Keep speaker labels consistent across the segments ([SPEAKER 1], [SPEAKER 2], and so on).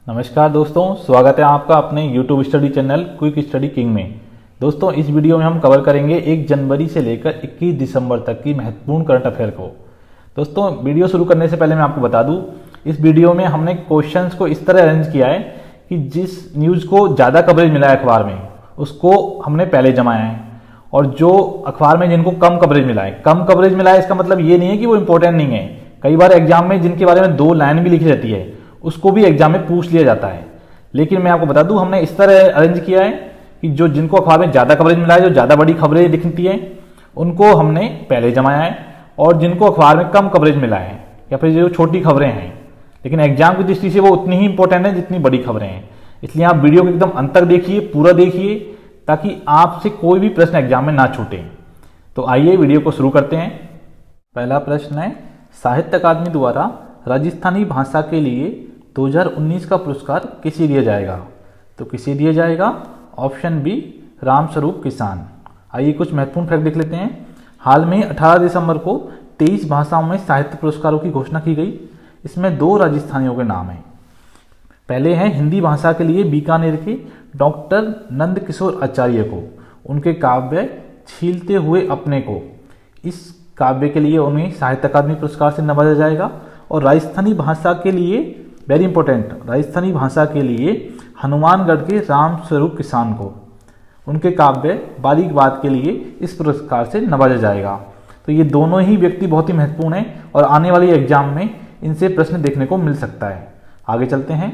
[SPEAKER 1] नमस्कार दोस्तों, स्वागत है आपका अपने YouTube study channel quick study king में। दोस्तों, इस वीडियो में हम कवर करेंगे 1 जनवरी से लेकर 21 दिसंबर तक की महत्वपूर्ण करंट अफेयर को। दोस्तों, वीडियो शुरू करने से पहले मैं आपको बता दूं, इस वीडियो में हमने क्वेश्चंस को इस तरह अरेंज किया है कि जिस न्यूज़ को ज़्यादा कवरेज मिला है अखबार में उसको हमने पहले जमाया है, और जो अखबार में जिनको कम कवरेज मिला है इसका मतलब ये नहीं है कि वो इंपॉर्टेंट नहीं है। कई बार एग्जाम में जिनके बारे में 2 लाइन भी लिखी जाती है उसको भी एग्जाम में पूछ लिया जाता है। लेकिन मैं आपको बता दूं, हमने इस तरह अरेंज किया है कि जिनको अखबार में ज़्यादा कवरेज मिला है, जो ज़्यादा बड़ी खबरें लिखती है, उनको हमने पहले जमाया है, और जिनको अखबार में कम कवरेज मिला है या फिर जो छोटी खबरें हैं लेकिन एग्जाम की दृष्टि से वो उतनी ही इंपॉर्टेंट है जितनी बड़ी खबरें हैं। इसलिए आप वीडियो को एकदम अंत तक देखिए, पूरा देखिए, ताकि आपसे कोई भी प्रश्न एग्जाम में ना छूटे। तो आइए वीडियो को शुरू करते हैं। पहला प्रश्न है, साहित्य अकादमी द्वारा राजस्थानी भाषा के लिए 2019 का पुरस्कार किसे दिया जाएगा? तो किसे दिया जाएगा? ऑप्शन बी, रामस्वरूप किसान। आइए कुछ महत्वपूर्ण फैक्ट देख लेते हैं। हाल में 18 दिसंबर को 23 भाषाओं में साहित्य पुरस्कारों की घोषणा की गई। इसमें 2 राजस्थानियों के नाम हैं। पहले हैं हिंदी भाषा के लिए बीकानेर के डॉक्टर नंद किशोर आचार्य को, उनके काव्य छीलते हुए अपने को, इस काव्य के लिए उन्हें साहित्य अकादमी पुरस्कार से नवाजा जाएगा। और राजस्थानी भाषा के लिए, वेरी इंपॉर्टेंट, राजस्थानी भाषा के लिए हनुमानगढ़ के रामस्वरूप किसान को उनके काव्य बारीक बात के लिए इस पुरस्कार से नवाजा जाएगा। तो ये दोनों ही व्यक्ति बहुत ही महत्वपूर्ण हैं और आने वाली एग्जाम में इनसे प्रश्न देखने को मिल सकता है। आगे चलते हैं।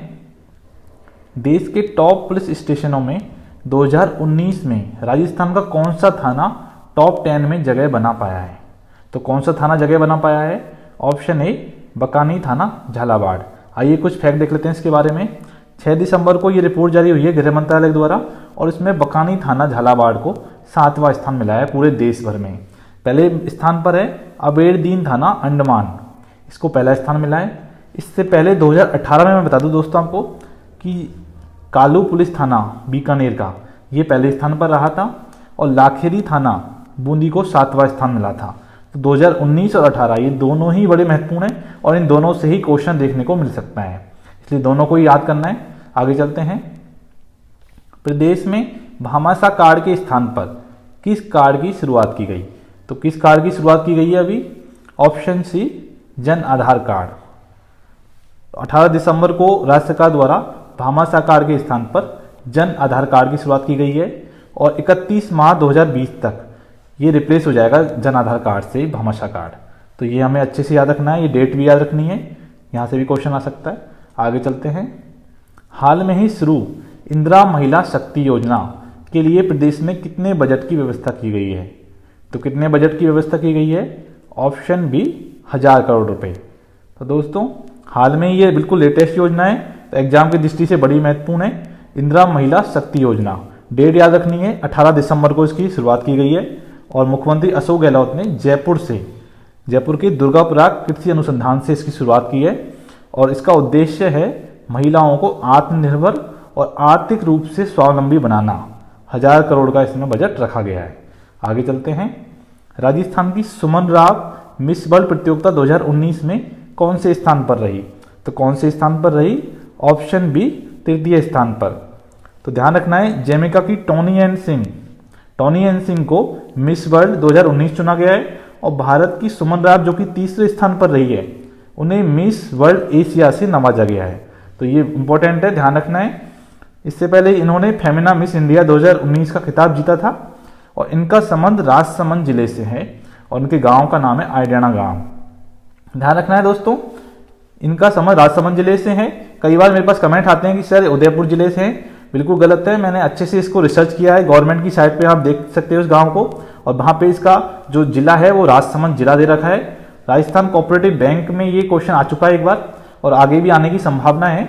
[SPEAKER 1] देश के टॉप पुलिस स्टेशनों में 2019 में राजस्थान का कौन सा थाना टॉप 10 में जगह बना पाया है? तो कौन सा थाना जगह बना पाया है? ऑप्शन ए, बकानी थाना झालावाड़। आइए कुछ फैक्ट देख लेते हैं इसके बारे में। 6 दिसंबर को ये रिपोर्ट जारी हुई है गृह मंत्रालय द्वारा, और इसमें बकानी थाना झालावाड़ को 7वां स्थान मिला है पूरे देश भर में। पहले स्थान पर है अबेरदीन थाना अंडमान, इसको पहला स्थान मिला है। इससे पहले 2018 में मैं बता दूं दोस्तों आपको कि कालू पुलिस थाना बीकानेर का ये पहले स्थान पर रहा था, और लाखेरी थाना बूंदी को 7वां स्थान मिला था। तो 2019 और 18 ये दोनों ही बड़े महत्वपूर्ण हैं और इन दोनों से ही क्वेश्चन देखने को मिल सकता है, इसलिए दोनों को याद करना है। आगे चलते हैं। प्रदेश में भामाशाह कार्ड के स्थान पर किस कार्ड की शुरुआत की गई? तो किस कार्ड की शुरुआत की गई है अभी? Option C, Jan Aadhaar card. 18 दिसंबर को राज्य सरकार द्वारा भामाशाह कार्ड के स्थान पर जन आधार कार्ड की शुरुआत की गई है, और 31 मार्च 2020 तक ये रिप्लेस हो जाएगा जन आधार कार्ड से भामाशाह कार्ड। तो ये हमें अच्छे से याद रखना है, ये डेट भी याद रखनी है, यहाँ से भी क्वेश्चन आ सकता है। आगे चलते हैं। हाल में ही शुरू इंदिरा महिला शक्ति योजना के लिए प्रदेश में कितने बजट की व्यवस्था की गई है? तो कितने बजट की व्यवस्था की गई है? ऑप्शन बी, 1000 करोड़ रुपए। तो दोस्तों, हाल में ये बिल्कुल लेटेस्ट योजना है, तो एग्जाम की दृष्टि से बड़ी महत्वपूर्ण है। इंदिरा महिला शक्ति योजना, डेट याद रखनी है, 18 दिसंबर को इसकी शुरुआत की गई है, और मुख्यमंत्री अशोक गहलोत ने जयपुर के दुर्गापुरा कृषि अनुसंधान से इसकी शुरुआत की है, और इसका उद्देश्य है महिलाओं को आत्मनिर्भर और आर्थिक रूप से स्वावलंबी बनाना। 1000 करोड़ का इसमें बजट रखा गया है। आगे चलते हैं। राजस्थान की सुमन राव मिस वर्ल्ड प्रतियोगिता 2019 में कौन से स्थान पर रही? तो कौन से स्थान पर रही? ऑप्शन बी, 3य स्थान पर। तो ध्यान रखना है, जमैका की टोनी एन सिंह को मिस वर्ल्ड 2019 चुना गया है, और भारत की सुमन राव जो कि 3रे स्थान पर रही है, उन्हें मिस वर्ल्ड एशिया से नवाजा गया है। तो ये इंपॉर्टेंट है, ध्यान रखना है। इससे पहले इन्होंने फेमिना मिस इंडिया 2019 का खिताब जीता था, और इनका संबंध राजसमंद जिले से है, और उनके गांव का नाम है आयडाना गांव। ध्यान रखना है दोस्तों, इनका संबंध राजसमंद जिले से है। कई बार मेरे पास कमेंट आते हैं कि सर उदयपुर जिले से हैं। बिल्कुल गलत है, मैंने अच्छे से इसको रिसर्च किया है। गवर्नमेंट की साइट पे आप देख सकते हो इस गांव को, और वहां पे इसका जो जिला है वो राजसमंद जिला दे रखा है। राजस्थान कोऑपरेटिव बैंक में ये क्वेश्चन आ चुका है एक बार, और आगे भी आने की संभावना है।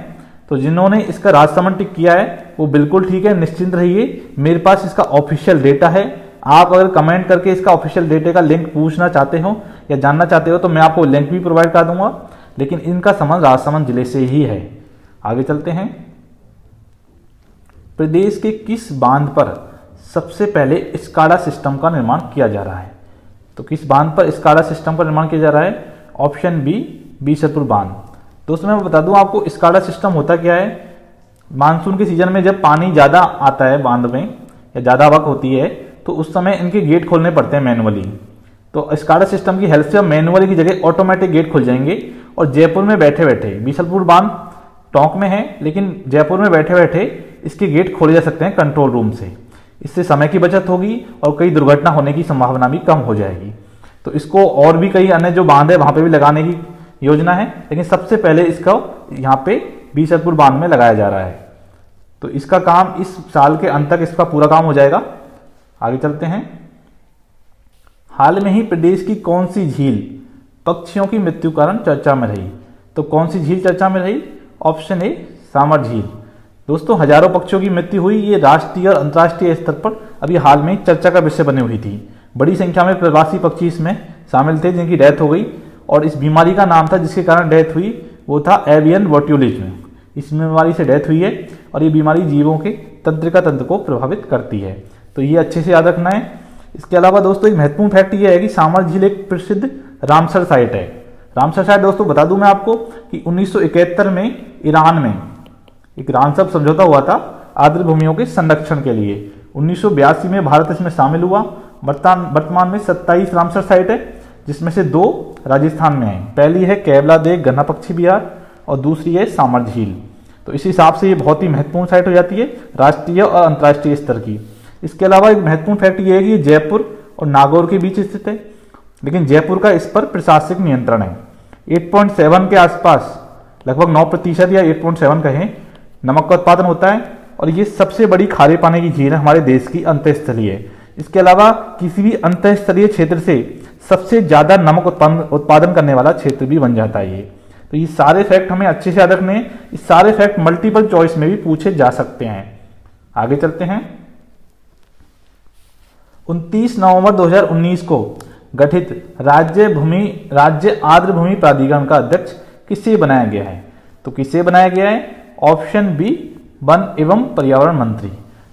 [SPEAKER 1] तो जिन्होंने इसका राजसमंद टिक किया है वो बिल्कुल ठीक है, निश्चिंत रहिए। मेरे पास इसका ऑफिशियल डेटा है। आप अगर कमेंट करके इसका ऑफिशियल डेटा का लिंक पूछना चाहते हो या जानना चाहते हो तो मैं आपको लिंक भी प्रोवाइड कर दूंगा, लेकिन इनका संबंध राजसमंद जिले से ही है। आगे चलते हैं। प्रदेश के किस बांध पर सबसे पहले स्काडा सिस्टम का निर्माण किया जा रहा है? तो किस बांध पर स्काडा सिस्टम का निर्माण किया जा रहा है? ऑप्शन बी, बीसलपुर बांध। दोस्तों मैं बता दूं आपको, स्काडा सिस्टम होता क्या है। मानसून के सीजन में जब पानी ज़्यादा आता है बांध में या ज़्यादा आवक होती है तो उस समय इनके गेट खोलने पड़ते हैं मैनुअली। तो स्काडा सिस्टम की हेल्प से अब मैनुअली की जगह ऑटोमेटिक गेट खुल जाएंगे और जयपुर में बैठे बैठे, बीसलपुर बांध टोंक में है लेकिन जयपुर में बैठे बैठे इसके गेट खोले जा सकते हैं कंट्रोल रूम से। इससे समय की बचत होगी और कई दुर्घटना होने की संभावना भी कम हो जाएगी। तो इसको और भी कई अन्य जो बांध है वहां पे भी लगाने की योजना है, लेकिन सबसे पहले इसका यहाँ पे बीसलपुर बांध में लगाया जा रहा है। तो इसका काम इस साल के अंत तक इसका पूरा काम हो जाएगा। आगे चलते हैं। हाल में ही प्रदेश की कौन सी झील पक्षियों की मृत्यु कारण चर्चा में रही? तो कौन सी झील चर्चा में रही? ऑप्शन ए सामर झील। दोस्तों हजारों पक्षियों की मृत्यु हुई, ये राष्ट्रीय और अंतर्राष्ट्रीय स्तर पर अभी हाल में चर्चा का विषय बनी हुई थी। बड़ी संख्या में प्रवासी पक्षी इसमें शामिल थे जिनकी डेथ हो गई और इस बीमारी का नाम था जिसके कारण डेथ हुई वो था एवियन बोट्यूलिज्म। इस बीमारी से डेथ हुई है और ये बीमारी जीवों के तंत्रिका तंत्र को प्रभावित करती है। तो ये अच्छे से याद रखना है। इसके अलावा दोस्तों एक महत्वपूर्ण फैक्ट ये है कि सामर झील एक प्रसिद्ध रामसर साइट है। रामसर साइट दोस्तों बता दूं मैं आपको कि 1971 में ईरान में एक रामसर समझौता हुआ था आर्द्र भूमियों के संरक्षण के लिए। 1982 में भारत इसमें शामिल हुआ। वर्तमान में 27 रामसर साइट है जिसमें से 2 राजस्थान में है। पहली है केवला देव घना पक्षी विहार और दूसरी है सामर झील। तो इस हिसाब से ये बहुत ही महत्वपूर्ण साइट हो जाती है राष्ट्रीय और अंतर्राष्ट्रीय स्तर की। इसके अलावा एक महत्वपूर्ण फैक्ट ये है कि जयपुर और नागौर के बीच स्थित है, लेकिन जयपुर का इस पर प्रशासनिक नियंत्रण है। 8.7 के आसपास लगभग 9% या 8.7 कहें नमक का उत्पादन होता है और ये सबसे बड़ी खारे पानी की झील है हमारे देश की अंतःस्थलीय। इसके अलावा किसी भी अंतःस्थलीय क्षेत्र से सबसे ज्यादा नमक उत्पादन करने वाला क्षेत्र भी बन जाता है ये। तो ये सारे फैक्ट हमें अच्छे से याद रखने हैं। ये सारे फैक्ट मल्टीपल चॉइस में भी पूछे जा सकते हैं। आगे चलते हैं। 29 नवंबर 2019 को गठित राज्य आर्द्र भूमि प्राधिकरण का अध्यक्ष किसे बनाया गया है? तो किसे बनाया गया है? ऑप्शन बी वन एवं पर्यावरण मंत्री।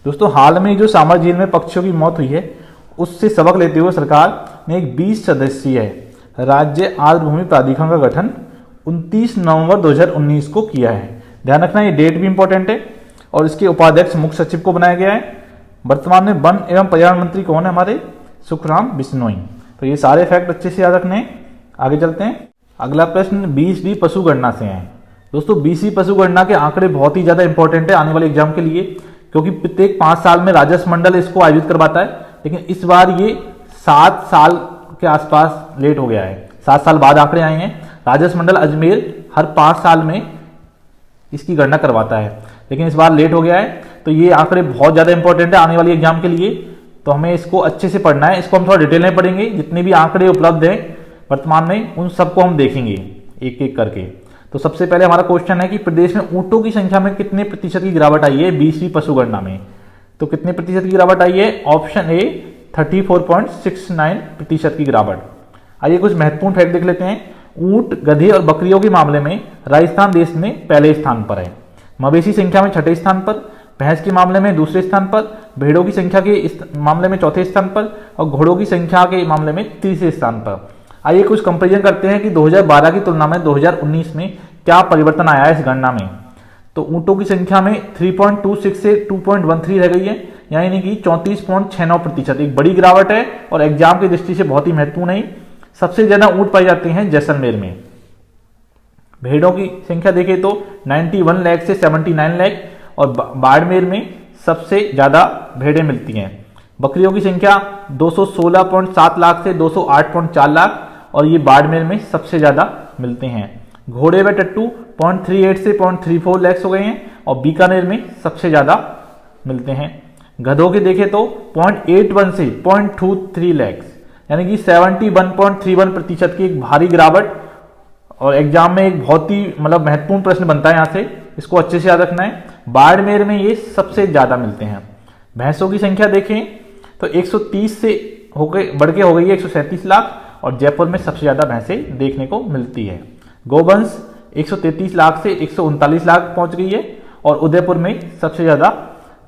[SPEAKER 1] दोस्तों हाल में जो सामर झील में पक्षियों की मौत हुई है उससे सबक लेते हुए सरकार ने एक 20 सदस्यीय राज्य आर्द्र भूमि प्राधिकरण का गठन 29 नवंबर 2019 को किया है। ध्यान रखना ये डेट भी इंपॉर्टेंट है। और इसके उपाध्यक्ष मुख्य सचिव को बनाया गया है। वर्तमान में वन एवं पर्यावरण मंत्री कौन है? हमारे सुखराम बिश्नोई। तो ये सारे फैक्ट अच्छे से याद रखने हैं। आगे चलते हैं। अगला प्रश्न 20वीं पशु गणना से है। दोस्तों 20वीं पशु गणना के आंकड़े बहुत ही ज्यादा इंपॉर्टेंट है आने वाले एग्जाम के लिए, क्योंकि प्रत्येक 5 साल में राजस्व मंडल इसको आयोजित करवाता है, लेकिन इस बार ये 7 साल के आसपास लेट हो गया है। 7 साल बाद आंकड़े आए हैं। राजस्व मंडल अजमेर हर 5 साल में इसकी गणना करवाता है, लेकिन इस बार लेट हो गया है। तो ये आंकड़े बहुत ज्यादा इंपॉर्टेंट है आने वाली एग्जाम के लिए, तो हमें इसको अच्छे से पढ़ना है। इसको हम थोड़ा डिटेल में पढ़ेंगे। जितने भी आंकड़े उपलब्ध हैं वर्तमान में उन सबको हम देखेंगे एक एक करके। तो सबसे पहले हमारा क्वेश्चन है कि प्रदेश में ऊंटों की संख्या में कितने प्रतिशत की गिरावट आई है 20वीं पशु गणना में? तो कितने प्रतिशत की गिरावट आई है? ऑप्शन ए 34.69% की गिरावट। आइए कुछ महत्वपूर्ण फैक्ट देख लेते हैं। ऊंट, गधे और बकरियों के मामले में राजस्थान देश में पहले स्थान पर है। मवेशी संख्या में 6ठे स्थान पर, भैंस के मामले में दूसरे स्थान पर, भेड़ों की संख्या के मामले में 4थे स्थान पर और घोड़ों की संख्या के मामले में 3रे स्थान पर। आइए कुछ कंपैरिजन करते हैं कि 2012 की तुलना में 2019 में क्या परिवर्तन आया है इस गणना में। तो ऊंटों की संख्या में 3.26 से 2.13 रह गई है, यानी कि 34.69%। एक बड़ी गिरावट है और एग्जाम की दृष्टि से बहुत ही महत्वपूर्ण है। सबसे ज्यादा ऊंट पाए जाते हैं जैसलमेर में। भेड़ों की संख्या देखें तो 91 लाख से 79 लाख और बाड़मेर में सबसे ज्यादा भेड़ें मिलती हैं। बकरियों की संख्या 216.7 लाख से 208.4 लाख और ये बाड़मेर में सबसे ज्यादा मिलते हैं। घोड़े व टट्टू 0.38 से 0.34 लाख हो गए हैं और बीकानेर में सबसे ज्यादा मिलते हैं। गधों के देखें तो 0.81 से 0.23 लाख, यानी कि 71.31% की एक भारी गिरावट। और एग्जाम में एक बहुत ही महत्वपूर्ण प्रश्न बनता है यहाँ से, इसको अच्छे से याद रखना है। बाड़मेर में ये सबसे ज्यादा मिलते हैं। भैंसों की संख्या देखें तो 130 से बढ़ के हो गई है 137 लाख और जयपुर में सबसे ज्यादा भैंसें देखने को मिलती है। गोवंश 133 लाख से 139 लाख पहुंच गई है और उदयपुर में सबसे ज्यादा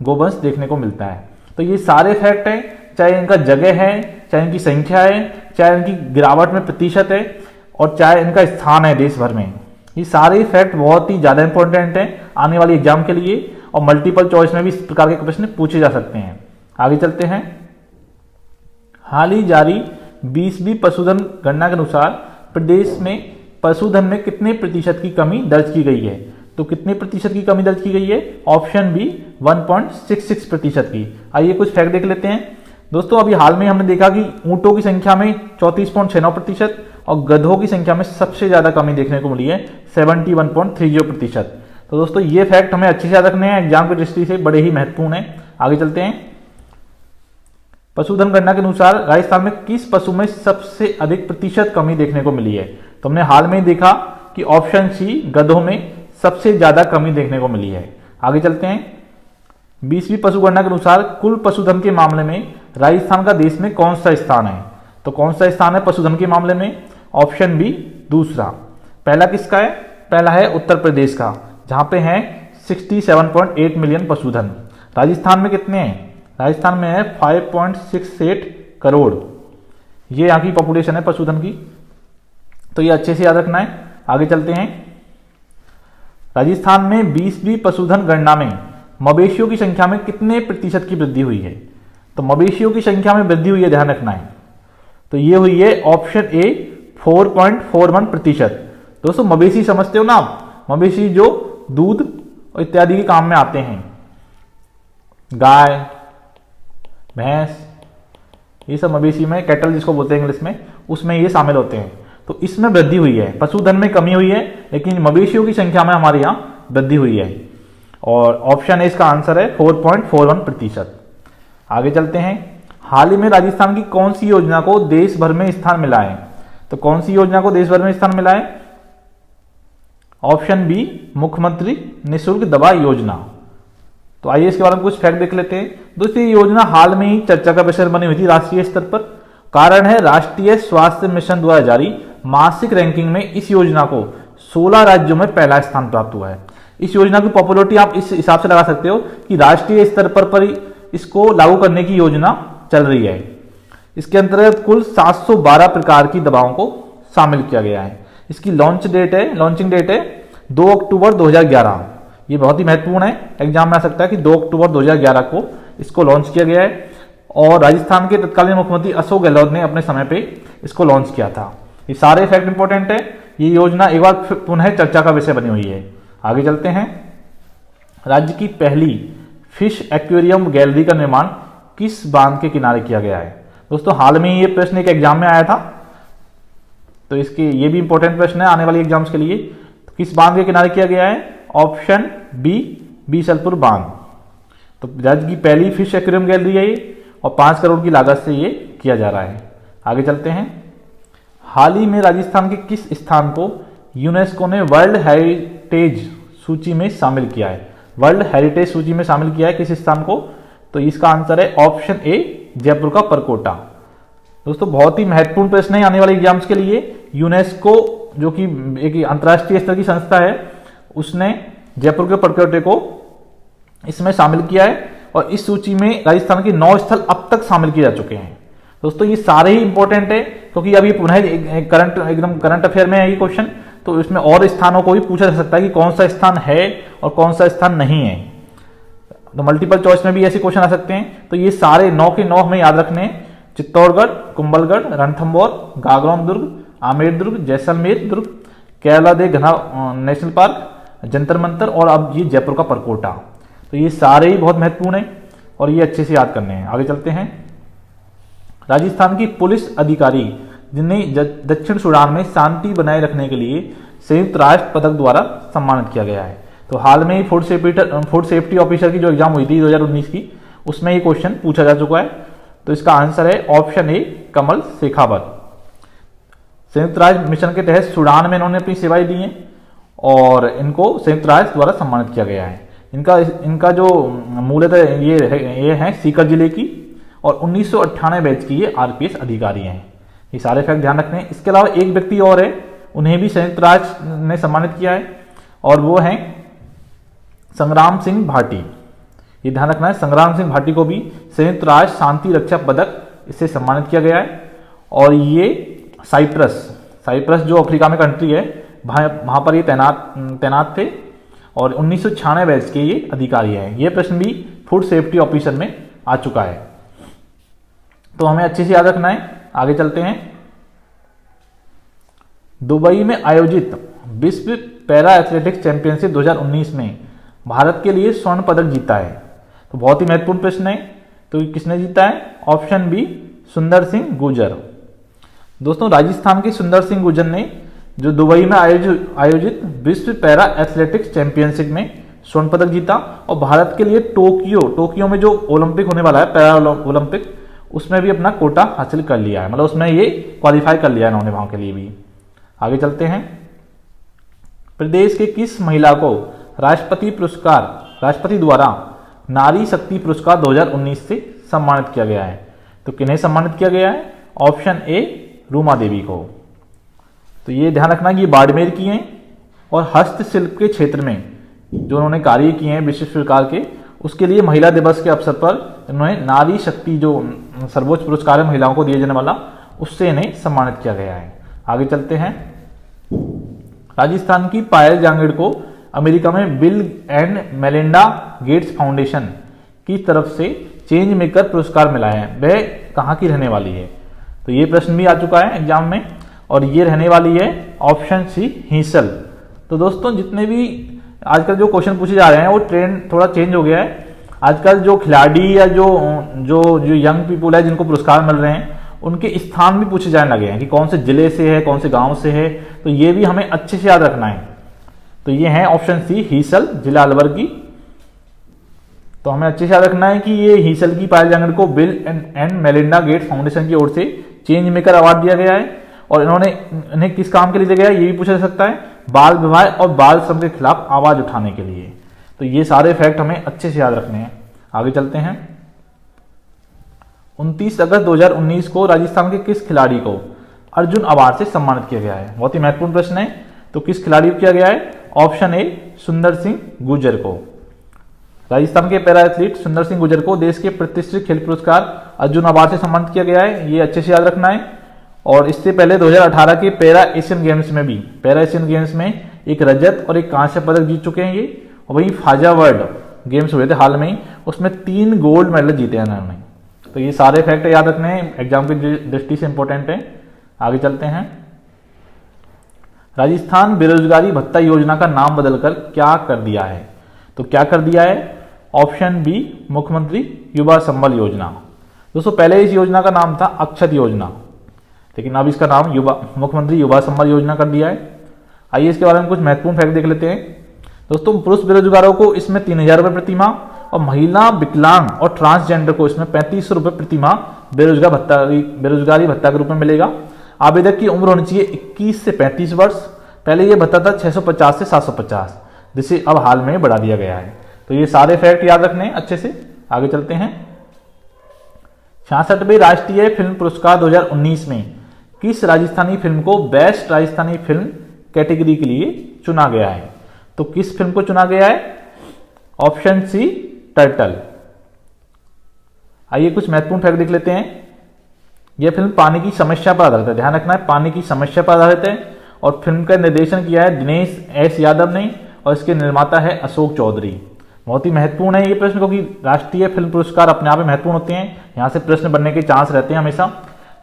[SPEAKER 1] गोवंश देखने को मिलता है। तो ये सारे फैक्ट हैं, चाहे इनका जगह है, चाहे इनकी संख्या है, चाहे इनकी गिरावट में प्रतिशत है और चाहे इनका स्थान है देश भर में। ये सारे फैक्ट बहुत ही ज्यादा इंपॉर्टेंट है आने वाली एग्जाम के लिए और मल्टीपल चॉइस में भी इस प्रकार के प्रश्न पूछे जा सकते हैं। आगे चलते हैं। हाल ही जारी 20वीं पशुधन गणना के अनुसार प्रदेश में पशुधन में कितने प्रतिशत की कमी दर्ज की गई है? तो कितने प्रतिशत की कमी दर्ज की गई है? ऑप्शन बी 1.66% की। आइए कुछ फैक्ट देख लेते हैं। दोस्तों अभी हाल में हमने देखा कि ऊंटों की संख्या में 34.69% और गधों की संख्या में सबसे ज्यादा कमी देखने को मिली है 71.30%। तो दोस्तों ये फैक्ट हमें अच्छे से याद रखने हैं, एग्जाम की दृष्टि से बड़े ही महत्वपूर्ण है। आगे चलते हैं। पशुधन गणना के अनुसार राजस्थान में किस पशु में सबसे अधिक प्रतिशत कमी देखने को मिली है? तो हमने हाल में ही देखा कि ऑप्शन सी गधों में सबसे ज्यादा कमी देखने को मिली है। आगे चलते हैं। 20वीं पशु गणना के अनुसार कुल पशुधन के मामले में राजस्थान का देश में कौन सा स्थान है? तो कौन सा स्थान है पशुधन के मामले में? ऑप्शन बी दूसरा। पहला किसका है? पहला है उत्तर प्रदेश का, जहां पे है 67.8 मिलियन पशुधन। राजस्थान में कितने हैं? राजस्थान में है 5.68 करोड़। ये यहाँ की पॉपुलेशन है पशुधन की, तो ये अच्छे से याद रखना है। आगे चलते हैं। राजस्थान में 20वीं पशुधन गणना में मवेशियों की संख्या में कितने प्रतिशत की वृद्धि हुई है? तो मवेशियों की संख्या में वृद्धि हुई है, ध्यान रखना है। तो ये हुई है ऑप्शन ए 4.41%। दोस्तों मवेशी समझते हो ना आप? मवेशी जो दूध इत्यादि के काम में आते हैं, गाय, भैंस, ये सब मवेशी में, कैटल जिसको बोलते हैं इंग्लिश में, उसमें ये शामिल होते हैं। तो इसमें वृद्धि हुई है। पशुधन में कमी हुई है, लेकिन मवेशियों की संख्या में हमारे यहाँ वृद्धि हुई है। और ऑप्शन ए इसका आंसर है 4.41%। आगे चलते हैं। हाल ही में राजस्थान की कौन सी योजना को देश भर में स्थान मिला है? तो कौन सी योजना को देश भर में स्थान मिला है? ऑप्शन बी मुख्यमंत्री निःशुल्क दवा योजना। तो आइए इसके बारे में कुछ फैक्ट देख लेते हैं। दोस्तों ये योजना हाल में ही चर्चा का विषय बनी हुई थी राष्ट्रीय स्तर पर। कारण है राष्ट्रीय स्वास्थ्य मिशन द्वारा जारी मासिक रैंकिंग में इस योजना को 16 राज्यों में पहला स्थान प्राप्त हुआ है। इस योजना की पॉपुलरिटी आप इस हिसाब से लगा सकते हो कि राष्ट्रीय स्तर पर इसको लागू करने की योजना चल रही है। इसके अंतर्गत कुल 712 प्रकार की दवाओं को शामिल किया गया है। इसकी लॉन्चिंग डेट है 2 अक्टूबर 2011। ये बहुत ही महत्वपूर्ण है, एग्जाम में आ सकता है कि 2 अक्टूबर 2011 को इसको लॉन्च किया गया है। और राजस्थान के तत्कालीन मुख्यमंत्री अशोक गहलोत ने अपने समय पे इसको लॉन्च किया था। ये सारे फैक्ट इंपॉर्टेंट है। ये योजना एक बार पुनः चर्चा का विषय बनी हुई है। आगे चलते हैं। राज्य की पहली फिश एक्वेरियम गैलरी का निर्माण किस बांध के किनारे किया गया है? दोस्तों हाल में ये प्रश्न एक एग्जाम में आया था, तो इसके ये भी इंपॉर्टेंट प्रश्न है आने वाले एग्जाम्स के लिए। तो किस बांध के किनारे किया गया है? ऑप्शन बी बीसलपुर बांध। तो राज्य की पहली फिश एक्वेरियम गैलरी है ये, और 5 करोड़ की लागत से ये किया जा रहा है। आगे चलते हैं। हाल ही में राजस्थान के किस स्थान को यूनेस्को ने वर्ल्ड हेरिटेज सूची में शामिल किया है? वर्ल्ड हेरिटेज सूची में शामिल किया है किस स्थान को? तो इसका आंसर है ऑप्शन ए जयपुर का परकोटा। दोस्तों बहुत ही महत्वपूर्ण प्रश्न है आने वाले एग्जाम्स के लिए। यूनेस्को जो कि एक अंतर्राष्ट्रीय स्तर की संस्था है, उसने जयपुर के परकोटे को इसमें शामिल किया है, और इस सूची में राजस्थान के 9 स्थल अब तक शामिल किए जा चुके हैं। दोस्तों ये सारे ही इंपॉर्टेंट है, क्योंकि अभी पुनः एकदम करंट अफेयर में है ये क्वेश्चन, तो इसमें और स्थानों को भी पूछा जा सकता है कि कौन सा स्थान है और कौन सा स्थान नहीं है। तो मल्टीपल चॉइस में भी ऐसे क्वेश्चन आ सकते हैं। तो ये सारे 9 के 9 हमें याद रखने हैं। चित्तौड़गढ़, कुंभलगढ़, रणथंभौर, गागरोन दुर्ग, आमेर दुर्ग, जैसलमेर दुर्ग, केरला दे घना नेशनल पार्क, जंतर मंतर, और अब ये जयपुर का परकोटा। तो ये सारे ही बहुत महत्वपूर्ण है और ये अच्छे से याद करने हैं। आगे चलते हैं। राजस्थान की पुलिस अधिकारी जिन्हें दक्षिण सूडान में शांति बनाए रखने के लिए संयुक्त राष्ट्र पदक द्वारा सम्मानित किया गया है। तो हाल में ही फूड सेफ्टी ऑफिसर की जो एग्जाम हुई थी 2019 की, उसमें ये क्वेश्चन पूछा जा चुका है। तो इसका आंसर है ऑप्शन ए कमल शेखावत। संयुक्त राष्ट्र मिशन के तहत सूडान में इन्होंने अपनी सेवाएं दी हैं और इनको संयुक्त राष्ट्र द्वारा सम्मानित किया गया है। इनका जो मूलतः ये है सीकर जिले की, और 1998 बैच की ये आरपीएस अधिकारी हैं। ये सारे फैक्ट ध्यान रखने हैं। इसके अलावा एक व्यक्ति और है, उन्हें भी संयुक्त राष्ट्र ने सम्मानित किया है, और वो हैं संग्राम सिंह भाटी। ये ध्यान रखना है, संग्राम सिंह भाटी को भी संयुक्त राष्ट्र शांति रक्षा पदक इससे सम्मानित किया गया है। और ये साइप्रस जो अफ्रीका में कंट्री है, वहां पर ये तैनात थे, और 1996 बैच के ये अधिकारी हैं। ये प्रश्न भी फूड सेफ्टी ऑफिसर में आ चुका है, तो हमें अच्छे से याद रखना है। आगे चलते हैं। दुबई में आयोजित विश्व पैरा एथलेटिक्स चैंपियनशिप 2019 में भारत के लिए स्वर्ण पदक जीता है। तो बहुत ही महत्वपूर्ण प्रश्न है। तो किसने जीता है? ऑप्शन बी, सुंदर सिंह गुर्जर। दोस्तों, राजस्थान के सुंदर सिंह गुर्जर ने जो दुबई में आयोजित विश्व पैरा एथलेटिक्स चैंपियनशिप में स्वर्ण पदक जीता और भारत के लिए टोक्यो में जो ओलंपिक होने वाला है, पैरा ओलंपिक, उसमें भी अपना कोटा हासिल कर लिया है। मतलब उसमें ये क्वालिफाई कर लिया है इन्होंने वहां के लिए भी। आगे चलते हैं। प्रदेश के किस महिला को राष्ट्रपति द्वारा नारी शक्ति पुरस्कार 2019 से सम्मानित किया गया है? तो किन्हें सम्मानित किया गया है? ऑप्शन ए, रूमा देवी को। तो ये ध्यान रखना कि ये बाड़मेर की हैं और हस्तशिल्प के क्षेत्र में जो उन्होंने कार्य किए हैं विश्व सरकार के, उसके लिए महिला दिवस के अवसर पर इन्होंने नारी शक्ति जो सर्वोच्च पुरस्कार है महिलाओं को दिए जाने वाला, उससे इन्हें सम्मानित किया गया है। आगे चलते हैं। राजस्थान की पायल जांगड़ को अमेरिका में bill and Melinda Gates foundation की तरफ से चेंज मेकर पुरस्कार मिला है। वह कहाँ की रहने वाली है? तो ये प्रश्न भी आ चुका है एग्जाम में और ये रहने वाली है ऑप्शन सी, हिसल। तो दोस्तों, जितने भी आजकल जो क्वेश्चन पूछे जा रहे हैं वो ट्रेंड थोड़ा चेंज हो गया है। आजकल जो खिलाड़ी या जो यंग पीपुल है जिनको पुरस्कार मिल रहे हैं, उनके स्थान भी पूछे जाने लगे हैं कि कौन से जिले से है, कौन से गांव से है। तो ये भी हमें अच्छे से याद रखना है। तो ये है ऑप्शन सी, हिसल, जिला अलवर की। तो हमें अच्छे से याद रखना है कि ये हिसल की पायल जांगड़ को bill and Melinda Gates foundation की ओर से चेंज मेकर अवार्ड दिया गया है। और इन्हें किस काम के लिए दिया गया है ये भी पूछा जा सकता है, बाल विवाह और बाल श्रम के खिलाफ आवाज उठाने के लिए। तो ये सारे फैक्ट हमें अच्छे से याद रखने हैं। आगे चलते हैं। 29 अगस्त 2019 को राजस्थान के किस खिलाड़ी को अर्जुन अवार्ड से सम्मानित किया गया है? बहुत ही महत्वपूर्ण प्रश्न है। तो किस खिलाड़ी को किया गया है? ऑप्शन ए, सुंदर सिंह गुर्जर को। राजस्थान के पैरा एथलीट सुंदर सिंह गुर्जर को देश के प्रतिष्ठित खेल पुरस्कार अर्जुन अवार्ड से सम्मानित किया गया है। ये अच्छे से याद रखना है। और इससे पहले 2018 के पैरा एशियन गेम्स में एक रजत और एक कांस्य पदक जीत चुके हैं ये। और वहीं फाजा वर्ल्ड गेम्स हुए थे हाल में ही, उसमें 3 गोल्ड मेडल जीते हैं उन्होंने। तो ये सारे फैक्ट याद रखने हैं, एग्जाम की दृष्टि से इंपॉर्टेंट है। आगे चलते हैं। राजस्थान बेरोजगारी भत्ता योजना का नाम बदलकर क्या कर दिया है? तो क्या कर दिया है? ऑप्शन बी, मुख्यमंत्री युवा संबल योजना। दोस्तों, पहले इस योजना का नाम था अक्षत योजना, लेकिन अब इसका नाम मुख्यमंत्री युवा संबल योजना कर दिया है। आइए इसके बारे में कुछ महत्वपूर्ण फैक्ट देख लेते हैं। दोस्तों, पुरुष बेरोजगारों को इसमें 3000 रुपये प्रतिमाह और महिला, विकलांग और ट्रांसजेंडर को इसमें 3500 रुपये प्रतिमाह बेरोजगारी भत्ता के रूप में मिलेगा। आवेदक की उम्र होनी चाहिए 21 से 35 वर्ष। पहले यह भत्ता था 650 से 750, जिसे अब हाल में बढ़ा दिया गया है। तो ये सारे फैक्ट याद रखने हैं अच्छे से। आगे चलते हैं। 66वें राष्ट्रीय फिल्म पुरस्कार 2019 में किस राजस्थानी फिल्म को बेस्ट राजस्थानी फिल्म कैटेगरी के लिए चुना गया है? तो किस फिल्म को चुना गया है? Option C, turtle. आइए कुछ महत्वपूर्ण फैक्ट देख लेते हैं। यह फिल्म पानी की समस्या पर आधारित है। ध्यान रखना है, पानी की समस्या पर आधारित है। और फिल्म का निर्देशन किया है दिनेश एस यादव ने और इसके निर्माता है अशोक चौधरी। बहुत ही महत्वपूर्ण है ये प्रश्न, क्योंकि राष्ट्रीय फिल्म पुरस्कार अपने आप में महत्वपूर्ण होते हैं। यहां से प्रश्न बनने के चांस रहते हैं हमेशा,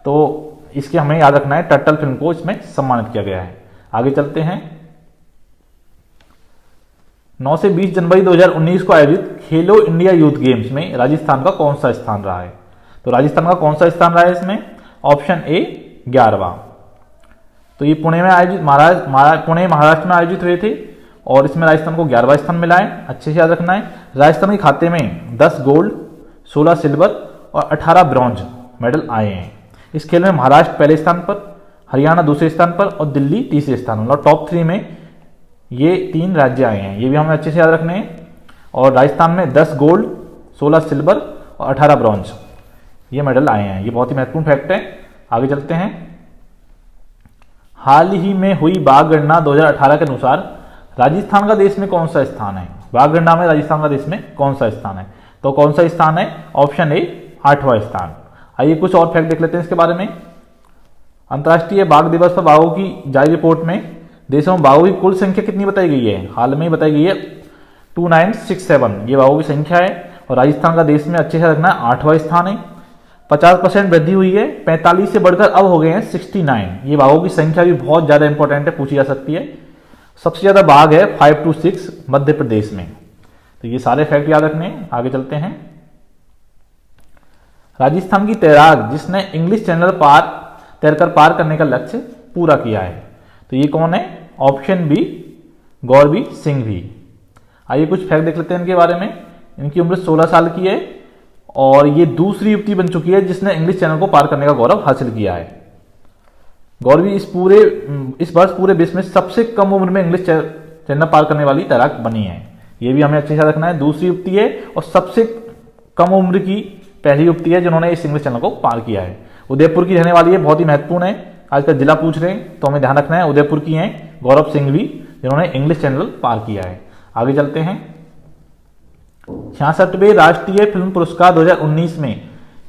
[SPEAKER 1] तो इसके हमें याद रखना है। टर्टल फिल्म को इसमें सम्मानित किया गया है। आगे चलते हैं। 9 से 20 जनवरी 2019 को आयोजित खेलो इंडिया यूथ गेम्स में राजस्थान का कौन सा स्थान रहा है? तो राजस्थान का कौन सा स्थान रहा है इसमें? ऑप्शन ए, 11वां। तो ये पुणे में आयोजित पुणे महाराष्ट्र में आयोजित हुए थे और इसमें राजस्थान को 11वां स्थान मिला है। अच्छे से याद रखना है। राजस्थान के खाते में 10 गोल्ड, 16 सिल्वर और 18 ब्रॉन्ज मेडल आए हैं। इस खेल में महाराष्ट्र पहले स्थान पर, हरियाणा दूसरे स्थान पर और दिल्ली तीसरे स्थान, मतलब टॉप 3 में ये 3 राज्य आए हैं। ये भी हमें अच्छे से याद रखने हैं। और राजस्थान में 10 गोल्ड, 16 सिल्वर और 18 ब्रॉन्ज ये मेडल आए हैं। ये बहुत ही महत्वपूर्ण फैक्ट है। आगे चलते हैं। हाल ही में हुई बाघ गणना 2018 के अनुसार राजस्थान का देश में कौन सा स्थान है? बाघ गणना में राजस्थान का देश में कौन सा स्थान है? तो कौन सा स्थान है? ऑप्शन ए, 8वां स्थान। आइए कुछ और फैक्ट देख लेते हैं इसके बारे में। अंतर्राष्ट्रीय बाघ दिवस पर बाघों की जारी रिपोर्ट में देशों में बाघों की कुल संख्या कितनी बताई गई है? हाल में ही बताई गई है 2967 ये बाघों की संख्या है। और राजस्थान का देश में अच्छे से रखना है 8वां स्थान है। 50% वृद्धि हुई है, 45 से बढ़कर अब हो गए हैं 69। ये बाघों की संख्या भी बहुत ज्यादा इंपॉर्टेंट है, पूछी जा सकती है। सबसे ज्यादा बाघ है 5 to 6 मध्य प्रदेश में। तो ये सारे फैक्ट याद रखने। आगे चलते हैं। राजस्थान की तैराक जिसने इंग्लिश चैनल तैरकर पार करने का लक्ष्य पूरा किया है, तो ये कौन है? ऑप्शन बी गौरवी सिंह भी। आइए कुछ फैक्ट देख लेते हैं इनके बारे में। इनकी उम्र 16 साल की है और ये दूसरी युवती बन चुकी है जिसने इंग्लिश चैनल को पार करने का गौरव हासिल किया है। गौरवी इस वर्ष पूरे विश्व में सबसे कम उम्र में इंग्लिश चैनल पार करने वाली तैराक बनी है। ये भी हमें अच्छे से रखना है। दूसरी युवती है और सबसे कम उम्र की पहली युवती है जिन्होंने इस इंग्लिश चैनल को पार किया है। उदयपुर की रहने वाली है, बहुत ही महत्वपूर्ण है। आजकल जिला पूछ रहे हैं तो हमें ध्यान रखना है। उदयपुर की हैं गौरव सिंह भी, जिन्होंने इंग्लिश चैनल पार किया है। आगे चलते हैं। 66वें राष्ट्रीय फिल्म पुरस्कार 2019 में,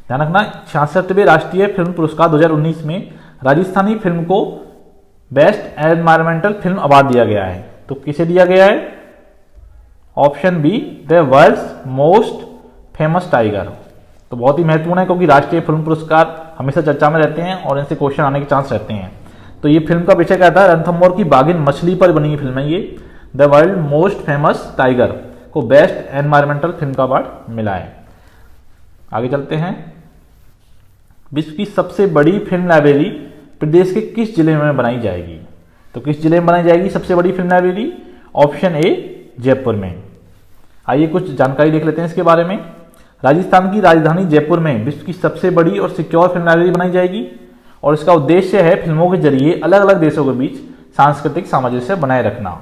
[SPEAKER 1] ध्यान रखना, 66वें राष्ट्रीय फिल्म पुरस्कार 2019 में राजस्थानी फिल्म को बेस्ट एनवायरमेंटल फिल्म अवार्ड दिया गया है। तो किसे दिया गया है? Option B the world's most famous tiger. तो बहुत ही महत्वपूर्ण है क्योंकि राष्ट्रीय फिल्म पुरस्कार हमेशा चर्चा में रहते हैं और इनसे क्वेश्चन आने के चांस रहते हैं। तो ये फिल्म का विषय क्या था? रणथंभौर की बाघिन मछली पर बनी हुई फिल्म है ये। The world most famous tiger को बेस्ट एनवायरमेंटल फिल्म का अवार्ड मिला है। आगे चलते हैं। विश्व की सबसे बड़ी फिल्म लाइब्रेरी प्रदेश के किस जिले में बनाई जाएगी? तो किस जिले में बनाई जाएगी सबसे बड़ी film library? Option A Jaipur में। आइए कुछ जानकारी देख लेते हैं इसके बारे में। राजस्थान की राजधानी जयपुर में विश्व की सबसे बड़ी और सिक्योर फिल्म लाइब्रेरी बनाई जाएगी और इसका उद्देश्य है फिल्मों के जरिए अलग अलग देशों के बीच सांस्कृतिक सामंजस्य बनाए रखना।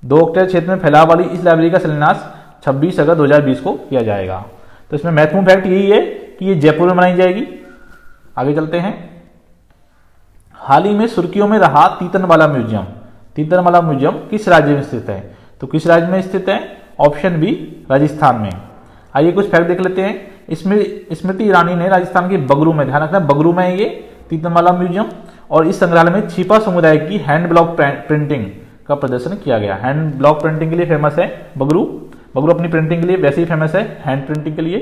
[SPEAKER 1] 2 हेक्टेयर क्षेत्र में फैलाव वाली इस लाइब्रेरी का शिलान्यास 26 अगस्त 2020 को किया जाएगा। तो इसमें महत्वपूर्ण फैक्ट यही है कि ये जयपुर में बनाई जाएगी। आगे चलते हैं। हाल ही में सुर्खियों में रहा तीतनवाला म्यूजियम किस राज्य में स्थित है? तो किस राज्य में स्थित है? ऑप्शन बी राजस्थान में। आइए कुछ फैक्ट देख लेते हैं। स्मृति ईरानी ने राजस्थान के बगरू में, ध्यान रखना बगरू में है ये तीतनवाला म्यूजियम, और इस संग्रहालय में छिपा समुदाय की हैंड ब्लॉक प्रिंटिंग का प्रदर्शन किया गया। हैंड ब्लॉक प्रिंटिंग के लिए फेमस है बगरू अपनी प्रिंटिंग के लिए वैसे ही फेमस है हैंड प्रिंटिंग के लिए।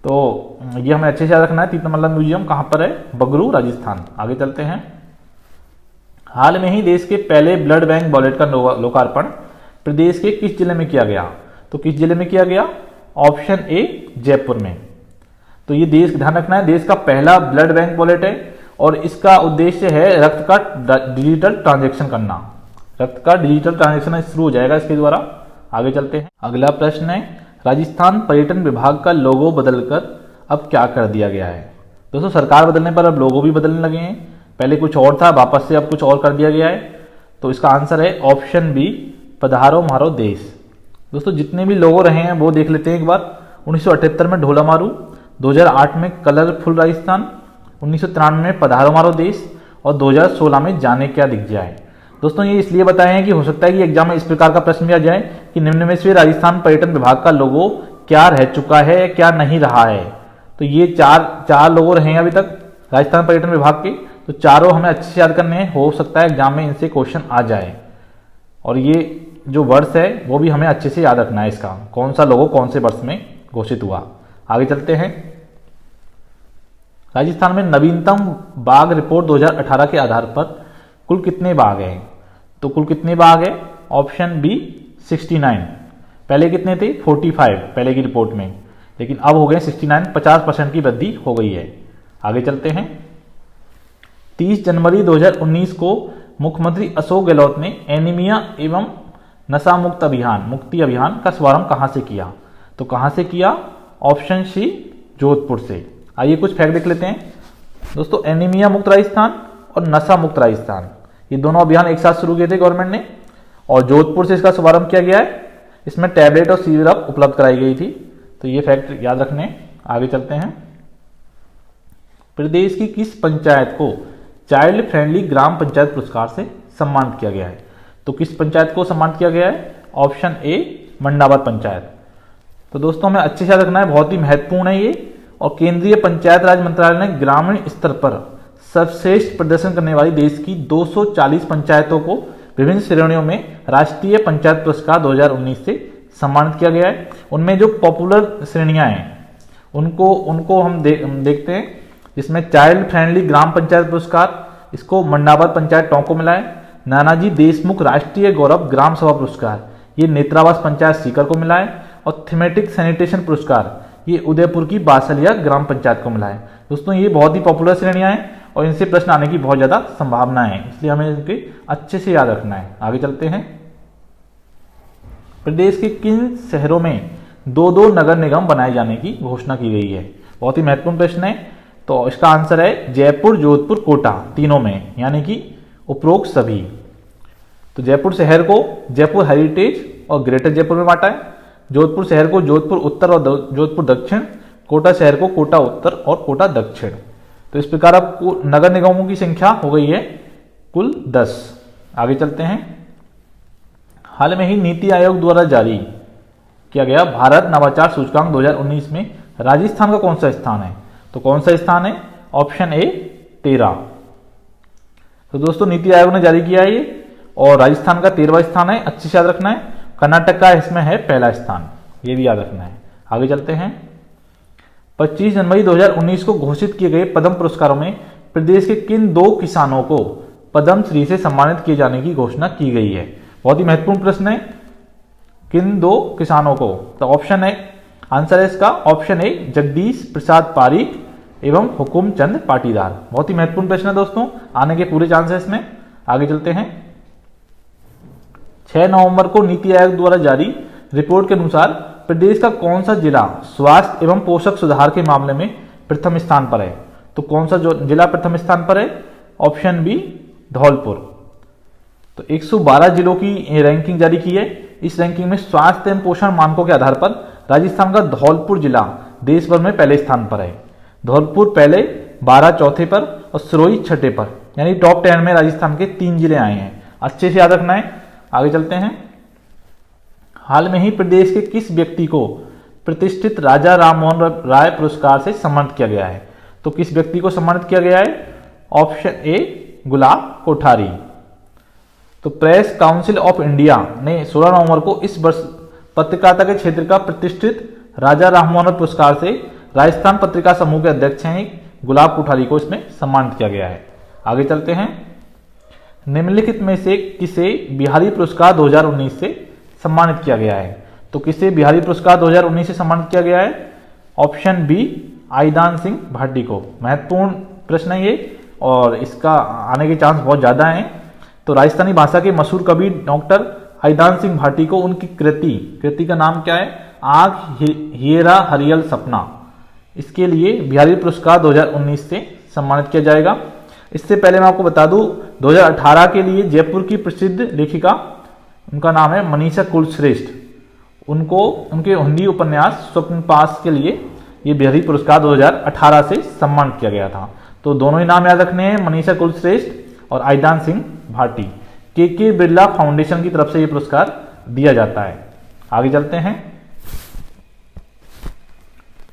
[SPEAKER 1] तो ये हमें अच्छे से रखना है। तीतनवाला म्यूजियम कहां पर है? बगरू, राजस्थान। आगे चलते हैं। हाल में ही देश के पहले ब्लड बैंक वॉलेट का लोकार्पण प्रदेश के किस जिले में किया गया? तो किस जिले में किया गया? ऑप्शन ए जयपुर में। तो ये देश, ध्यान रखना है, देश का पहला ब्लड बैंक वॉलेट है और इसका उद्देश्य है रक्त का डिजिटल ट्रांजैक्शन करना। रक्त का डिजिटल ट्रांजैक्शन शुरू हो जाएगा इसके द्वारा। आगे चलते हैं। अगला प्रश्न है, राजस्थान पर्यटन विभाग का लोगो बदलकर अब क्या कर दिया गया है? दोस्तों सरकार बदलने पर अब लोगो भी बदलने लगे हैं। पहले कुछ और था, वापस से अब कुछ और कर दिया गया है। तो इसका आंसर है ऑप्शन बी पधारो म्हारो देश। दोस्तों जितने भी लोगो रहे हैं वो देख लेते हैं एक बार। 1978 में ढोला मारू, 2008 में कलरफुल राजस्थान, 1993 में पधारो म्हारो देश और 2016 में जाने क्या दिख जाए। दोस्तों ये इसलिए बताए हैं कि हो सकता है कि एग्जाम में इस प्रकार का प्रश्न भी आ जाए कि निम्न में से राजस्थान पर्यटन विभाग का लोगो क्या रह चुका है, क्या नहीं रहा है। तो ये चार लोगो रहे हैं अभी तक राजस्थान पर्यटन विभाग के। तो चारों हमें अच्छे से याद करने हैं, हो सकता है एग्जाम में इनसे क्वेश्चन आ जाए। और ये जो वर्ष है वो भी हमें अच्छे से याद रखना है, इसका कौन सा लोगो कौन से वर्ष में घोषित हुआ। आगे चलते हैं। राजस्थान में नवीनतम बाघ रिपोर्ट 2018 के आधार पर कुल कितने बाघ हैं? तो कुल कितने बाघ है? Option B 69। पहले कितने थे? 45 पहले की रिपोर्ट में, लेकिन अब हो गए 69, 50% की वृद्धि हो गई है। आगे चलते हैं। 30 जनवरी 2019 को मुख्यमंत्री अशोक गहलोत ने एनीमिया एवं नशा मुक्ति अभियान का शुभारंभ कहां से किया? तो कहां से किया? ऑप्शन सी जोधपुर से। आइए कुछ फैक्ट देख लेते हैं। दोस्तों एनीमिया मुक्त राजस्थान और नशा मुक्त राजस्थान, ये दोनों अभियान एक साथ शुरू किए थे गवर्नमेंट ने और जोधपुर से इसका शुभारंभ किया गया है। इसमें टैबलेट और सिरप उपलब्ध कराई गई थी। तो ये फैक्ट याद रखने। आगे चलते हैं। प्रदेश की किस पंचायत को चाइल्ड फ्रेंडली ग्राम पंचायत पुरस्कार से सम्मानित किया गया है? तो किस पंचायत को सम्मानित किया गया है? Option A Mandabad panchayat. तो दोस्तों हमें अच्छे से याद रखना है, बहुत ही महत्वपूर्ण है ये। और केंद्रीय पंचायत राज मंत्रालय ने ग्रामीण स्तर पर सर्वश्रेष्ठ प्रदर्शन करने वाली देश की 240 पंचायतों को विभिन्न श्रेणियों में राष्ट्रीय पंचायत पुरस्कार 2019 से सम्मानित किया गया है। उनमें जो पॉपुलर श्रेणियां हैं उनको हम देखते हैं, जिसमें चाइल्ड फ्रेंडली ग्राम पंचायत पुरस्कार, इसको मंडावर पंचायत टोंक को मिला है। नानाजी देशमुख राष्ट्रीय गौरव ग्राम सभा पुरस्कार, ये नेत्रावास पंचायत सीकर को मिला है। और थीमेटिक सैनिटेशन पुरस्कार, ये उदयपुर की बासलिया ग्राम पंचायत को मिला है। दोस्तों ये बहुत ही पॉपुलर श्रेणियां हैं और इनसे प्रश्न आने की बहुत ज्यादा संभावना है, इसलिए हमें इनके अच्छे से याद रखना है। आगे चलते हैं। प्रदेश के किन शहरों में 2-2 नगर निगम बनाए जाने की घोषणा की गई है? बहुत ही महत्वपूर्ण प्रश्न है। तो इसका आंसर है जयपुर, जोधपुर, कोटा, तीनों में, यानी कि उपरोक्त सभी। तो जयपुर शहर को जयपुर हेरिटेज और ग्रेटर जयपुर में बांटा है। जोधपुर शहर को जोधपुर उत्तर और जोधपुर दक्षिण, कोटा शहर को कोटा उत्तर और कोटा दक्षिण। तो इस प्रकार अब नगर निगमों की संख्या हो गई है कुल 10। आगे चलते हैं। हाल में ही नीति आयोग द्वारा जारी किया गया भारत नवाचार सूचकांक 2019 में राजस्थान का कौन सा स्थान है? तो कौन सा स्थान है? ऑप्शन ए 13। तो दोस्तों नीति आयोग ने जारी किया है ये, और राजस्थान का 13वां स्थान है, अच्छे से याद रखना है। कर्नाटक का इसमें है पहला स्थान, ये भी याद रखना है। आगे चलते हैं। 25 जनवरी 2019 को घोषित किए गए पद्म पुरस्कारों में प्रदेश के किन 2 किसानों को पद्म श्री से सम्मानित किए जाने की घोषणा की गई है? बहुत ही महत्वपूर्ण प्रश्न है। किन 2 किसानों को? तो ऑप्शन है, आंसर है इसका ऑप्शन ए जगदीश प्रसाद पारीक एवं हुकुम चंद पाटीदार। बहुत ही महत्वपूर्ण प्रश्न है दोस्तों, आने के पूरे चांस है इसमें। आगे चलते हैं। 6 नवंबर को नीति आयोग द्वारा जारी रिपोर्ट के अनुसार प्रदेश का कौन सा जिला स्वास्थ्य एवं पोषक सुधार के मामले में प्रथम स्थान पर है? तो कौन सा जिला प्रथम स्थान पर है? Option B Dholpur. तो 112 जिलों की रैंकिंग जारी की है। इस रैंकिंग में स्वास्थ्य एवं पोषण मानकों के आधार पर राजस्थान का धौलपुर जिला देश भर में पहले स्थान पर है। धौलपुर पहले, 12 चौथे पर और सिरोही छठे पर, यानी टॉप 10 में राजस्थान के 3 जिले आए हैं। अच्छे से याद रखना है। आगे चलते हैं। हाल में ही प्रदेश के किस व्यक्ति को प्रतिष्ठित राजा राममोहन राय पुरस्कार से सम्मानित किया गया है? तो किस व्यक्ति को सम्मानित किया गया है? ऑप्शन ए गुलाब कोठारी। तो प्रेस काउंसिल ऑफ इंडिया ने 16 नवंबर को इस वर्ष पत्रकारिता के क्षेत्र का प्रतिष्ठित राजा राममोहन पुरस्कार से राजस्थान पत्रिका समूह के अध्यक्ष हैं गुलाब कोठारी को इसमें सम्मानित किया गया है। आगे चलते हैं। निम्नलिखित में से किसे बिहारी पुरस्कार 2019 से सम्मानित किया गया है? तो किसे बिहारी पुरस्कार 2019 से सम्मानित किया गया है? ऑप्शन बी आईदान सिंह भाटी को। महत्वपूर्ण प्रश्न है ये, और इसका आने के चांस बहुत ज्यादा हैं। तो राजस्थानी भाषा के मशहूर कवि डॉक्टर आईदान सिंह भाटी को उनकी कृति का नाम क्या है? आग हियरा हरियल सपना, इसके लिए बिहारी पुरस्कार 2019 से सम्मानित किया जाएगा। इससे पहले मैं आपको बता दूं, 2018 के लिए जयपुर की प्रसिद्ध लेखिका, उनका नाम है मनीषा कुलश्रेष्ठ, उनको उनके हिंदी उपन्यास स्वप्न पास के लिए ये बिहारी पुरस्कार 2018 से सम्मानित किया गया था। तो दोनों ही नाम याद रखने हैं, मनीषा कुलश्रेष्ठ और आईदान सिंह भाटी। के बिरला फाउंडेशन की तरफ से यह पुरस्कार दिया जाता है। आगे चलते हैं।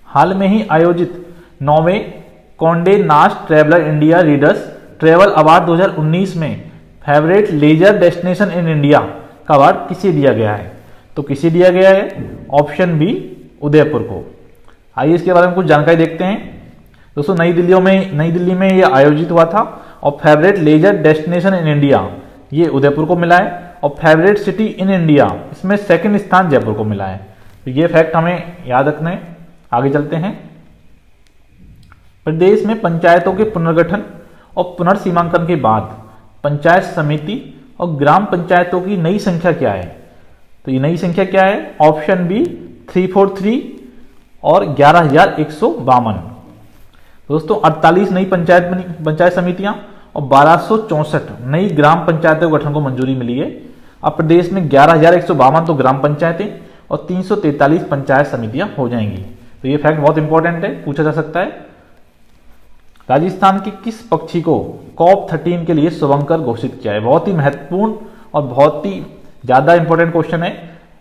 [SPEAKER 1] हाल में ही आयोजित 9वें Conde Nast Traveller India readers travel award 2019 में favourite leisure destination in India का अवार्ड किसे दिया गया है? तो किसे दिया गया है? ऑप्शन बी उदयपुर को। आइए इसके बारे में कुछ जानकारी देखते हैं। दोस्तों नई दिल्ली में यह आयोजित हुआ था, और favourite leisure destination in India ये उदयपुर को मिला है, और फेवरेट सिटी इन इंडिया इसमें सेकंड स्थान जयपुर को मिला है। तो ये फैक्ट हमें याद रखना है। आगे चलते हैं। प्रदेश में पंचायतों के पुनर्गठन और पुनर्सीमांकन के बाद पंचायत समिति और ग्राम पंचायतों की नई संख्या क्या है? तो ये नई संख्या क्या है? ऑप्शन बी 343 और 11,152। दोस्तों 48 नई पंचायत समितियां और 1264 नई ग्राम पंचायतों के गठन को मंजूरी मिली है। अब प्रदेश में 11,152 तो ग्राम पंचायतें और 343 पंचायत समितियां हो जाएंगी। तो ये फैक्ट बहुत इंपॉर्टेंट है, पूछा जा सकता है। राजस्थान के किस पक्षी को COP13 के लिए शुभंकर घोषित किया है? बहुत ही महत्वपूर्ण और बहुत ही ज्यादा इंपॉर्टेंट क्वेश्चन है,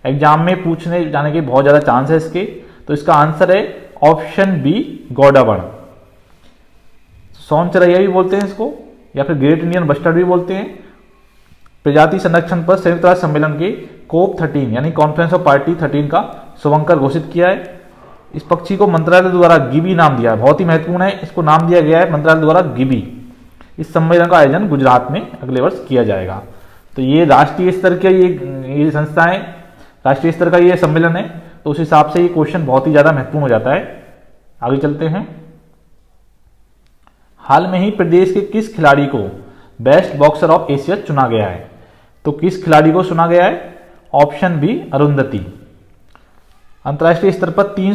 [SPEAKER 1] एग्जाम में पूछने जाने के बहुत ज्यादा चांस है इसके। तो इसका आंसर है ऑप्शन बी गौड़ावण। सोन चरैया भी बोलते हैं इसको, या फिर ग्रेट इंडियन बस्टर्ड भी बोलते हैं। प्रजाति संरक्षण पर संयुक्त राष्ट्र सम्मेलन के कोप 13 यानी कॉन्फ्रेंस ऑफ पार्टी 13 का शुभंकर घोषित किया है। इस पक्षी को मंत्रालय द्वारा गिबी नाम दिया है, बहुत ही महत्वपूर्ण है, इसको नाम दिया गया है मंत्रालय द्वारा गिबी। इस सम्मेलन का आयोजन गुजरात में अगले वर्ष किया जाएगा। तो ये राष्ट्रीय स्तर के ये संस्थाएं, राष्ट्रीय स्तर का ये सम्मेलन है, तो उस हिसाब से ये क्वेश्चन बहुत ही ज्यादा महत्वपूर्ण हो जाता है। आगे चलते हैं। हाल में ही प्रदेश के किस खिलाड़ी को बेस्ट बॉक्सर ऑफ एशिया चुना गया है? तो किस खिलाड़ी को चुना गया है? Option B Arundhati. अंतर्राष्ट्रीय स्तर पर 3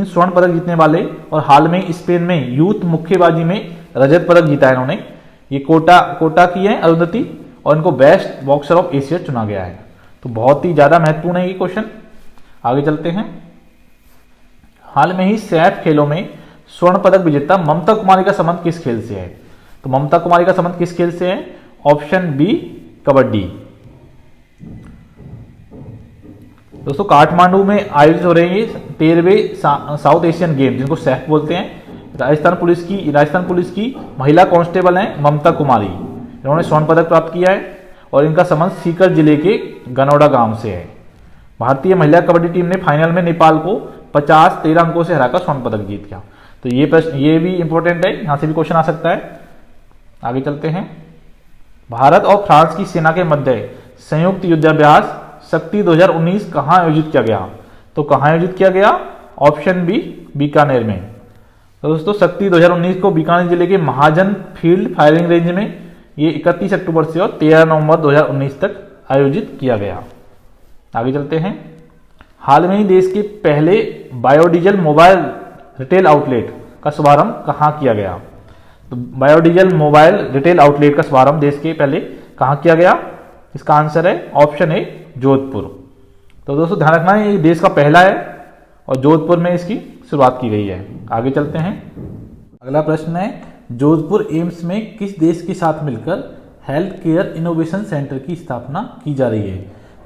[SPEAKER 1] स्वर्ण पदक जीतने वाले और हाल में स्पेन में यूथ मुक्केबाजी में रजत पदक जीता है इन्होंने। ये कोटा की है अरुंधति और इनको बेस्ट बॉक्सर ऑफ एशिया चुना गया है। तो बहुत ही ज्यादा महत्वपूर्ण है ये क्वेश्चन। आगे चलते हैं। हाल में ही सैफ खेलों में स्वर्ण पदक विजेता ममता कुमारी का संबंध किस खेल से है? तो ममता कुमारी का संबंध किस खेल से है? Option B kabaddi. दोस्तों काठमांडू में आयोजित हो रहे हैं 13वें साउथ एशियन गेम, जिनको सैफ बोलते हैं। राजस्थान पुलिस की महिला कांस्टेबल हैं ममता कुमारी, इन्होंने स्वर्ण पदक प्राप्त किया है और इनका संबंध सीकर जिले के गनौडा गांव से है। भारतीय महिला कबड्डी टीम ने फाइनल में नेपाल को 50-13 अंकों से हराकर स्वर्ण पदक जीत गया। तो ये प्रश्न ये भी इंपॉर्टेंट है, यहां से भी क्वेश्चन आ सकता है। आगे चलते हैं। भारत और फ्रांस की सेना के मध्य संयुक्त युद्धाभ्यास शक्ति 2019 कहां आयोजित किया गया? तो कहां आयोजित किया गया? ऑप्शन बी बीकानेर में। तो दोस्तों शक्ति 2019 को बीकानेर जिले के महाजन फील्ड फायरिंग रेंज में ये 31 अक्टूबर से और 13 नवंबर 2019 तक आयोजित किया गया। आगे चलते हैं। हाल में ही देश के पहले बायोडीजल मोबाइल रिटेल आउटलेट का शुभारंभ कहां किया गया? तो बायोडीजल मोबाइल रिटेल आउटलेट का शुभारंभ देश के पहले कहां किया गया? इसका आंसर है ऑप्शन ए जोधपुर। तो दोस्तों ध्यान रखना है ये देश का पहला है और जोधपुर में इसकी शुरुआत की गई है। आगे चलते हैं। अगला प्रश्न है जोधपुर एम्स में किस देश के साथ मिलकर हेल्थ केयर इनोवेशन सेंटर की स्थापना की जा रही है?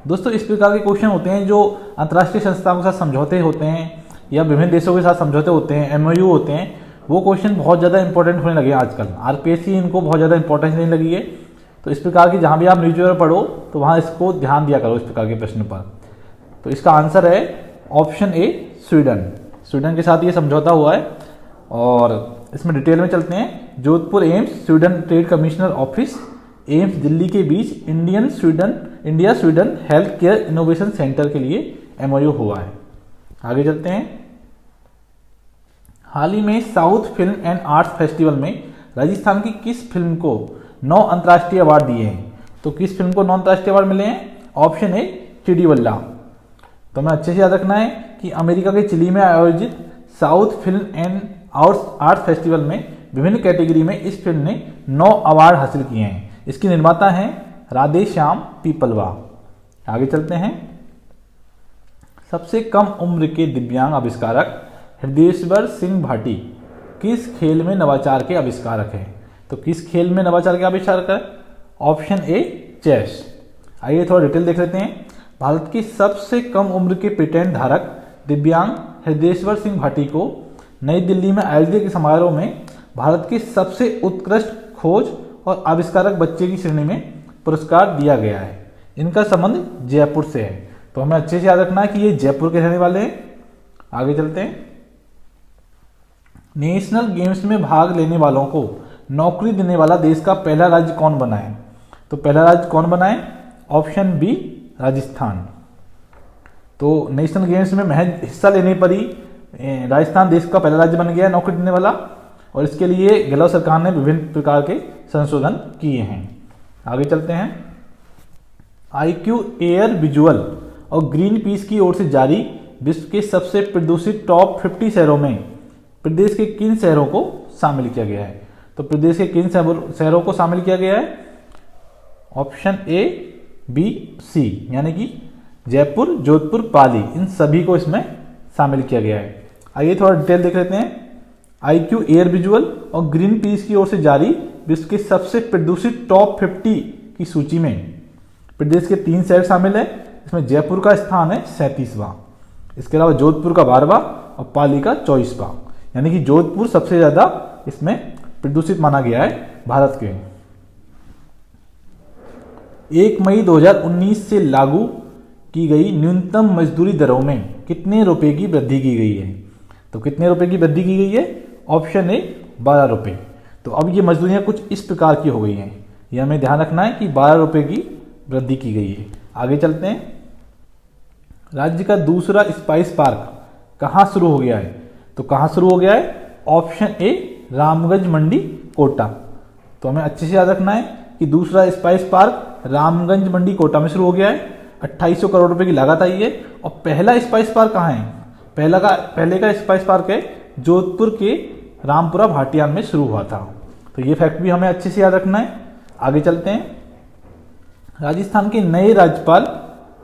[SPEAKER 1] दोस्तों इस प्रकार के क्वेश्चन होते हैं जो अंतर्राष्ट्रीय संस्थाओं के साथ समझौते होते हैं या विभिन्न देशों के साथ समझौते होते हैं, एमओयू होते हैं, वो क्वेश्चन बहुत ज्यादा इंपॉर्टेंट होने लगे आजकल। आरपीएससी इनको बहुत ज्यादा इंपॉर्टेंस देने लगी है। तो इस प्रकार की जहां भी आप न्यूज़पेपर पढ़ो तो वहां इसको ध्यान दिया करो इस प्रकार के प्रश्न पर। तो इसका आंसर है ऑप्शन ए स्वीडन के साथ ये समझौता हुआ है। और इसमें डिटेल में चलते हैं। Jodhpur AIIMS Sweden trade commissioner office AIIMS Delhi के बीच India Sweden health care innovation centre के लिए एमओयू हुआ है। आगे चलते हैं। हाल ही में south film and arts festival में राजस्थान की किस फिल्म को 9 अंतर्राष्ट्रीय अवार्ड दिए हैं? तो किस फिल्म को 9 अंतर्राष्ट्रीय अवार्ड मिले हैं? ऑप्शन ए चिड़ी बल्ला। तो हमें अच्छे से याद रखना है कि अमेरिका के चिली में आयोजित south film and arts festival में विभिन्न कैटेगरी में इस फिल्म ने 9 अवार्ड हासिल किए हैं। इसकी निर्माता हैं राधे श्याम पीपलवा। आगे चलते हैं। सबसे कम उम्र के दिव्यांग आविष्कारक हृदयेश्वर सिंह भाटी किस खेल में नवाचार के आविष्कारक हैं? तो किस खेल में नवाचार के आविष्कारक है? Option A chess. आइए थोड़ा डिटेल देख लेते हैं। भारत की सबसे कम उम्र के पेटेंट धारक दिव्यांग हृदयेश्वर सिंह भाटी को नई दिल्ली में आयोजित एक समारोह में भारत की सबसे उत्कृष्ट खोज और आविष्कारक बच्चे की श्रेणी में पुरस्कार दिया गया है। इनका संबंध जयपुर से है। तो हमें अच्छे से याद रखना है कि ये जयपुर के रहने वाले हैं। आगे चलते हैं। नेशनल गेम्स में भाग लेने वालों को नौकरी देने वाला देश का पहला राज्य कौन बना है? तो पहला राज्य कौन बना है? Option B Rajasthan. तो नेशनल गेम्स में महज हिस्सा लेने पर ही राजस्थान देश का पहला राज्य बन गया नौकरी देने वाला। और इसके लिए गहलोत सरकार ने विभिन्न प्रकार के संशोधन किए हैं। आगे चलते हैं। IQ एयर विजुअल और ग्रीन पीस की ओर से जारी विश्व के सबसे प्रदूषित टॉप 50 शहरों में प्रदेश के किन शहरों को शामिल किया गया है? तो प्रदेश के किन शहरों को शामिल किया गया है? ऑप्शन ए बी सी, यानी कि जयपुर, जोधपुर, पाली, इन सभी को इसमें शामिल किया गया है। आइए थोड़ा डिटेल देख लेते हैं। IQ एयर विजुअल और ग्रीन पीस की ओर से जारी विश्व के सबसे प्रदूषित टॉप 50 की सूची में प्रदेश के 3 शहर शामिल है। इसमें जयपुर का स्थान है 37वां, इसके अलावा जोधपुर का 12वां और पाली का 24वां, यानी कि जोधपुर सबसे ज्यादा इसमें प्रदूषित माना गया है भारत के। 1 मई 2019 से लागू की गई न्यूनतम मजदूरी दरों में कितने रुपए की वृद्धि की गई है? तो कितने रुपए की वृद्धि की गई है? ऑप्शन ए 12 रुपये। तो अब ये मजदूरियाँ कुछ इस प्रकार की हो गई हैं, ये हमें ध्यान रखना है कि 12 रुपये की वृद्धि की गई है। आगे चलते हैं। राज्य का दूसरा स्पाइस पार्क कहाँ शुरू हो गया है? तो कहाँ शुरू हो गया है? ऑप्शन ए रामगंज मंडी कोटा। तो हमें अच्छे से याद रखना है कि दूसरा स्पाइस पार्क रामगंज मंडी कोटा में शुरू हो गया है। 2800 करोड़ रुपए की लागत आई है। और पहला स्पाइस पार्क कहाँ है? पहले का स्पाइस पार्क है जोधपुर के रामपुरा भाटियान में शुरू हुआ था। तो ये फैक्ट भी हमें अच्छे से याद रखना है। आगे चलते हैं। राजस्थान के नए राज्यपाल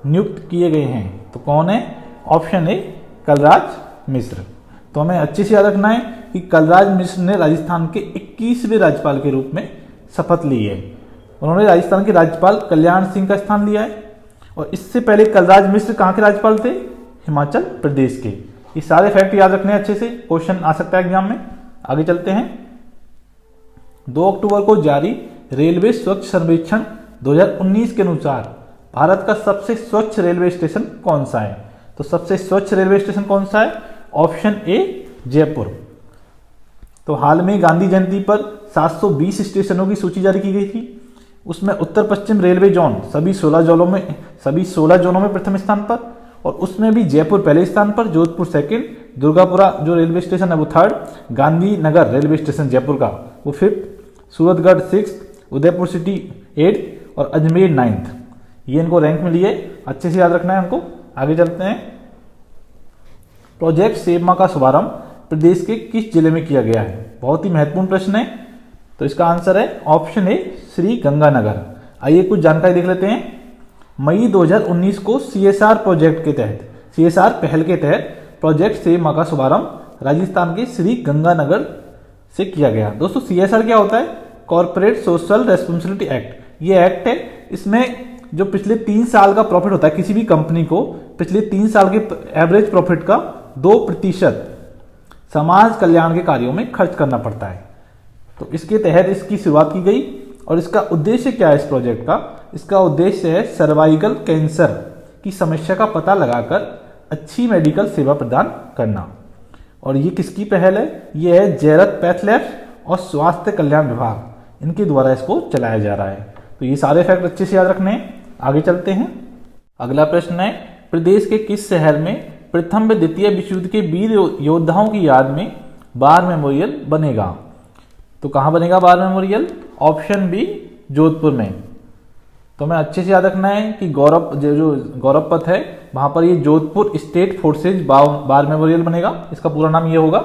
[SPEAKER 1] नियुक्त किए गए हैं, तो कौन है? ऑप्शन ए कलराज मिश्र। तो हमें अच्छे से याद रखना है कि कलराज मिश्र ने राजस्थान के 21वें राज्यपाल के रूप में शपथ ली है। उन्होंने राजस्थान के राज्यपाल कल्याण सिंह का स्थान लिया है। और इससे पहले कलराज मिश्र कहाँ के राज्यपाल थे? हिमाचल प्रदेश के। ये सारे फैक्ट याद रखने अच्छे से, क्वेश्चन आ सकता है एग्जाम में। आगे चलते हैं। 2 अक्टूबर को जारी रेलवे स्वच्छ सर्वेक्षण 2019 के अनुसार भारत का सबसे स्वच्छ रेलवे स्टेशन कौन सा है? तो सबसे स्वच्छ रेलवे स्टेशन कौन सा है? ऑप्शन ए जयपुर। तो हाल में गांधी जयंती पर 720 स्टेशनों की सूची जारी की गई थी। उसमें उत्तर पश्चिम रेलवे जोन सभी 16 जोनों में प्रथम स्थान पर, और उसमें भी जयपुर पहले स्थान पर, जोधपुर सेकंड, दुर्गापुरा जो रेलवे स्टेशन है वो third, Gandhinagar railway station Jaipur का वो fifth, Suratgarh six, Udaipur city eighth और अजमेर नाइन्थ। ये इनको रैंक में लिए, अच्छे से याद रखना है हमको। आगे चलते हैं। प्रोजेक्ट सेव मां का शुभारंभ प्रदेश के किस जिले में किया गया है? बहुत ही महत्वपूर्ण प्रश्न है। तो इसका आंसर है ऑप्शन ए श्री गंगानगर। आइए कुछ जानकारी देख लेते हैं। मई 2019 को सीएसआर प्रोजेक्ट के तहत, सीएसआर पहल के तहत प्रोजेक्ट सेव मां का शुभारंभ राजस्थान के श्री गंगानगर से किया गया। दोस्तों सीएसआर क्या होता है? Corporate social responsibility act. ये एक्ट है, इसमें जो पिछले 3 साल का प्रॉफिट होता है किसी भी कंपनी को, पिछले 3 साल के एवरेज प्रॉफिट का 2% समाज कल्याण के कार्यों में खर्च करना पड़ता है। तो इसके तहत इसकी शुरुआत की गई। और इसका उद्देश्य क्या है इस प्रोजेक्ट का? इसका उद्देश्य है सर्वाइकल कैंसर की समस्या का पता लगाकर अच्छी मेडिकल सेवा प्रदान करना। और ये किसकी पहल है? ये है जयरथ पैथलैब्स और स्वास्थ्य कल्याण विभाग, इनके द्वारा इसको चलाया जा रहा है। तो ये सारे फैक्ट अच्छे से याद रखने हैं। आगे चलते हैं। अगला प्रश्न है, प्रदेश के किस शहर में प्रथम व द्वितीय विश्व युद्ध के वीर योद्धाओं की याद में वार मेमोरियल बनेगा? तो कहां बनेगा war memorial? Option B Jodhpur में। तो हमें अच्छे से याद रखना है कि जो गौरव पथ है वहां पर ये Jodhpur state forces war memorial बनेगा, इसका पूरा नाम ये होगा।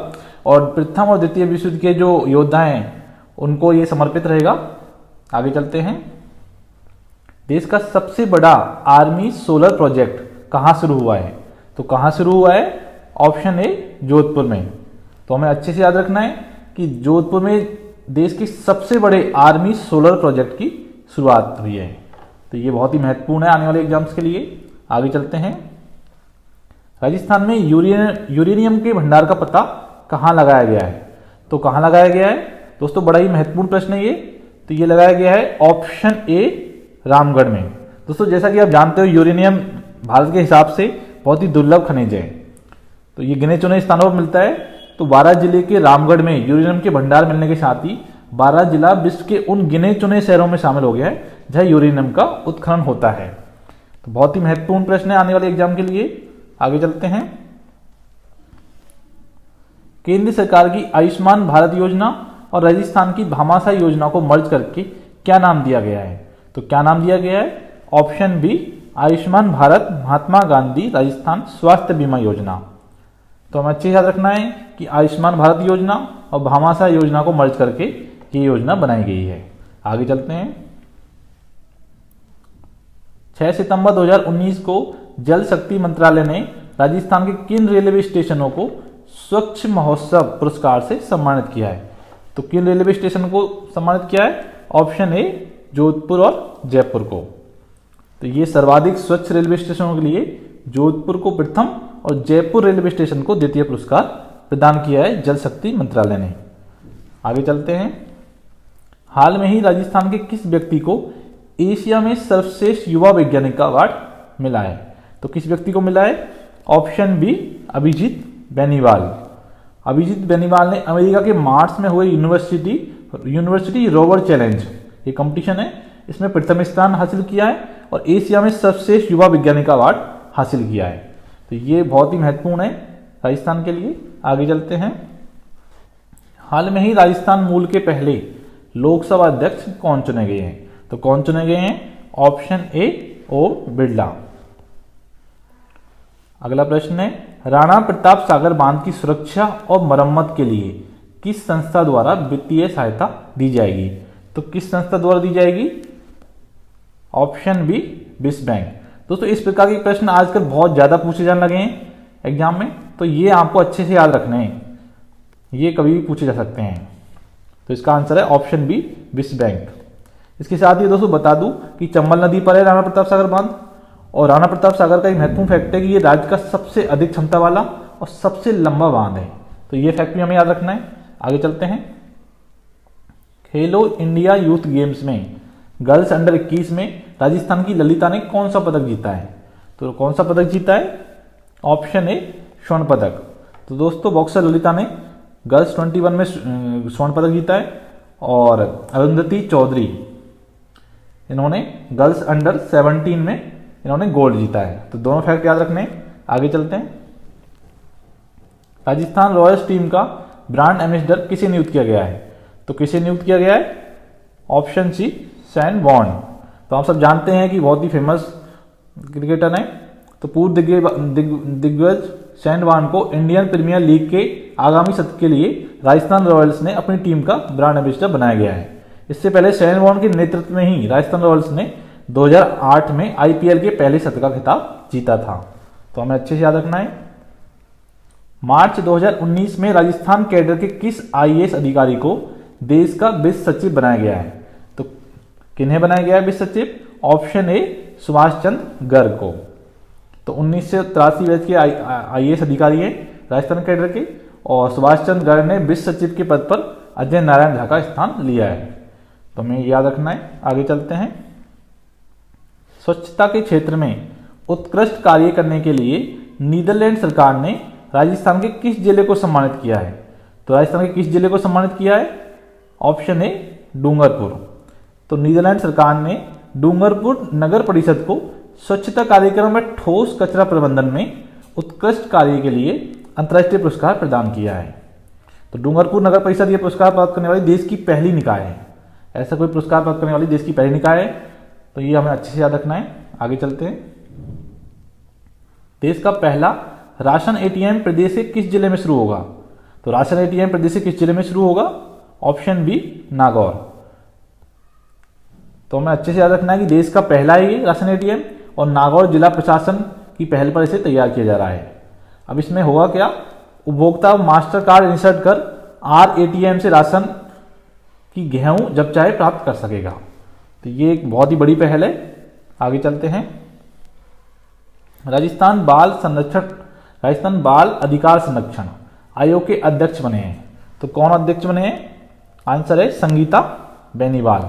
[SPEAKER 1] और प्रथम और द्वितीय विश्व युद्ध के जो योद्धा हैं उनको ये समर्पित रहेगा। आगे चलते हैं। देश का सबसे बड़ा आर्मी सोलर प्रोजेक्ट कहां शुरू हुआ है? तो कहां शुरू हुआ है? ऑप्शन ए जोधपुर में। तो हमें अच्छे से याद रखना है कि जोधपुर में देश के सबसे बड़े आर्मी सोलर प्रोजेक्ट की शुरुआत हुई है। तो ये बहुत ही महत्वपूर्ण है आने वाले एग्जाम्स के लिए। आगे चलते हैं। राजस्थान में यूरेनियम के भंडार का पता कहां लगाया गया है? तो कहां लगाया गया है? दोस्तों बड़ा ही महत्वपूर्ण प्रश्न है ये। तो ये लगाया गया है ऑप्शन ए रामगढ़ में। दोस्तों जैसा कि आप जानते हो यूरेनियम भारत के हिसाब से बहुत ही दुर्लभ खनिज है, तो ये गिने चुने स्थानों पर मिलता है। तो 12 जिले के रामगढ़ में यूरेनियम के भंडार मिलने के साथ ही 12 जिला विश्व के उन गिने चुने शहरों में शामिल हो गया है जहां यूरेनियम का उत्खनन होता है। तो बहुत ही महत्वपूर्ण प्रश्न है आने वाले एग्जाम के लिए। आगे चलते हैं। केंद्र सरकार की आयुष्मान भारत योजना और राजस्थान की भामाशाह योजना को मर्ज करके क्या नाम दिया गया है? तो क्या नाम दिया गया है? ऑप्शन बी आयुष्मान भारत महात्मा गांधी राजस्थान स्वास्थ्य बीमा योजना। तो हमें अच्छे से याद रखना है कि आयुष्मान भारत योजना और भामाशाह योजना को मर्ज करके ये योजना बनाई गई है। आगे चलते हैं। 6 सितंबर 2019 को जल शक्ति मंत्रालय ने राजस्थान के किन रेलवे स्टेशनों को स्वच्छ महोत्सव पुरस्कार से सम्मानित किया है? तो किन रेलवे स्टेशन को सम्मानित किया है? ऑप्शन ए जोधपुर और जयपुर को। तो ये सर्वाधिक स्वच्छ रेलवे स्टेशनों के लिए जोधपुर को प्रथम और जयपुर रेलवे स्टेशन को द्वितीय पुरस्कार प्रदान किया है जल शक्ति मंत्रालय ने। आगे चलते हैं। हाल में ही राजस्थान के किस व्यक्ति को एशिया में सर्वश्रेष्ठ युवा वैज्ञानिक का अवार्ड मिला है? तो किस व्यक्ति को मिला है? Option B, Abhijit Beniwal. अभिजीत बेनीवाल ने अमेरिका के मार्च में हुए यूनिवर्सिटी रोवर चैलेंज, ये कंपटीशन है, इसमें प्रथम स्थान हासिल किया है और एशिया में सर्वश्रेष्ठ युवा वैज्ञानिक अवार्ड हासिल किया है। तो ये बहुत ही महत्वपूर्ण है राजस्थान के लिए। आगे चलते हैं। हाल में ही राजस्थान मूल के पहले लोकसभा अध्यक्ष कौन चुने गए हैं? तो कौन चुने गए हैं? Option A, Om Birla. अगला प्रश्न है, राणा प्रताप सागर बांध की सुरक्षा और मरम्मत के लिए किस संस्था द्वारा वित्तीय सहायता दी जाएगी? तो किस संस्था द्वारा दी जाएगी? ऑप्शन बी, विश्व बैंक। दोस्तों इस प्रकार के प्रश्न आजकल बहुत ज्यादा पूछे जाने लगे हैं एग्जाम में, तो ये आपको अच्छे से याद रखना है, ये कभी भी पूछे जा सकते हैं। तो इसका आंसर है ऑप्शन बी, विश्व बैंक। इसके साथ ही दोस्तों बता दूं कि चंबल नदी पर है राणा प्रताप सागर बांध, और राणा प्रताप सागर का एक महत्वपूर्ण फैक्ट है कि ये राज्य का सबसे अधिक क्षमता वाला और सबसे लंबा बांध है। तो ये फैक्ट भी हमें याद रखना है। आगे चलते हैं। खेलो इंडिया यूथ गेम्स में गर्ल्स अंडर 21 में राजस्थान की ललिता ने कौन सा पदक जीता है? तो कौन सा पदक जीता है? ऑप्शन ए, स्वर्ण पदक। तो दोस्तों बॉक्सर ललिता ने गर्ल्स 21 में स्वर्ण पदक जीता है, और अरुंधति चौधरी इन्होंने गर्ल्स अंडर 17 में इन्होंने गोल्ड जीता है। तो दोनों फैक्ट याद रखने। आगे चलते हैं। राजस्थान रॉयल्स टीम का ब्रांड एम्बेसडर किसे नियुक्त किया गया है? तो किसे नियुक्त किया गया है? Option C, Shane Warne. तो आप सब जानते हैं कि बहुत ही फेमस क्रिकेटर हैं। तो पूर्व दिग्गज शैन वॉर्न को इंडियन प्रीमियर लीग के आगामी सत्र के लिए राजस्थान रॉयल्स ने अपनी टीम का ब्रांड एम्बेसडर बनाया गया है। इससे पहले शैन वॉर्न के नेतृत्व में ही राजस्थान रॉयल्स ने 2008 में आईपीएल के पहले सत्र का खिताब जीता था। तो हमें अच्छे से याद रखना है। मार्च 2019 में राजस्थान कैडर के किस आईएएस अधिकारी को देश का विश्व सचिव बनाया गया है? तो किन्हें बनाया गया है विश्व सचिव? ऑप्शन ए, सुभाष चंद्र गर्ग को। तो 1983 बैच के आईएएस अधिकारी हैं राजस्थान कैडर के, और सुभाष चंद्र गर्ग ने विश्व सचिव के पद पर अजय नारायण झा का स्थान लिया है। तो हमें याद रखना है। आगे चलते हैं। स्वच्छता के क्षेत्र में उत्कृष्ट कार्य करने के लिए नीदरलैंड सरकार ने राजस्थान के किस जिले को सम्मानित किया है? तो राजस्थान के किस जिले को सम्मानित किया है? ऑप्शन ए, डूंगरपुर। तो नीदरलैंड सरकार ने डूंगरपुर नगर परिषद को स्वच्छता कार्यक्रम में ठोस कचरा प्रबंधन में उत्कृष्ट कार्य के लिए अंतर्राष्ट्रीय पुरस्कार प्रदान किया है। तो डूंगरपुर नगर परिषद ये पुरस्कार प्राप्त करने वाली देश की पहली निकाय है। ऐसा कोई पुरस्कार प्राप्त करने वाली देश की पहली निकाय है। तो ये हमें अच्छे से याद रखना है। आगे चलते हैं। देश का पहला राशन एटीएम प्रदेश के किस जिले में शुरू होगा? तो राशन एटीएम प्रदेश के किस जिले में शुरू होगा? Option B, Nagaur. तो हमें अच्छे से याद रखना है कि देश का पहला है ये राशन एटीएम, और नागौर जिला प्रशासन की पहल पर इसे तैयार किया जा रहा है। अब इसमें होगा क्या? उपभोक्ता मास्टर कार्ड इंसर्ट कर आर एटीएम से राशन की गेहूं जब चाहे प्राप्त कर सकेगा। तो ये एक बहुत ही बड़ी पहल है। आगे चलते हैं। राजस्थान बाल अधिकार संरक्षण आयोग के अध्यक्ष बने हैं। तो कौन अध्यक्ष बने हैं? आंसर है संगीता बेनीवाल।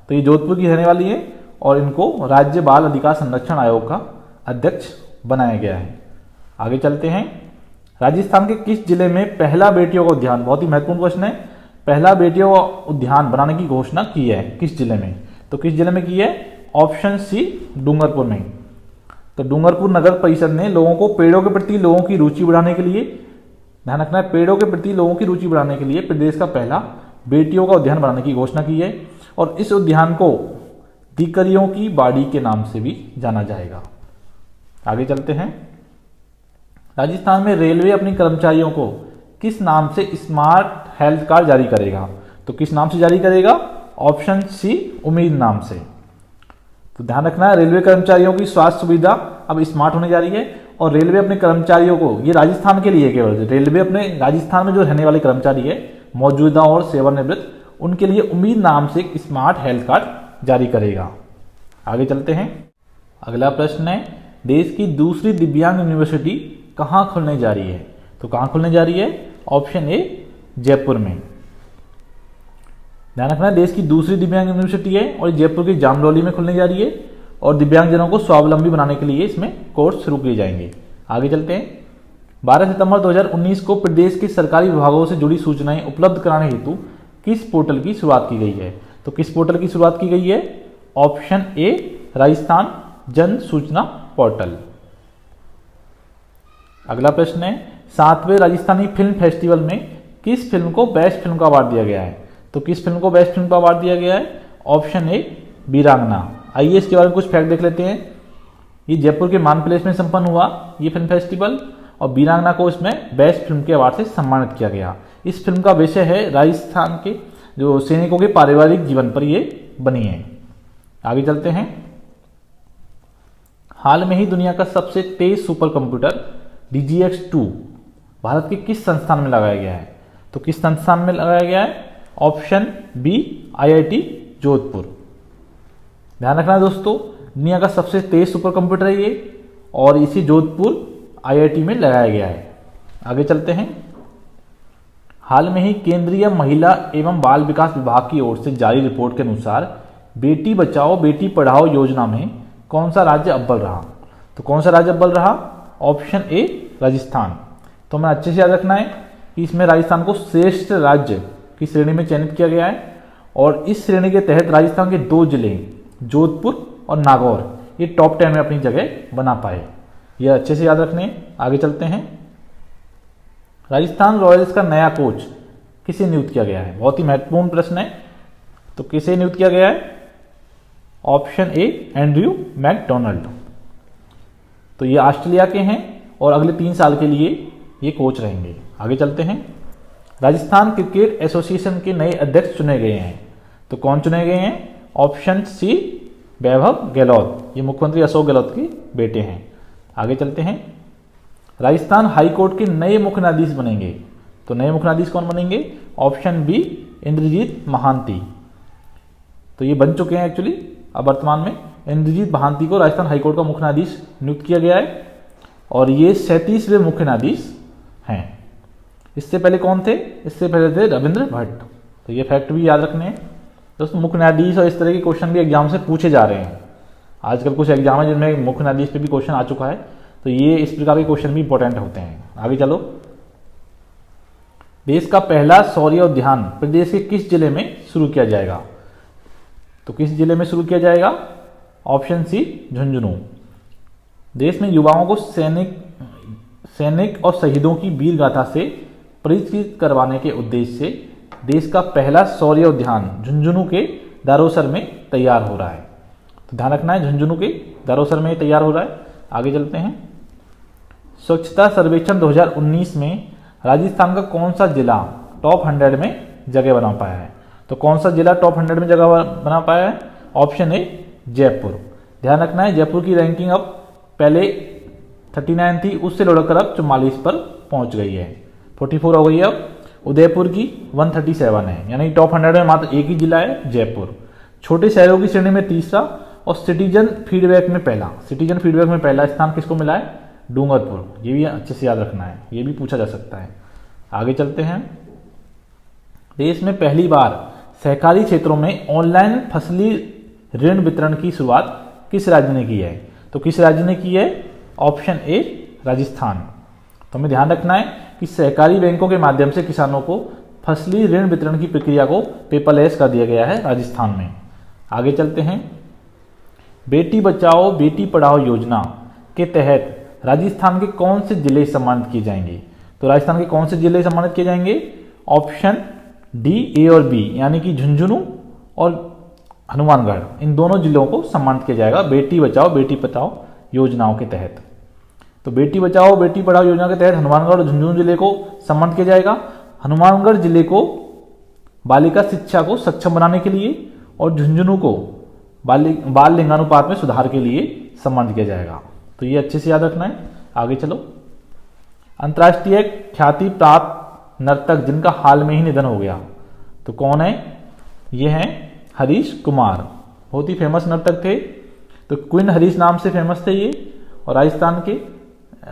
[SPEAKER 1] तो ये जोधपुर की रहने वाली है और इनको राज्य बाल अधिकार संरक्षण आयोग का अध्यक्ष बनाया गया है। आगे चलते हैं। राजस्थान के किस जिले में पहला बेटियों का उद्यान, बहुत ही महत्वपूर्ण क्वेश्चन है, पहला बेटियों का उद्यान बनाने की घोषणा की है? किस जिले में? तो किस जिले में की है? ऑप्शन सी, डूंगरपुर में। तो डूंगरपुर नगर परिषद ने लोगों को पेड़ों के प्रति लोगों की रुचि बढ़ाने के लिए, ध्यान रखना है, पेड़ों के प्रति लोगों की रुचि बढ़ाने के लिए प्रदेश का पहला बेटियों का उद्यान बनाने की घोषणा की है, और इस उद्यान को दीकरियों की बाड़ी के नाम से भी जाना जाएगा। आगे चलते हैं। राजस्थान में रेलवे अपने कर्मचारियों को किस नाम से स्मार्ट हेल्थ कार्ड जारी करेगा? तो किस नाम से जारी करेगा? ऑप्शन सी, उम्मीद नाम से। तो ध्यान रखना है, रेलवे कर्मचारियों की स्वास्थ्य सुविधा अब स्मार्ट होने जा रही है, और रेलवे अपने कर्मचारियों को, ये राजस्थान के लिए केवल, रेलवे अपने राजस्थान में जो रहने वाले कर्मचारी है मौजूदा और सेवानिवृत्त, उनके लिए उम्मीद नाम से एक स्मार्ट हेल्थ कार्ड जारी करेगा। आगे चलते हैं। अगला प्रश्न है, देश की दूसरी दिव्यांग यूनिवर्सिटी कहाँ खुलने जा रही है? तो कहाँ खुलने जा रही है? ऑप्शन ए, जयपुर में। ध्यान रखना, देश की दूसरी दिव्यांग यूनिवर्सिटी है और जयपुर के जामडौली में खुलने जा रही है, और दिव्यांगजनों को स्वावलंबी बनाने के लिए इसमें कोर्स शुरू किए जाएंगे। आगे चलते हैं। 12 सितंबर 2019 को प्रदेश के सरकारी विभागों से जुड़ी सूचनाएं उपलब्ध कराने हेतु किस पोर्टल की शुरुआत की गई है? तो किस पोर्टल की शुरुआत की गई है? ऑप्शन ए राजस्थान जन सूचना पोर्टल। अगला प्रश्न है, 7वें राजस्थानी फिल्म फेस्टिवल में किस फिल्म को बेस्ट फिल्म का अवार्ड दिया गया है? तो किस फिल्म को बेस्ट फिल्म का अवार्ड दिया गया है? ऑप्शन ए वीरांगना। आइए इसके बारे में कुछ फैक्ट देख लेते हैं। ये जयपुर के मान पैलेस में संपन्न हुआ ये फिल्म फेस्टिवल, और वीरांगना को इसमें बेस्ट फिल्म के अवार्ड से सम्मानित किया गया। इस फिल्म का विषय है राजस्थान के जो सैनिकों के पारिवारिक जीवन पर ये बनी है। आगे चलते हैं। हाल में ही दुनिया का सबसे तेज सुपर कंप्यूटर DGX-2 भारत के किस संस्थान में लगाया गया है? तो किस संस्थान में लगाया गया है? Option B IIT Jodhpur. ध्यान रखना दोस्तों, दुनिया का सबसे तेज सुपर कंप्यूटर है ये, और इसी जोधपुर IIT में लगाया गया है। आगे चलते हैं। हाल में ही केंद्रीय महिला एवं बाल विकास विभाग की ओर से जारी रिपोर्ट के अनुसार बेटी बचाओ बेटी पढ़ाओ योजना में कौन सा राज्य अव्वल रहा? तो कौन सा राज्य अव्वल रहा? Option A Rajasthan. तो हमें अच्छे से याद रखना है कि इसमें राजस्थान को श्रेष्ठ राज्य की श्रेणी में चयनित किया गया है, और इस श्रेणी के तहत राजस्थान के 2 जिले जोधपुर और नागौर ये टॉप 10 में अपनी जगह बना पाए। यह अच्छे से याद रखने। आगे चलते हैं। राजस्थान रॉयल्स का नया कोच किसे नियुक्त किया गया है? बहुत ही महत्वपूर्ण प्रश्न है। तो किसे नियुक्त किया गया है? Option A Andrew McDonald. तो ये ऑस्ट्रेलिया के हैं और अगले 3 साल के लिए ये कोच रहेंगे। आगे चलते हैं। राजस्थान क्रिकेट एसोसिएशन के नए अध्यक्ष चुने गए हैं। तो कौन चुने गए हैं? Option C Vaibhav Gehlot. ये मुख्यमंत्री अशोक गहलोत के बेटे हैं। आगे चलते हैं। राजस्थान हाईकोर्ट के नए मुख्य न्यायाधीश बनेंगे। तो नए मुख्य न्यायाधीश कौन बनेंगे? Option B Indrajit Mahanty. तो ये बन चुके हैं एक्चुअली। अब वर्तमान में इंद्रजीत महांती को राजस्थान हाईकोर्ट का मुख्य न्यायाधीश नियुक्त किया गया है, और ये 37वें मुख्य न्यायाधीश हैं। इससे पहले कौन थे? इससे पहले थे रविंद्र भट्ट। तो ये फैक्ट भी याद रखने हैं दोस्तों। मुख्य न्यायाधीश और इस तरह के क्वेश्चन भी एग्जाम से पूछे जा रहे हैं। आजकल कुछ एग्जाम है जिनमें मुख्य न्यायाधीश पे भी क्वेश्चन आ चुका है, तो ये इस प्रकार के क्वेश्चन भी इंपॉर्टेंट होते हैं। आगे चलो। देश का पहला सौर्य उद्यान प्रदेश के किस जिले में शुरू किया जाएगा? तो किस जिले में शुरू किया जाएगा? Option C Jhunjhunu. देश में युवाओं को सैनिक और शहीदों की वीर गाथा से परिचित करवाने के उद्देश्य से देश का पहला सौर्य उद्यान झुंझुनू के दारोसर में तैयार हो रहा है। तो ध्यान रखना है, झुंझुनू के दारोसर में तैयार हो रहा है। आगे चलते हैं। स्वच्छता सर्वेक्षण 2019 में राजस्थान का कौन सा जिला टॉप 100 में जगह बना पाया है? तो कौन सा जिला टॉप 100 में जगह बना पाया है? ऑप्शन ए जयपुर। ध्यान रखना है, जयपुर की रैंकिंग अब पहले 39 थी, उससे लुढ़कर अब 44 पर पहुंच गई है, 44 हो गई है। अब उदयपुर की 137 है, यानी टॉप 100 में मात्र एक ही जिला है, जयपुर। छोटे शहरों की श्रेणी में तीसरा और सिटीजन फीडबैक में पहला स्थान किसको मिला है? डूंगरपुर। ये भी अच्छे से याद रखना है, ये भी पूछा जा सकता है। आगे चलते हैं। देश में पहली बार सहकारी क्षेत्रों में ऑनलाइन फसली ऋण वितरण की शुरुआत किस राज्य ने की है? तो किस राज्य ने की है? ऑप्शन ए राजस्थान। तो हमें ध्यान रखना है कि सहकारी बैंकों के माध्यम से किसानों को फसली ऋण वितरण की प्रक्रिया को पेपरलेस कर दिया गया है राजस्थान में। आगे चलते हैं। बेटी बचाओ बेटी पढ़ाओ योजना के तहत राजस्थान के कौन से जिले सम्मानित किए जाएंगे? तो राजस्थान के कौन से जिले सम्मानित किए जाएंगे? ऑप्शन डी, ए और बी, यानी कि झुंझुनू और हनुमानगढ़, इन दोनों जिलों को सम्मानित किया जाएगा बेटी बचाओ बेटी पढ़ाओ योजनाओं के तहत। तो बेटी बचाओ बेटी पढ़ाओ योजना के तहत हनुमानगढ़ और झुंझुनू जिले को सम्मानित किया जाएगा। हनुमानगढ़ जिले को बालिका शिक्षा को सक्षम बनाने के लिए और झुंझुनू को बाल लिंगानुपात में सुधार के लिए सम्मानित किया जाएगा। तो ये अच्छे से याद रखना है। आगे चलो। अंतर्राष्ट्रीय ख्याति प्राप्त नर्तक जिनका हाल में ही निधन हो गया, तो कौन है? ये हैं हरीश कुमार, बहुत ही फेमस नर्तक थे। तो क्वीन हरीश नाम से फेमस थे ये, और राजस्थान के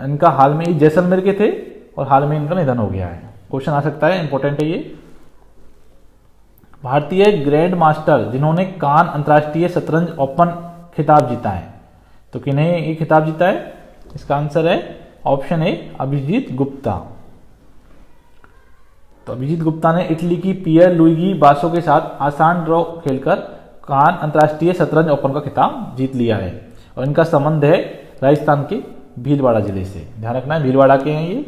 [SPEAKER 1] इनका हाल में ही जैसलमेर के थे और हाल में इनका निधन हो गया है। क्वेश्चन आ सकता है, इंपॉर्टेंट है ये। भारतीय ग्रैंड मास्टर जिन्होंने कान अंतर्राष्ट्रीय शतरंज ओपन खिताब जीता है। तो किन्हें ये खिताब जीता है? इसका आंसर है ऑप्शन ए अभिजीत गुप्ता। तो अभिजीत गुप्ता ने इटली की पियर लुइगी बासो के साथ आसान ड्रॉ खेलकर कान अंतर्राष्ट्रीय शतरंज ओपन का खिताब जीत लिया है और इनका संबंध है राजस्थान के भीलवाड़ा जिले से। ध्यान रखना है भीलवाड़ा के हैं ये।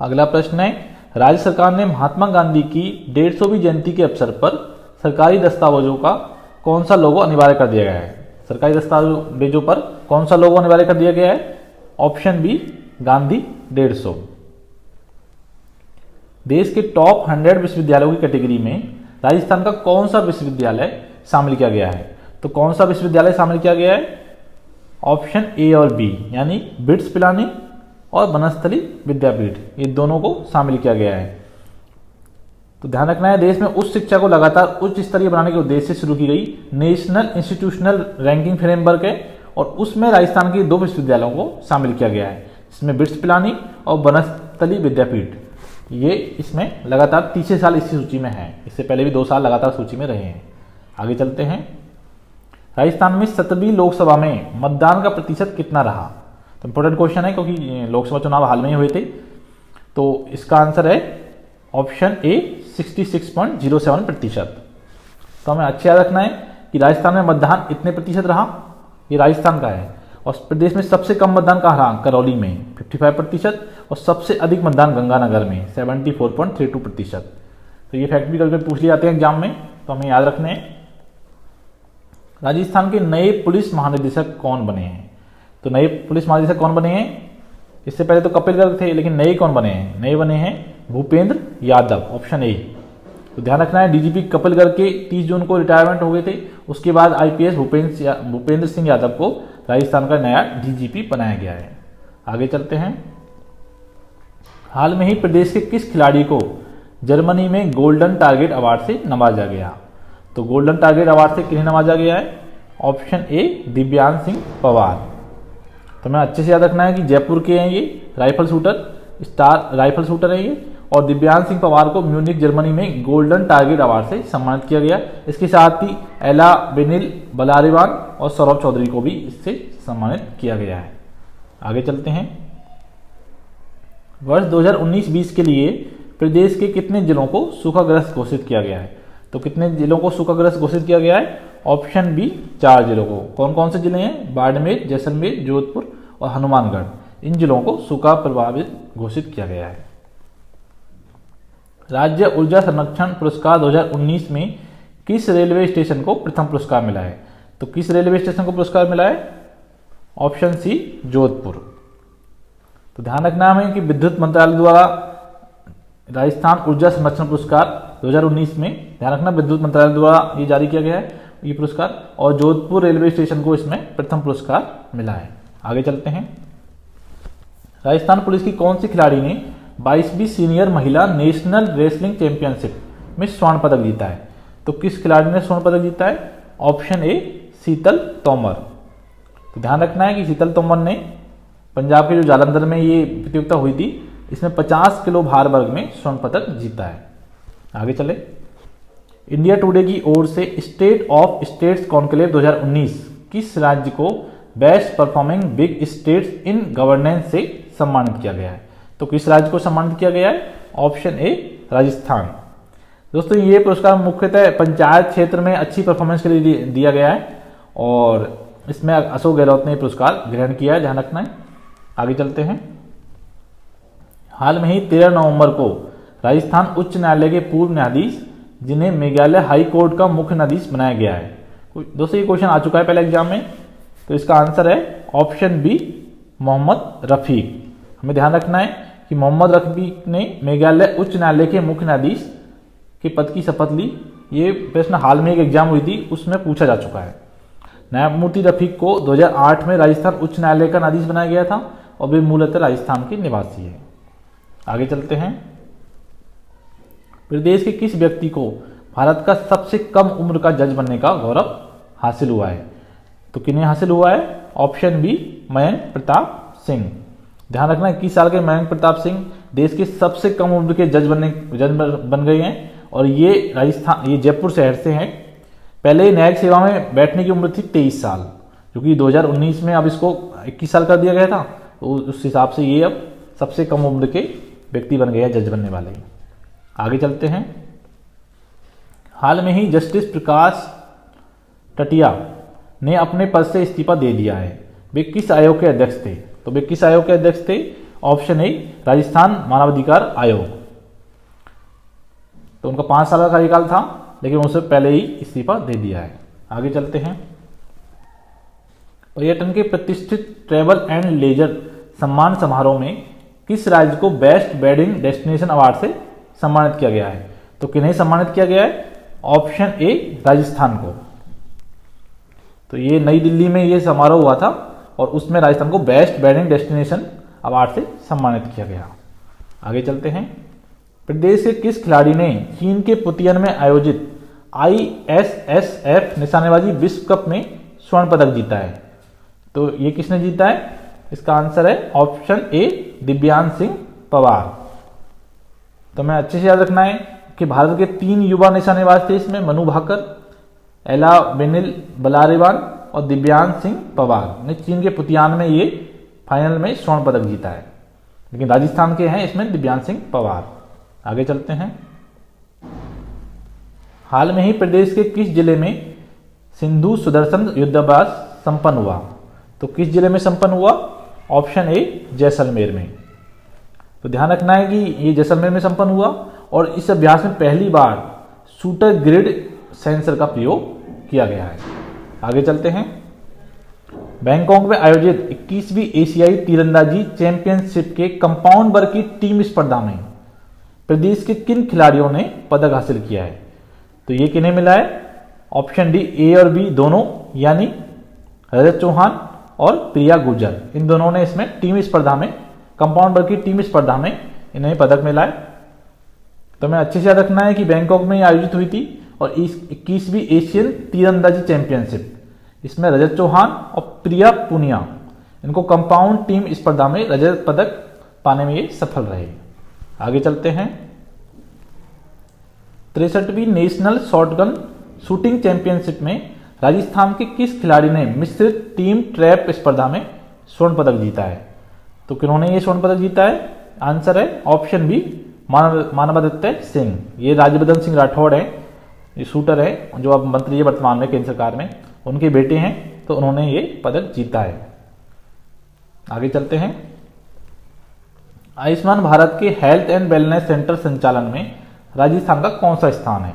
[SPEAKER 1] अगला प्रश्न है, राज्य सरकार ने महात्मा गांधी की 150वीं जयंती के अवसर पर सरकारी दस्तावेजों का कौन सा लोगो अनिवार्य कर दिया गया है? सरकारी दस्तावेजों पर कौन सा लोगो अनिवार्य कर दिया गया है? Option B Gandhi 150। देश के टॉप 100 विश्वविद्यालयों की कैटेगरी में राजस्थान का कौन सा विश्वविद्यालय शामिल किया गया है? तो कौन सा विश्वविद्यालय शामिल किया गया है? ऑप्शन ए और बी, यानी बिट्स पिलानी और वनस्थली विद्यापीठ, ये दोनों को शामिल किया गया है। तो ध्यान रखना है, देश में उच्च शिक्षा को लगातार उच्च स्तरीय बनाने के उद्देश्य से शुरू की गई नेशनल इंस्टीट्यूशनल रैंकिंग फ्रेमवर्क है और उसमें राजस्थान के 2 विश्वविद्यालयों को शामिल किया गया है। इसमें बिट्स पिलानी और वनस्थली विद्यापीठ, ये इसमें लगातार तीसरे साल इसी सूची में है। इससे पहले भी 2 साल लगातार सूची में रहे हैं। आगे चलते हैं, राजस्थान में 17वीं लोकसभा में मतदान का प्रतिशत कितना रहा? तो इंपॉर्टेंट क्वेश्चन है क्योंकि लोकसभा चुनाव हाल में ही हुए थे। तो इसका आंसर है ऑप्शन ए 66.07%। तो हमें अच्छे याद रखना है कि राजस्थान में मतदान इतने प्रतिशत रहा, ये राजस्थान का है। और प्रदेश में सबसे कम मतदान कहाँ रहा? करौली में 55% और सबसे अधिक मतदान गंगानगर में 74.32%। तो ये फैक्ट भी कभी कभी पूछ लिए जाते हैं एग्जाम में, तो हमें याद रखने हैं। राजस्थान के नए पुलिस महानिदेशक कौन बने हैं? तो नए पुलिस महानिदेशक कौन बने हैं? इससे पहले तो कपिल गर्ग थे, लेकिन नए कौन बने हैं? नए बने हैं भूपेंद्र यादव, ऑप्शन ए। तो ध्यान रखना है, डीजीपी कपिल गर्ग के 30 जून को रिटायरमेंट हो गए थे। उसके बाद आईपीएस भूपेंद्र सिंह यादव को राजस्थान का नया डीजीपी बनाया गया है। आगे चलते हैं, हाल में ही प्रदेश के किस खिलाड़ी को जर्मनी में गोल्डन टारगेट अवार्ड से नवाजा गया? तो गोल्डन टारगेट अवार्ड से किन्हें नवाजा गया है? ऑप्शन ए दिव्यांश सिंह पवार। तो मैं अच्छे से याद रखना है कि जयपुर के हैं ये rifle shooter, star rifle shooter है ये, और दिव्यांश सिंह पवार को म्यूनिक जर्मनी में गोल्डन टारगेट अवार्ड से सम्मानित किया गया। इसके साथ ही एला बेनिल बलारिवान और सौरभ चौधरी को भी इससे सम्मानित किया गया है। आगे चलते हैं, वर्ष 2019-20 के लिए प्रदेश के कितने जिलों को सूखाग्रस्त घोषित किया गया है? तो कितने जिलों को सूखाग्रस्त घोषित किया गया है? ऑप्शन बी 4 जिलों को। कौन कौन से जिले हैं? बाड़मेर, जैसलमेर, जोधपुर और हनुमानगढ़। इन जिलों को सूखा प्रभावित घोषित किया गया है। राज्य ऊर्जा संरक्षण पुरस्कार 2019 में किस रेलवे स्टेशन को प्रथम पुरस्कार मिला है? तो किस रेलवे स्टेशन को पुरस्कार मिला है? Option C Jodhpur. तो ध्यान रखना है कि विद्युत मंत्रालय द्वारा राजस्थान ऊर्जा संरक्षण पुरस्कार 2019 में, ध्यान रखना विद्युत मंत्रालय द्वारा ये जारी किया गया है ये पुरस्कार, और जोधपुर रेलवे स्टेशन को इसमें प्रथम पुरस्कार मिला है। आगे चलते हैं, राजस्थान पुलिस की कौन सी खिलाड़ी ने 22वीं सीनियर महिला नेशनल रेसलिंग चैंपियनशिप में स्वर्ण पदक जीता है? तो किस खिलाड़ी ने स्वर्ण पदक जीता है? ऑप्शन ए शीतल तोमर। तो ध्यान रखना है कि शीतल तोमर ने पंजाब के जो जालंधर में ये प्रतियोगिता हुई थी, इसमें 50 किलो भार वर्ग में स्वर्ण पदक जीता है। आगे चले, इंडिया टुडे की ओर से स्टेट ऑफ स्टेट्स कॉन्क्लेव 2019 किस राज्य को best performing big states in governance से सम्मानित किया गया है? तो किस राज्य को सम्मानित किया गया है? ऑप्शन ए राजस्थान। दोस्तों ये पुरस्कार मुख्यतः पंचायत क्षेत्र में अच्छी परफॉर्मेंस के लिए दिया गया है और इसमें अशोक गहलोत ने पुरस्कार ग्रहण किया है, ध्यान रखना है। आगे चलते हैं, हाल में ही 13 नवंबर को राजस्थान उच्च न्यायालय के पूर्व न्यायाधीश जिन्हें मेघालय हाई कोर्ट का मुख्य न्यायाधीश बनाया गया है। दोस्तों ये क्वेश्चन आ चुका है पहले एग्जाम में, तो इसका आंसर है ऑप्शन बी मोहम्मद रफीक। हमें ध्यान रखना है कि मोहम्मद रफीक ने मेघालय उच्च न्यायालय के मुख्य न्यायाधीश के पद की शपथ ली। ये प्रश्न हाल में एक एग्जाम हुई थी, उसमें पूछा जा चुका है। न्यायमूर्ति रफीक को 2008 में राजस्थान उच्च न्यायालय का न्यायाधीश बनाया गया था और वे मूलतः राजस्थान के निवासी है। आगे चलते हैं, प्रदेश के किस व्यक्ति को भारत का सबसे कम उम्र का जज बनने का गौरव हासिल हुआ है? तो किन्हें हासिल हुआ है? Option B Mayank Pratap Singh. ध्यान रखना 21 साल के मयंक प्रताप सिंह देश के सबसे कम उम्र के जज बन गए हैं और ये राजस्थान, ये जयपुर शहर से हैं। पहले न्यायिक सेवा में बैठने की उम्र थी 23 साल, क्योंकि 2019 में अब इसको 21 साल कर दिया गया था, तो उस हिसाब से ये अब सबसे कम उम्र के व्यक्ति बन गए हैं जज बनने वाले। आगे चलते हैं। हाल में ही जस्टिस प्रकाश टटिया ने अपने पद से इस्तीफा दे दिया है। वे किस आयोग के अध्यक्ष थे? तो वे किस आयोग के अध्यक्ष थे? ऑप्शन ए राजस्थान मानवाधिकार आयोग। तो उनका 5 साल का कार्यकाल था, लेकिन उससे पहले ही इस्तीफा दे दिया है। आगे चलते हैं। पर्यटन के प्रतिष्ठित ट्रैवल एंड लेजर सम्मान समारोह में किस राज्य को बेस्ट वेडिंग डेस्टिनेशन अवार्ड से सम्मानित किया गया है? तो किन्हें सम्मानित किया गया है? ऑप्शन ए राजस्थान को। तो ये नई दिल्ली में ये समारोह हुआ था और उसमें राजस्थान को बेस्ट वेडिंग डेस्टिनेशन अवार्ड से सम्मानित किया गया। आगे चलते हैं। प्रदेश के किस खिलाड़ी ने चीन के पुतियन में आयोजित ISSF निशानेबाजी विश्व कप में स्वर्ण पदक जीता है? तो ये किसने जीता है? इसका आंसर है ऑप्शन ए दिव्यांश सिंह पवार। तो मैं अच्छे से याद रखना है कि भारत के 3 युवा निशानेबाज थे इसमें, मनु भाकर, एला बेनिल बलारिवान और दिव्यांश सिंह पवार ने चीन के पुतियान में ये फाइनल में स्वर्ण पदक जीता है, लेकिन राजस्थान के हैं इसमें दिव्यांश सिंह पवार। आगे चलते हैं। हाल में ही प्रदेश के किस जिले में सिंधु सुदर्शन युद्धाभ्यास संपन्न हुआ? तो किस जिले में संपन्न हुआ? ऑप्शन ए जैसलमेर में। तो ध्यान रखना है कि ये जैसलमेर में संपन्न हुआ और इस अभ्यास में पहली बार शूटर ग्रिड सेंसर का प्रयोग किया गया है। आगे चलते हैं। बैंकॉक में आयोजित 21वीं एशियाई तीरंदाजी चैंपियनशिप के कंपाउंड वर्ग की टीम स्पर्धा में प्रदेश के किन खिलाड़ियों ने पदक हासिल किया है? तो ये किन्हें मिला है? ऑप्शन डी ए और बी दोनों, यानी रजत चौहान और प्रिया गुर्जर, इन दोनों ने इसमें टीम स्पर्धा में, कंपाउंड वर्ग की टीम स्पर्धा में इन्हें पदक मिला है। तो मैं अच्छे से याद रखना है कि बैंकॉक में आयोजित हुई थी और इस 21वीं एशियन तीरंदाजी चैंपियनशिप, इसमें रजत चौहान और प्रिया पुनिया इनको कंपाउंड टीम स्पर्धा में रजत पदक पाने में ये सफल रहे। आगे चलते हैं। 63वीं नेशनल शॉटगन शूटिंग चैंपियनशिप में राजस्थान के किस खिलाड़ी ने मिश्रित टीम ट्रैप स्पर्धा में स्वर्ण पदक जीता है? तो किन्होंने ये स्वर्ण पदक जीता है? आंसर है ऑप्शन बी मानवादित्य सिंह। ये राज्यवर्धन सिंह राठौड़ है, ये शूटर है जो अब मंत्री है वर्तमान में केंद्र सरकार में, उनके बेटे हैं, तो उन्होंने ये पदक जीता है। आगे चलते हैं। आयुष्मान भारत के हेल्थ एंड वेलनेस सेंटर संचालन में राजस्थान का कौन सा स्थान है?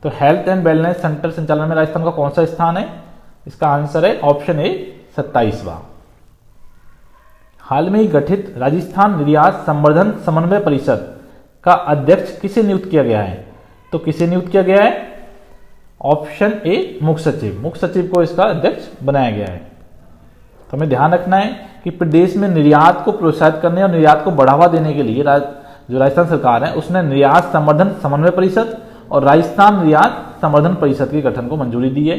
[SPEAKER 1] तो हेल्थ एंड वेलनेस सेंटर संचालन में राजस्थान का कौन सा स्थान है? इसका आंसर है ऑप्शन ए 27वां। हाल में ही गठित राजस्थान निर्यात संवर्धन समन्वय परिषद का अध्यक्ष किसे नियुक्त किया गया है? तो किसे नियुक्त किया गया है? ऑप्शन ए मुख्य सचिव। मुख्य सचिव को इसका अध्यक्ष बनाया गया है। तो हमें ध्यान रखना है कि प्रदेश में निर्यात को प्रोत्साहित करने और निर्यात को बढ़ावा देने के लिए जो राजस्थान सरकार है उसने निर्यात संवर्धन समन्वय परिषद और राजस्थान निर्यात संवर्धन परिषद के गठन को मंजूरी दी है।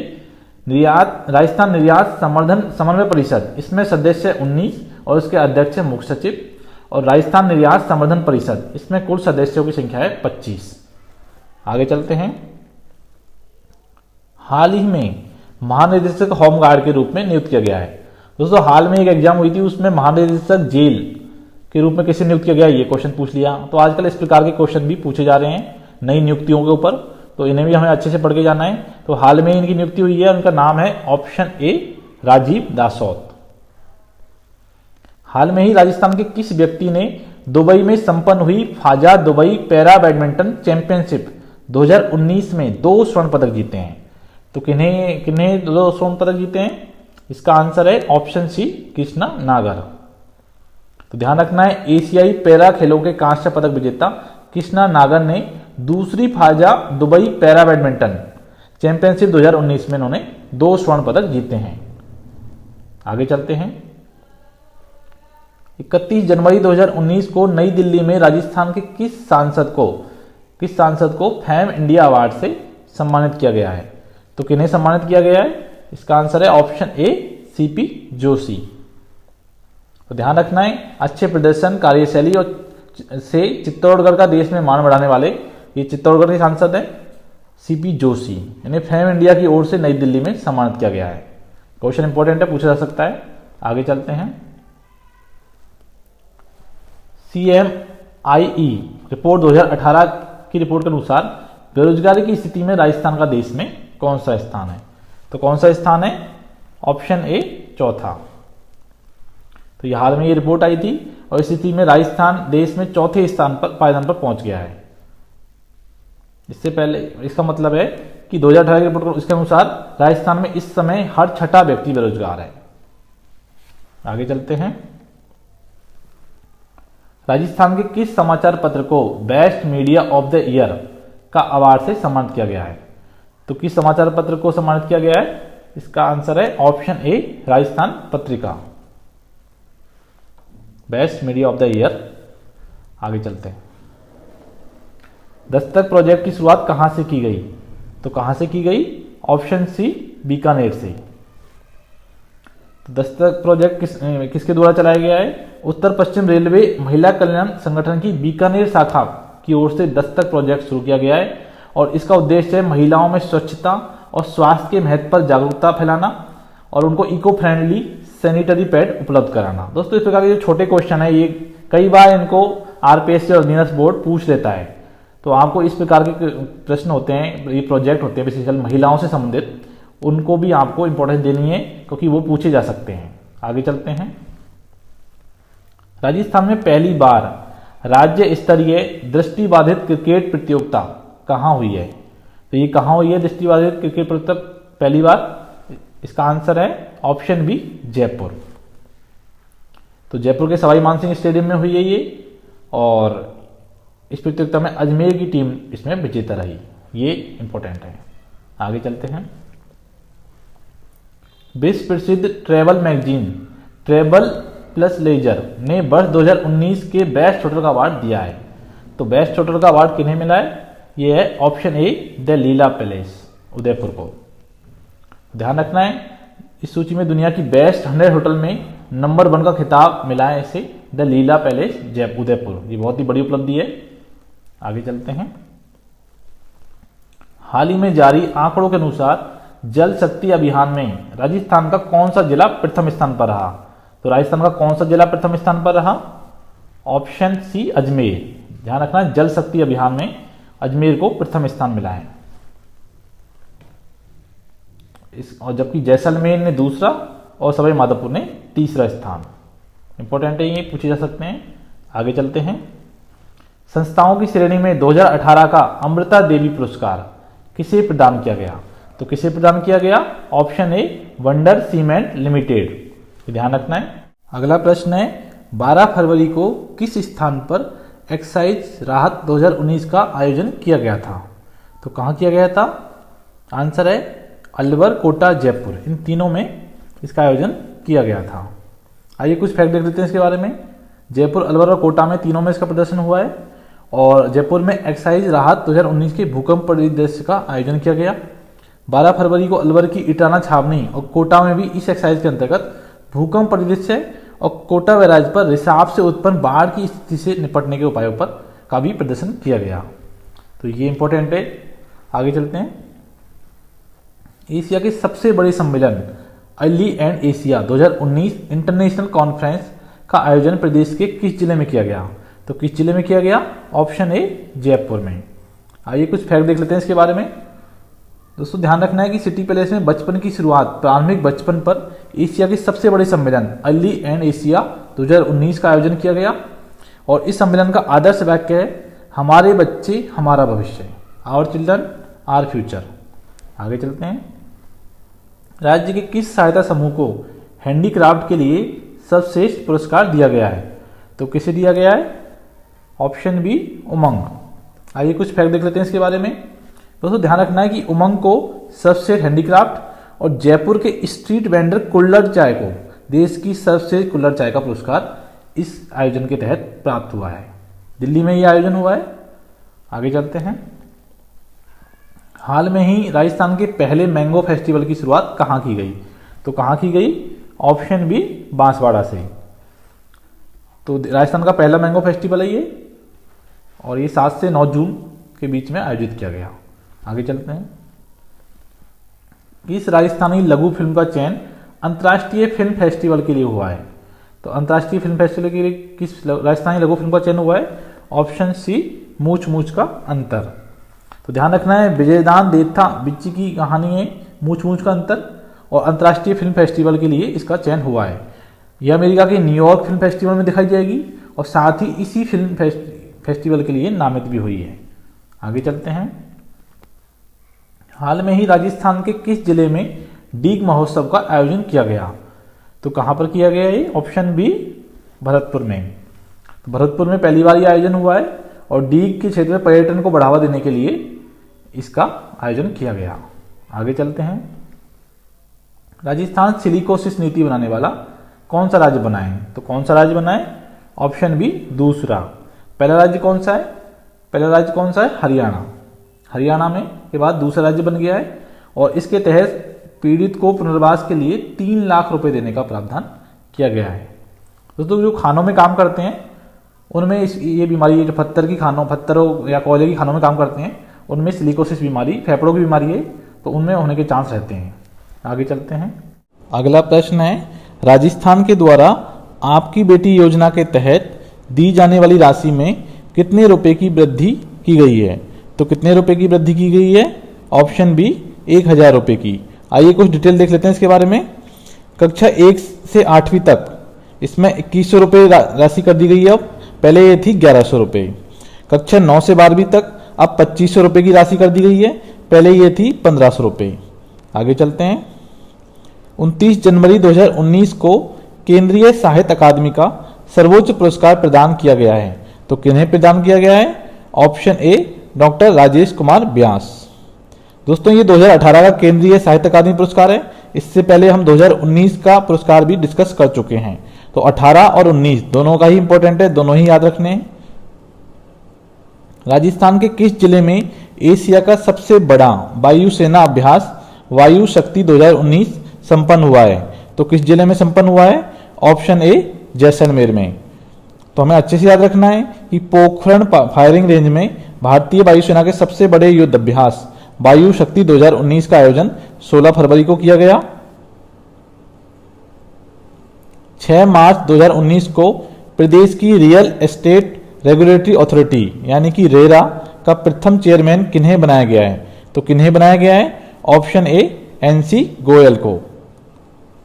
[SPEAKER 1] राजस्थान निर्यात संवर्धन समन्वय परिषद, इसमें सदस्य 19 और इसके अध्यक्ष है मुख्य सचिव, और राजस्थान निर्यात संवर्धन परिषद, इसमें कुल सदस्यों की संख्या है 25। आगे चलते हैं। हाल ही में महानिदेशक होमगार्ड के रूप में नियुक्त किया गया है। दोस्तों हाल में एक एग्जाम हुई थी, उसमें महानिदेशक जेल के रूप में किसे नियुक्त किया गया, ये क्वेश्चन पूछ लिया। तो आजकल इस प्रकार के क्वेश्चन भी पूछे जा रहे हैं नई नियुक्तियों के ऊपर, तो इन्हें भी हमें अच्छे से पढ़ के जाना है। तो हाल में इनकी नियुक्ति हुई है, उनका नाम है ऑप्शन ए राजीव दासौत। हाल में ही राजस्थान के किस व्यक्ति ने दुबई में संपन्न हुई फाजा दुबई पैरा बैडमिंटन चैंपियनशिप 2019 में 2 स्वर्ण पदक जीते हैं? तो किन्हें 2 स्वर्ण पदक जीते हैं? इसका आंसर है ऑप्शन सी कृष्णा नागर। तो ध्यान रखना है, एशियाई पैरा खेलों के कांस्य पदक विजेता कृष्णा नागर ने दूसरी फाजा दुबई पैरा बैडमिंटन चैंपियनशिप 2019 में इन्होंने 2 स्वर्ण पदक जीते हैं। आगे चलते हैं। 31 जनवरी 2019 को नई दिल्ली में राजस्थान के किस सांसद को फैम इंडिया अवार्ड से सम्मानित किया गया है? तो किन्हें सम्मानित किया गया है? इसका आंसर है ऑप्शन ए सीपी जोशी। तो ध्यान रखना है, अच्छे प्रदर्शन, कार्यशैली और से चित्तौड़गढ़ का देश में मान बढ़ाने वाले ये चित्तौड़गढ़ के सांसद हैं सीपी जोशी, यानी फेम इंडिया की ओर से नई दिल्ली में सम्मानित किया गया है। क्वेश्चन इंपॉर्टेंट है, पूछा जा सकता है। आगे चलते हैं। CMIE रिपोर्ट 2018 की रिपोर्ट के अनुसार बेरोजगारी की स्थिति में राजस्थान का देश में कौन सा स्थान है? तो कौन सा स्थान है? ऑप्शन ए चौथा। तो ये हाल में ये रिपोर्ट आई थी और इस स्थिति में राजस्थान देश में चौथे स्थान पर पायदान पर पहुंच गया है। इससे पहले इसका मतलब है कि 2018 की रिपोर्ट इसके अनुसार राजस्थान में इस समय हर छठा व्यक्ति बेरोजगार है। आगे चलते हैं। राजस्थान के किस समाचार पत्र को best media of the year का अवार्ड से सम्मानित किया गया है? तो किस समाचार पत्र को सम्मानित किया गया है? इसका आंसर है option A Rajasthan Patrika, best media of the year. आगे चलते हैं। दस्तक प्रोजेक्ट की शुरुआत कहां से की गई? तो कहां से की गई? ऑप्शन सी बीकानेर से। तो दस्तक प्रोजेक्ट किसके द्वारा चलाया गया है? उत्तर पश्चिम रेलवे महिला कल्याण संगठन की बीकानेर शाखा की ओर से दस्तक प्रोजेक्ट शुरू किया गया है और इसका उद्देश्य है महिलाओं में स्वच्छता और स्वास्थ्य के महत्व पर जागरूकता फैलाना और उनको इको फ्रेंडली सैनिटरी पैड उपलब्ध कराना। दोस्तों, इस प्रकार के जो छोटे क्वेश्चन है ये कई बार इनको आरपीएससी और ऑर्डिनेंस बोर्ड पूछ लेता है। तो आपको इस प्रकार के प्रश्न होते हैं, ये प्रोजेक्ट होते हैं बेसिकली महिलाओं से संबंधित, उनको भी आपको इंपॉर्टेंस देनी है क्योंकि वो पूछे जा सकते हैं। आगे चलते हैं। राजस्थान में पहली बार राज्य स्तरीय दृष्टिबाधित क्रिकेट प्रतियोगिता कहां हुई है? तो ये कहां हुई है दृष्टिबाधित क्रिकेट प्रतियोगिता पहली बार? इसका आंसर है ऑप्शन बी जयपुर। तो जयपुर के सवाई मानसिंह स्टेडियम में हुई है ये और इस प्रतियोगिता में अजमेर की टीम इसमें विजेता रही। ये इंपॉर्टेंट है। आगे चलते हैं। विश्व प्रसिद्ध travel magazine travel plus leisure ने वर्ष 2019 के बेस्ट होटल का अवार्ड दिया है। तो बेस्ट होटल का अवार्ड किन्हें मिला है? ये है option A the Leela palace Udaipur को। ध्यान रखना है, इस सूची में दुनिया की बेस्ट 100 होटल में नंबर 1 का खिताब मिला है इसे द लीला पैलेस उदयपुर। ये बहुत ही बड़ी उपलब्धि है। आगे चलते हैं। हाल ही में जारी आंकड़ों के अनुसार जल शक्ति अभियान में राजस्थान का कौन सा जिला प्रथम स्थान पर रहा? तो राजस्थान का कौन सा जिला प्रथम स्थान पर रहा? Option C Ajmer. ध्यान रखना, जल शक्ति अभियान में अजमेर को प्रथम स्थान मिला है। और जबकि जैसलमेर ने दूसरा और सवाई माधोपुर ने तीसरा स्थान। इंपॉर्टेंट है, ये पूछे जा सकते हैं। आगे चलते हैं। संस्थाओं की श्रेणी में 2018 का अमृता देवी पुरस्कार किसे प्रदान किया गया? तो किसे प्रदान किया गया? Option a wonder cement limited. ध्यान रखना है। अगला प्रश्न है 12 फरवरी को किस स्थान पर एक्साइज राहत 2019 का आयोजन किया गया था? तो कहां किया गया था? आंसर है अलवर, कोटा, जयपुर, इन तीनों में इसका आयोजन किया गया था। आइए कुछ फैक्ट देख लेते हैं इसके बारे में। जयपुर, अलवर और कोटा में तीनों में इसका प्रदर्शन हुआ है और जयपुर में एक्साइज राहत 2019 के भूकंप परिदृश्य का आयोजन किया गया। 12 फरवरी को अलवर की इटाना छावनी और कोटा में भी इस एक्साइज के अंतर्गत भूकंप परिदृश्य और कोटा बैराज पर रिसाव से उत्पन्न बाढ़ की स्थिति से निपटने के उपायों पर का भी प्रदर्शन किया गया। तो ये इंपॉर्टेंट है। आगे चलते हैं। एशिया के सबसे बड़े सम्मेलन early and Asia 2019 international conference का आयोजन प्रदेश के किस जिले में किया गया? तो किस जिले में किया गया? ऑप्शन ए जयपुर में। आइए कुछ फैक्ट देख लेते हैं इसके बारे में। दोस्तों, ध्यान रखना है कि सिटी पैलेस में बचपन की शुरुआत प्रारंभिक बचपन पर एशिया के सबसे बड़े सम्मेलन अर्ली एंड एशिया 2019 का आयोजन किया गया और इस सम्मेलन का आदर्श वाक्य है हमारे बच्चे हमारा भविष्य, आवर चिल्ड्रन आवर फ्यूचर। आगे चलते हैं। राज्य के किस सहायता समूह को हैंडीक्राफ्ट के लिए सर्वश्रेष्ठ पुरस्कार दिया गया है? तो किसे दिया गया है? ऑप्शन बी उमंग। आइए कुछ फैक्ट देख लेते हैं इसके बारे में। दोस्तों, ध्यान रखना है कि उमंग को सर्वश्रेष्ठ हैंडीक्राफ्ट और जयपुर के स्ट्रीट वेंडर कुल्लड़ चाय को देश की सर्वश्रेष्ठ कुल्लड़ चाय का पुरस्कार इस आयोजन के तहत प्राप्त हुआ है। दिल्ली में यह आयोजन हुआ है। आगे चलते हैं। हाल में ही राजस्थान के पहले मैंगो फेस्टिवल की शुरुआत कहां की गई? तो कहां की गई? ऑप्शन बी बांसवाड़ा से। तो राजस्थान का पहला मैंगो फेस्टिवल है ये और ये 7 से 9 जून के बीच में आयोजित किया गया। आगे चलते हैं। किस राजस्थानी लघु फिल्म का चयन अंतर्राष्ट्रीय फिल्म फेस्टिवल के लिए हुआ है? तो अंतर्राष्ट्रीय फिल्म फेस्टिवल के लिए किस राजस्थानी लघु फिल्म का चयन हुआ है? ऑप्शन सी, मूछ मूछ का अंतर। तो ध्यान रखना है, विजयदान देथा बिच्ची की कहानी है मूछ मूछ का अंतर, और अंतर्राष्ट्रीय फिल्म फेस्टिवल के लिए इसका चयन हुआ है। यह अमेरिका के न्यूयॉर्क फिल्म फेस्टिवल में दिखाई जाएगी और साथ ही इसी फिल्म फेस्टिवल के लिए नामित भी हुई है। आगे चलते हैं। हाल में ही राजस्थान के किस जिले में डीग महोत्सव का आयोजन किया गया? तो कहां पर किया गया है? ऑप्शन बी, भरतपुर में। तो भरतपुर में पहली बार यह आयोजन हुआ है और डीग के क्षेत्र में पर्यटन को बढ़ावा देने के लिए इसका आयोजन किया गया। आगे चलते हैं। राजस्थान सिलिकोसिस नीति बनाने वाला कौन सा राज्य बना है? तो कौन सा राज्य बना है? ऑप्शन बी, दूसरा। पहला राज्य कौन सा है? पहला राज्य कौन सा है? हरियाणा। हरियाणा में के बाद दूसरा राज्य बन गया है और इसके तहत पीड़ित को पुनर्वास के लिए 3 लाख रुपए देने का प्रावधान किया गया है। दोस्तों, जो खानों में काम करते हैं उनमें ये बीमारी, जो पत्थरों या कोयले की खानों में काम करते हैं उनमें सिलिकोसिस बीमारी, फेफड़ों की बीमारी है, तो उनमें होने के चांस रहते हैं। आगे चलते हैं। अगला प्रश्न है, राजस्थान के द्वारा आपकी बेटी योजना के तहत दी जाने वाली राशि में कितने रुपए की वृद्धि की गई है? तो कितने रुपए की वृद्धि की गई है? ऑप्शन बी, 1000 रुपए की। आइए कुछ डिटेल देख लेते हैं इसके बारे में। कक्षा 1 से 8वीं तक इसमें 2100 रुपये राशि कर दी गई है। अब पहले ये थी 1100 रुपये। कक्षा 9 से 12वीं तक अब 2500 रुपये की राशि कर दी गई है, पहले ये थी 1500 रुपये। आगे चलते हैं। 29 जनवरी 2019 को केंद्रीय साहित्य अकादमी का सर्वोच्च पुरस्कार प्रदान किया गया है। तो किन्हें प्रदान किया गया है? Option A, doctor Rajesh Kumar Vyas. दोस्तों, ये 2018 का केंद्रीय साहित्य अकादमी पुरस्कार है। इससे पहले हम 2019 का पुरस्कार भी डिस्कस कर चुके हैं। तो 18 और 19 दोनों का ही इंपॉर्टेंट है, दोनों ही याद रखने हैं। राजस्थान के किस जिले में एशिया का सबसे बड़ा वायुसेना अभ्यास वायु शक्ति 2019 संपन्न हुआ है? तो किस जिले में संपन्न हुआ है? ऑप्शन ए, जैसलमेर में। तो हमें अच्छे से याद रखना है कि पोखरण फायरिंग रेंज में भारतीय वायुसेना के सबसे बड़े युद्ध अभ्यास वायु शक्ति 2019 का आयोजन 16 फरवरी को किया गया। 6 मार्च 2019 को प्रदेश की रियल एस्टेट रेगुलेटरी अथॉरिटी यानी कि रेरा का प्रथम चेयरमैन किन्हें बनाया गया है? तो किन्हें बनाया गया है? ऑप्शन ए, एनसी गोयल को।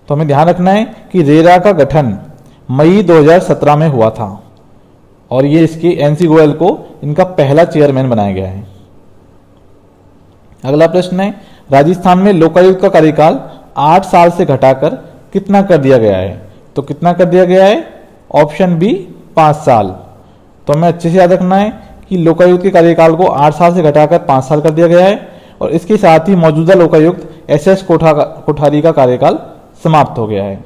[SPEAKER 1] तो हमें ध्यान रखना है कि रेरा का गठन मई 2017 में हुआ था और ये इसके एनसी गोयल को इनका पहला चेयरमैन बनाया गया है। अगला प्रश्न है, राजस्थान में लोकायुक्त का कार्यकाल 8 साल से घटाकर कितना कर दिया गया है? तो कितना कर दिया गया है? ऑप्शन बी, 5 साल। तो हमें अच्छे से याद रखना है कि लोकायुक्त के कार्यकाल को 8 साल से घटाकर 5 साल कर दिया गया है और इसके साथ ही मौजूदा लोकायुक्त एसएस कोठारी का कार्यकाल समाप्त हो गया है।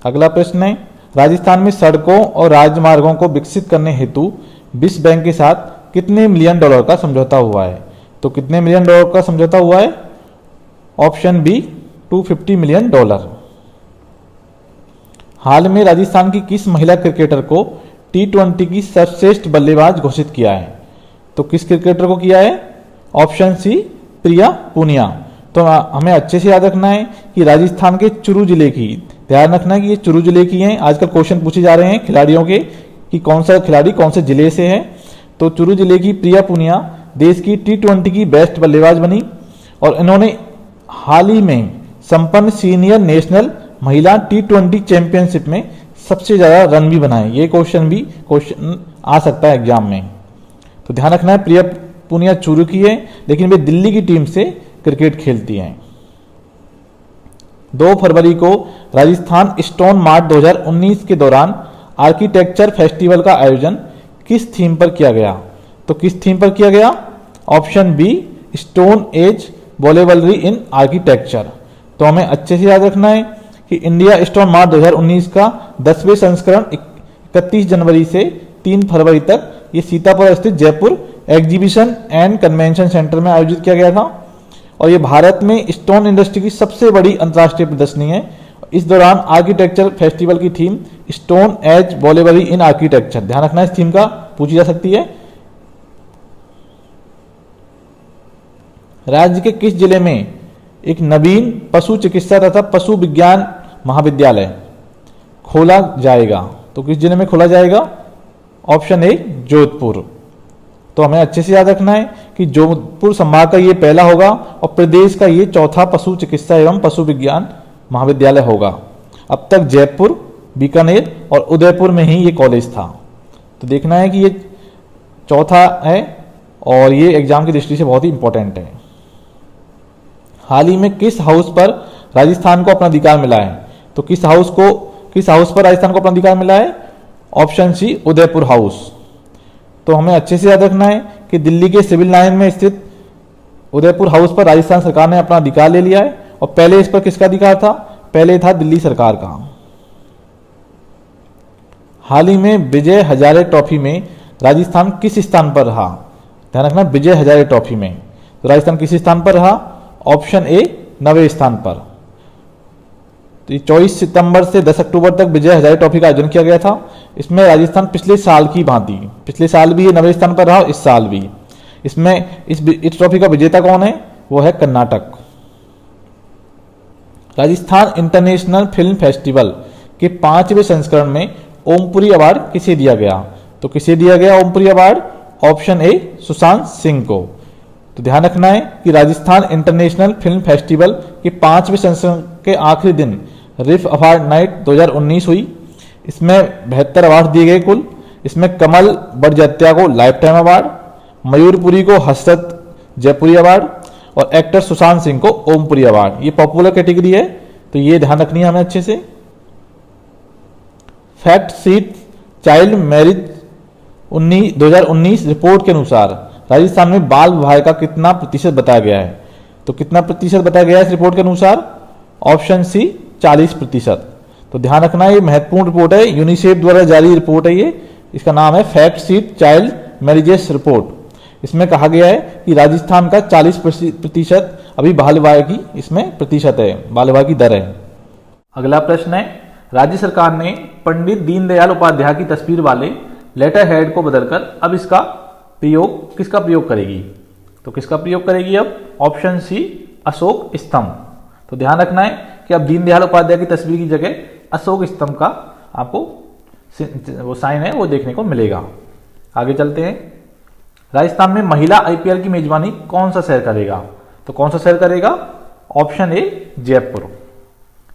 [SPEAKER 1] अगला प्रश्न है, राजस्थान में सड़कों और राजमार्गों को विकसित करने हेतु विश्व बैंक के साथ कितने मिलियन डॉलर का समझौता हुआ है? तो कितने मिलियन डॉलर का समझौता हुआ है? Option B, 250 million dollar. हाल में राजस्थान की किस महिला क्रिकेटर को T20 की सर्वश्रेष्ठ बल्लेबाज घोषित किया है? तो किस क्रिकेटर को किया है? ऑप्शन सी, प्रिया पुनिया। तो हमें अच्छे से याद रखना है कि राजस्थान के चुरू जिले की, ध्यान रखना है कि ये चुरू जिले की हैं। आजकल क्वेश्चन पूछे जा रहे हैं खिलाड़ियों के कि कौन सा खिलाड़ी कौन से जिले से है। तो चुरू जिले की प्रिया पुनिया देश की T20 की बेस्ट बल्लेबाज बनी और इन्होंने हाल ही में संपन्न सीनियर नेशनल महिला T20 चैंपियनशिप में सबसे ज्यादा रन भी बनाए। ये क्वेश्चन आ सकता है एग्जाम में। तो ध्यान रखना है, प्रिया पुनिया चुरू की है लेकिन वे दिल्ली की टीम से क्रिकेट खेलती हैं। 2 फरवरी को राजस्थान स्टोन मार्ट 2019 के दौरान आर्किटेक्चर फेस्टिवल का आयोजन किस थीम पर किया गया? तो किस थीम पर किया गया? ऑप्शन बी, स्टोन एज वोलेवलरी इन आर्किटेक्चर। तो हमें अच्छे से याद रखना है कि इंडिया स्टोन मार्ट 2019 का 10वें संस्करण 31 जनवरी से 3 फरवरी तक ये सीतापुर स्थित Jaipur exhibition and convention centre में आयोजित किया गया था और ये भारत में स्टोन इंडस्ट्री की सबसे बड़ी अंतर्राष्ट्रीय प्रदर्शनी है। इस दौरान आर्किटेक्चर फेस्टिवल की थीम स्टोन एज वोलेवलरी इन आर्किटेक्चर, ध्यान रखना इस थीम का पूछी जा सकती है। राज्य के किस जिले में एक नवीन पशु चिकित्सा तथा पशु विज्ञान महाविद्यालय खोला जाएगा? तो किस जिले में खोला जाएगा? ऑप्शन ए जोधपुर। तो हमें अच्छे से याद रखना है कि जोधपुर संभाग का ये पहला होगा और प्रदेश का ये चौथा पशु चिकित्सा एवं पशु विज्ञान महाविद्यालय होगा। अब तक जयपुर, बीकानेर और उदयपुर में ही ये कॉलेज था। तो देखना है कि ये चौथा है और ये एग्जाम की दृष्टि से बहुत ही इंपॉर्टेंट है। हाल ही में किस हाउस पर राजस्थान को अपना अधिकार मिला है? तो किस हाउस पर राजस्थान को अपना अधिकार मिला है? Option C Udaipur house. तो हमें अच्छे से याद रखना है कि दिल्ली के सिविल लाइन में स्थित उदयपुर हाउस पर राजस्थान सरकार ने अपना अधिकार ले लिया है। और पहले इस पर किसका अधिकार था? पहले था दिल्ली सरकार का। हाल ही में विजय हजारे ट्रॉफी में राजस्थान किस स्थान पर रहा? ध्यान रखना, विजय हजारे ट्रॉफी में तो राजस्थान किस स्थान पर रहा? ऑप्शन ए 9वें स्थान पर। तो 24 सितंबर से 10 अक्टूबर तक विजय हजारे ट्रॉफी का आयोजन किया गया था। इसमें राजस्थान पिछले साल की भांति, पिछले साल भी ये 9वें स्थान पर रहा, इस साल भी। इसमें इस ट्रॉफी का विजेता कौन है? वो है Karnataka. Rajasthan international film festival के 5वें संस्करण में ओमपुरी अवार्ड किसे दिया गया? तो किसे दिया गया Om Puri award? Option A Sushant Singh को। तो ध्यान रखना है कि राजस्थान इंटरनेशनल फिल्म फेस्टिवल के 5वें संस्करण के आखिरी दिन रिफ अवार्ड नाइट 2019 हुई। इसमें 72 अवार्ड दिए गए कुल। इसमें कमल बड़जत्या को लाइफ टाइम अवार्ड, मयूरपुरी को हसरत जयपुरी अवार्ड और एक्टर सुशांत सिंह को ओमपुरी अवार्ड। ये पॉपुलर कैटेगरी है, तो ये ध्यान रखनी है हमें अच्छे से। Fact sheet child marriage 2019 report के अनुसार राजस्थान में बाल विवाह का कितना प्रतिशत बताया गया है? तो कितना प्रतिशत बताया गया है इस रिपोर्ट के अनुसार? Option C 40%। तो ध्यान रखना, ये महत्वपूर्ण रिपोर्ट है, यूनिसेफ द्वारा जारी रिपोर्ट है ये। इसका नाम है fact sheet child marriages report. इसमें कहा गया है कि राजस्थान का 40% अभी बाल विवाह की इसमें प्रतिशत है, बाल विवाह की दर है। अगला प्रश्न है, राज्य सरकार ने पंडित दीनदयाल उपाध्याय की तस्वीर वाले लेटर हेड को बदलकर अब इसका प्रयोग किसका प्रयोग करेगी? तो किसका प्रयोग करेगी अब? ऑप्शन सी अशोक स्तंभ। तो ध्यान रखना है कि अब दीनदयाल उपाध्याय की तस्वीर की जगह अशोक स्तंभ का आपको वो साइन है वो देखने को मिलेगा। आगे चलते हैं। राजस्थान में महिला आईपीएल की मेजबानी कौन सा शहर करेगा? तो कौन सा शहर करेगा? Option A Jaipur.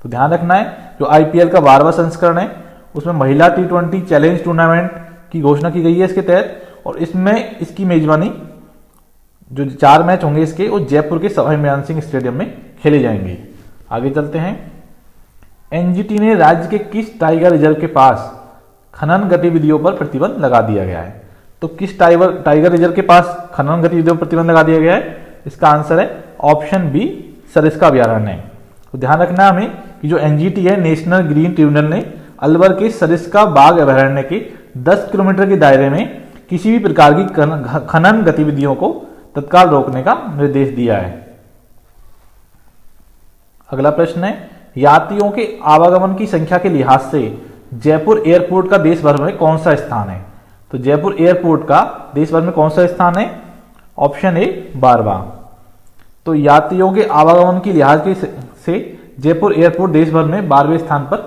[SPEAKER 1] तो ध्यान रखना है, जो आईपीएल का 12वां संस्करण है उसमें महिला T20 चैलेंज टूर्नामेंट की घोषणा की गई है इसके तहत, और इसमें इसकी मेजबानी जो 4 मैच होंगे इसके वो जयपुर के सवाई मान सिंह स्टेडियम में खेले जाएंगे। आगे चलते हैं। एनजीटी ने राज्य के किस टाइगर रिजर्व के पास खनन गतिविधियों पर प्रतिबंध लगा दिया गया है? तो किस टाइगर रिजर्व के पास खनन गतिविधियों पर प्रतिबंध लगा दिया गया है? इसका आंसर है ऑप्शन बी सरिस्का अभयारण्य। तो ध्यान रखना हमें कि जो एनजीटी है, नेशनल ग्रीन ट्रिब्यूनल ने अलवर के सरिस्का बाघ अभयारण्य के 10 किलोमीटर के दायरे में किसी भी प्रकार की खनन गतिविधियों को तत्काल रोकने का निर्देश दिया है। अगला प्रश्न है, यात्रियों के आवागमन की संख्या के लिहाज से जयपुर एयरपोर्ट का देश भर में कौन सा स्थान है? तो जयपुर एयरपोर्ट का देश भर में कौन सा स्थान है? ऑप्शन ए 12वां। तो यात्रियों के आवागमन की लिहाज से जयपुर एयरपोर्ट देश भर में 12वें स्थान पर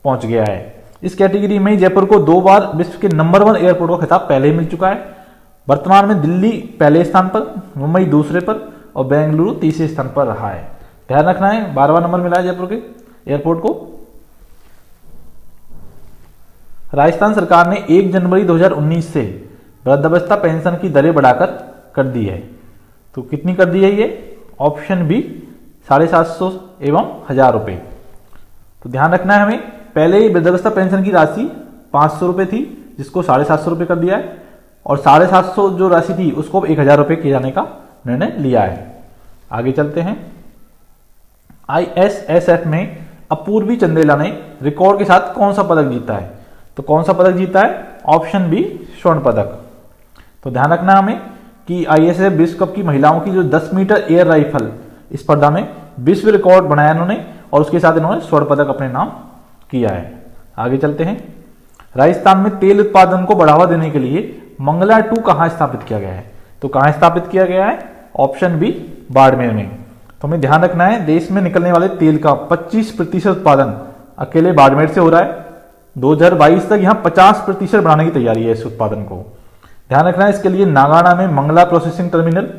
[SPEAKER 1] पहुंच गया है। इस कैटेगरी में जयपुर को 2 बार विश्व के नंबर 1 एयरपोर्ट का खिताब पहले ही मिल चुका है। वर्तमान में दिल्ली पहले स्थान पर, मुंबई दूसरे पर और बेंगलुरु तीसरे स्थान पर रहा है। ध्यान रखना है, 12वां नंबर मिला है जयपुर के एयरपोर्ट को। राजस्थान सरकार ने 1 जनवरी 2019 से वृद्धावस्था पेंशन की दरें बढ़ाकर कर दी है। तो कितनी कर दी है ये? ऑप्शन बी 750 एवं 1000 रुपए। तो ध्यान रखना है हमें, पहले ही वृद्धावस्था पेंशन की राशि 500 रुपए थी, जिसको 750 रुपए कर दिया है, और 750 जो राशि थी उसको 1000 रुपए किए जाने का निर्णय लिया है। आगे चलते हैं। ISSF में अपूर्वी चंदेला ने रिकॉर्ड के साथ कौन सा पदक जीता है? तो कौन सा पदक जीता है? ऑप्शन बी स्वर्ण पदक। तो ध्यान रखना हमें कि ISSF विश्व कप की महिलाओं की जो 10 मीटर एयर राइफल स्पर्धा में विश्व रिकॉर्ड बनाया इन्होंने, और उसके साथ इन्होंने स्वर्ण पदक अपने नाम किया है। आगे चलते हैं। राजस्थान में तेल उत्पादन को बढ़ावा देने के लिए मंगला 2 कहां स्थापित किया गया है? तो कहां स्थापित किया गया है? ऑप्शन बी बाड़मेर में। तो हमें ध्यान रखना है देश में निकलने वाले तेल का 25% उत्पादन अकेले बाड़मेर से हो रहा है। 2022 तक यहाँ 50% बढ़ाने की तैयारी है इस उत्पादन को। ध्यान रखना है इसके लिए नागाना में मंगला प्रोसेसिंग टर्मिनल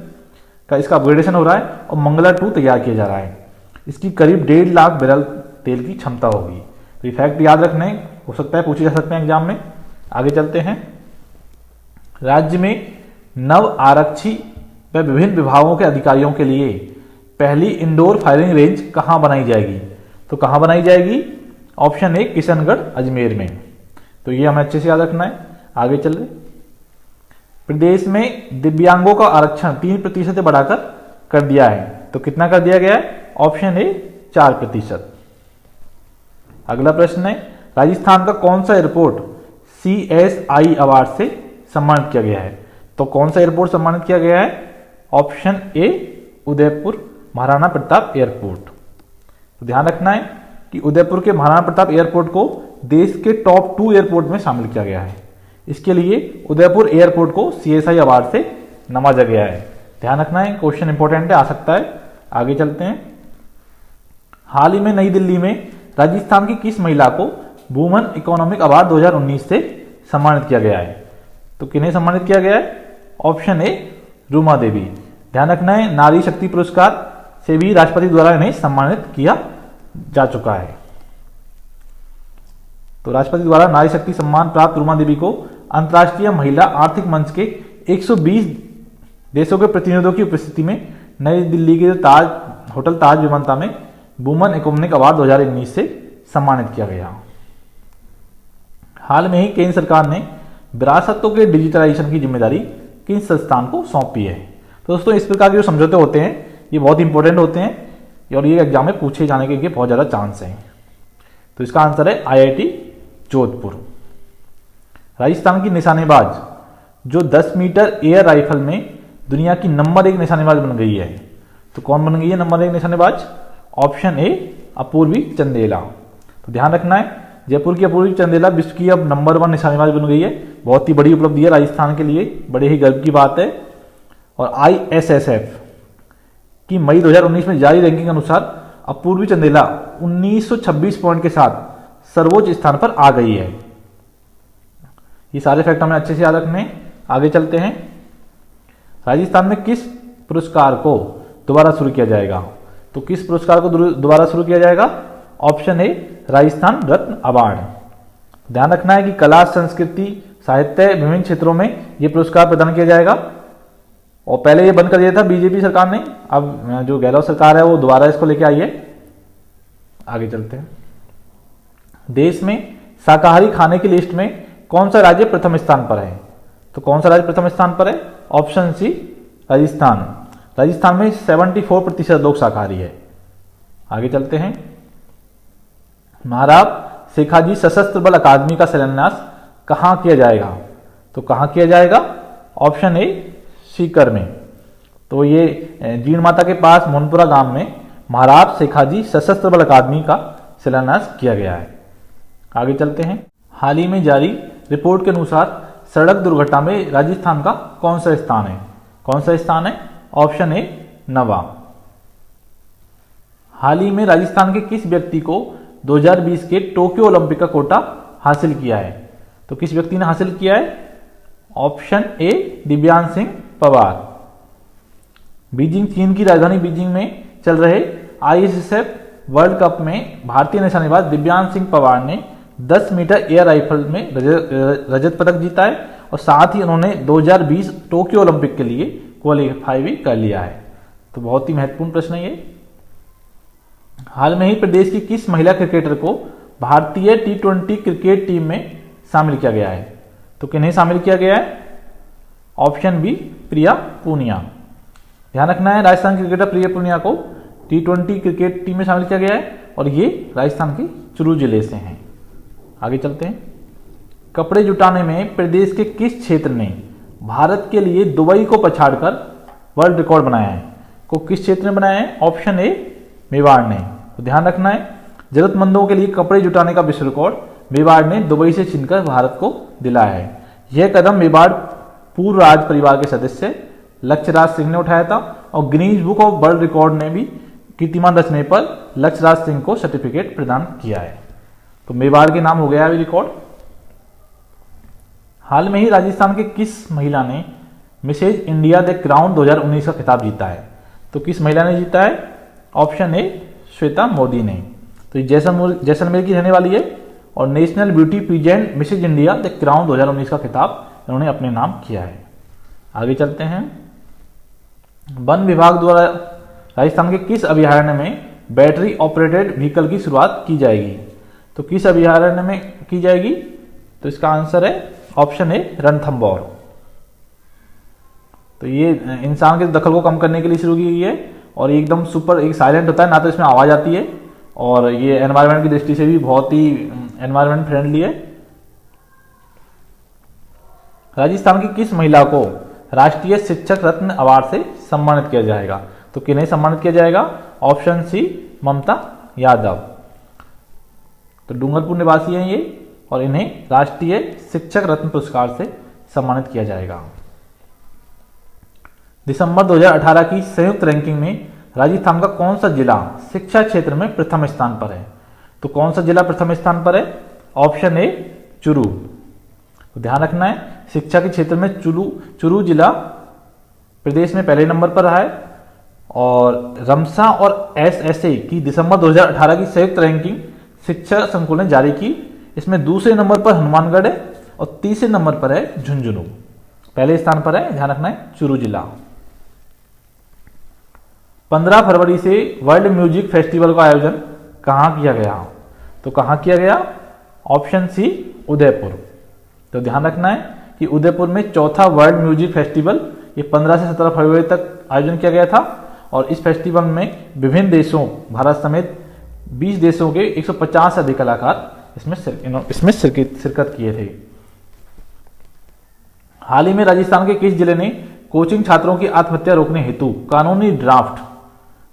[SPEAKER 1] का इसका अपग्रेडेशन हो रहा है और मंगला 2 तैयार किया जा रहा है। इसकी करीब 1.5 लाख बैरल तेल की क्षमता होगी। तो ये फैक्ट याद रखने हो सकता है पूछे जा सकते हैं एग्जाम में। आगे चलते हैं। राज्य में नव आरक्षी व विभिन्न विभागों के अधिकारियों के लिए पहली इंडोर फायरिंग रेंज कहां बनाई जाएगी? तो कहां बनाई जाएगी? ऑप्शन ए किशनगढ़ अजमेर में। तो ये हमें अच्छे से याद रखना है। आगे चल रहे। प्रदेश में दिव्यांगों का आरक्षण 3% से बढ़ाकर कर दिया है। तो कितना कर दिया गया है? ऑप्शन ए 4%। अगला प्रश्न है राजस्थान का कौन सा एयरपोर्ट CSI अवार्ड से सम्मानित किया गया है? तो कौन सा एयरपोर्ट सम्मानित किया गया है? ऑप्शन ए उदयपुर महाराणा प्रताप एयरपोर्ट। तो ध्यान रखना है कि उदयपुर के महाराणा प्रताप एयरपोर्ट को देश के टॉप 2 एयरपोर्ट में शामिल किया गया है। इसके लिए उदयपुर एयरपोर्ट को CSI अवार्ड से नवाजा गया है। ध्यान रखना है, क्वेश्चन इंपॉर्टेंट है, आ सकता है। आगे चलते हैं। हाल ही में नई दिल्ली में राजस्थान की किस महिला को वुमन इकोनॉमिक अवार्ड 2019 से सम्मानित किया गया है? तो किन्हें सम्मानित किया गया है? ऑप्शन ए रूमा देवी। ध्यान रखना है नारी शक्ति पुरस्कार से भी राष्ट्रपति द्वारा इन्हें सम्मानित किया जा चुका है। तो राष्ट्रपति द्वारा नारी शक्ति सम्मान प्राप्त रूमा देवी को अंतर्राष्ट्रीय महिला आर्थिक मंच के 120 देशों के प्रतिनिधियों की उपस्थिति में नई दिल्ली के होटल ताज विमानता में वुमन इकोनॉमिक अवार्ड 2019 से सम्मानित किया गया। हाल में ही केंद्र सरकार ने विरासतों के डिजिटलाइजेशन की जिम्मेदारी किन संस्थान को सौंपी है? तो दोस्तों इस प्रकार के जो समझौते होते हैं ये बहुत इंपॉर्टेंट होते हैं और ये एग्जाम में पूछे जाने के बहुत ज्यादा चांस हैं। तो इसका आंसर है IIT जोधपुर। राजस्थान की निशानेबाज जो 10 मीटर एयर राइफल में दुनिया की नंबर 1 निशानेबाज बन गई है, तो कौन बन गई है नंबर 1 निशानेबाज? Option A Apurvi Chandela. तो ध्यान रखना है जयपुर की अपूर्वी चंदेला विश्व की अब नंबर 1 निशानेबाज बन गई है। बहुत ही बड़ी उपलब्धि है राजस्थान के लिए, बड़े ही गर्व की बात है। और ISSF की मई 2019 में जारी रैंकिंग अनुसार अपूर्वी चंदेला 1926 पॉइंट के साथ सर्वोच्च स्थान पर आ गई है। ये सारे फैक्ट हमें अच्छे से याद रखने। आगे चलते हैं। राजस्थान में किस पुरस्कार को दोबारा शुरू किया जाएगा? तो किस पुरस्कार को दोबारा शुरू किया जाएगा? ऑप्शन ए राजस्थान रत्न अवार्ड। ध्यान रखना है कि कला, संस्कृति, साहित्य विभिन्न क्षेत्रों में यह पुरस्कार प्रदान किया जाएगा। और पहले ये बंद कर दिया था बीजेपी सरकार ने, अब जो गहलोत सरकार है वो दोबारा इसको लेके आई है। आगे चलते हैं। देश में शाकाहारी खाने की लिस्ट में कौन सा राज्य प्रथम स्थान पर है? तो कौन सा राज्य प्रथम स्थान पर है? ऑप्शन सी राजस्थान। राजस्थान में 74% लोग शाकाहारी है। आगे चलते हैं। महाराव शेखाजी सशस्त्र बल अकादमी का शिलान्यास कहां किया जाएगा? तो कहां किया जाएगा? ऑप्शन ए सीकर में। तो ये जीण माता के पास मोनपुरा गांव में महाराव शेखाजी सशस्त्र बल अकादमी का शिलान्यास किया गया है। आगे चलते हैं। हाल ही में जारी रिपोर्ट के अनुसार सड़क दुर्घटना में राजस्थान का कौन सा स्थान है? कौन सा स्थान है? ऑप्शन ए नवा। हाल ही में राजस्थान के किस व्यक्ति को 2020 के टोक्यो ओलंपिक का कोटा हासिल किया है? तो किस व्यक्ति ने हासिल किया है? ऑप्शन ए दिव्यांश सिंह पवार। बीजिंग, चीन की राजधानी बीजिंग में चल रहे ISSF वर्ल्ड कप में भारतीय निशानेबाज दिव्यांश सिंह पवार ने 10 मीटर एयर राइफल में रजत पदक जीता है और साथ ही उन्होंने 2020 टोक्यो ओलंपिक के लिए क्वालिफाई भी कर लिया है। तो बहुत ही महत्वपूर्ण प्रश्न है ये। हाल में ही प्रदेश की किस महिला क्रिकेटर को भारतीय T20 क्रिकेट टीम में शामिल किया गया है? तो किन्हें शामिल किया गया है? ऑप्शन बी प्रिया पूनिया। ध्यान रखना है राजस्थान क्रिकेटर प्रिया पूनिया को T20 क्रिकेट टीम में शामिल किया गया है और ये राजस्थान के चुरू जिले से हैं। आगे चलते हैं। कपड़े जुटाने में प्रदेश के किस क्षेत्र ने भारत के लिए दुबई को पछाड़कर वर्ल्ड रिकॉर्ड बनाया है? को किस क्षेत्र ने बनाया है? ऑप्शन ए मेवाड़ ने। तो ध्यान रखना है जरूरतमंदों के लिए कपड़े जुटाने का विश्व रिकॉर्ड मेवाड़ ने दुबई से छीनकर भारत को दिलाया है। यह कदम मेवाड़ पूर्व राज परिवार के सदस्य लक्ष्यराज सिंह ने उठाया था और Guinness book of world record ने भी कीर्तिमान रचने पर लक्ष्यराज सिंह को सर्टिफिकेट प्रदान किया है। तो मेवाड़ के नाम हो गया अभी रिकॉर्ड। हाल में ही राजस्थान के किस महिला ने मिसेज इंडिया द क्राउन 2019 का खिताब जीता है? तो किस महिला ने जीता है? ऑप्शन ए श्वेता मोदी ने। तो ये जैसलमेर की रहने वाली है और national beauty pageant Mrs India the crown 2019 का खिताब इन्होंने अपने नाम किया है। आगे चलते हैं। वन विभाग द्वारा राजस्थान के किस अभयारण्य में बैटरी ऑपरेटेड व्हीकल की शुरुआत की जाएगी? तो किस अभयारण्य में की जाएगी? तो इसका आंसर है ऑप्शन ए रणथंभौर। तो ये इंसान के दखल को कम करने के लिए शुरू की गई है और ये एकदम सुपर एक साइलेंट होता है, ना तो इसमें आवाज आती है और ये एनवायरनमेंट की दृष्टि से भी बहुत ही एनवायरनमेंट फ्रेंडली है। राजस्थान की किस महिला को राष्ट्रीय शिक्षक रत्न अवार्ड से सम्मानित किया जाएगा? तो किन्हें सम्मानित किया जाएगा? ऑप्शन सी ममता यादव। तो डूंगरपुर निवासी हैं ये और इन्हें राष्ट्रीय शिक्षक रत्न पुरस्कार से सम्मानित किया जाएगा। दिसंबर 2018 की संयुक्त रैंकिंग में राजस्थान का कौन सा जिला शिक्षा क्षेत्र में प्रथम स्थान पर है? तो कौन सा जिला प्रथम स्थान पर है? ऑप्शन ए चुरू। तो ध्यान रखना है, शिक्षा के क्षेत्र में चुरू जिला प्रदेश में पहले नंबर पर रहा है और रमसा और एसएसए की दिसंबर 2018 की संयुक्त रैंकिंग शिक्षा संकुल ने जारी की। इसमें दूसरे नंबर पर हनुमानगढ़ है और तीसरे नंबर पर है झुंझुनू। पहले स्थान पर है, ध्यान रखना है, चुरू जिला। 15 फरवरी से वर्ल्ड म्यूजिक फेस्टिवल का आयोजन कहां किया गया? तो कहां किया गया? Option C Udaipur. तो ध्यान रखना है कि उदयपुर में चौथा वर्ल्ड म्यूजिक फेस्टिवल ये 15 से 17 फरवरी तक आयोजन किया गया था और इस फेस्टिवल में विभिन्न देशों भारत समेत 20 देशों के 150 से अधिक कलाकार इसमें शिरकत किए थे। हाल ही में राजस्थान के किस जिले ने कोचिंग छात्रों की आत्महत्या रोकने हेतु कानूनी ड्राफ्ट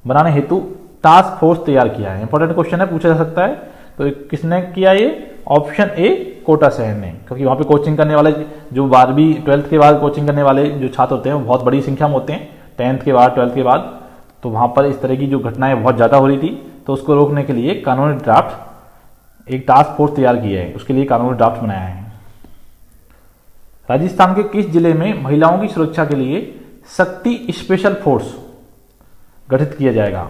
[SPEAKER 1] बनाने हेतु टास्क फोर्स तैयार किया है? इंपॉर्टेंट क्वेश्चन है, पूछा जा सकता है। तो किसने किया ये? ऑप्शन ए कोटा शहर ने, क्योंकि वहां पे कोचिंग करने वाले जो 12वीं 12th के बाद कोचिंग करने वाले जो छात्र होते हैं वो बहुत बड़ी संख्या में होते हैं 10th के बाद 12th के बाद। तो वहां पर इस तरह की जो घटनाएं बहुत ज्यादा हो रही थी, तो उसको रोकने के लिए कानूनी ड्राफ्ट एक टास्क फोर्स तैयार किया है, उसके लिए कानूनी ड्राफ्ट बनाया है। राजस्थान के किस जिले में महिलाओं की सुरक्षा के लिए शक्ति स्पेशल फोर्स गठित किया जाएगा?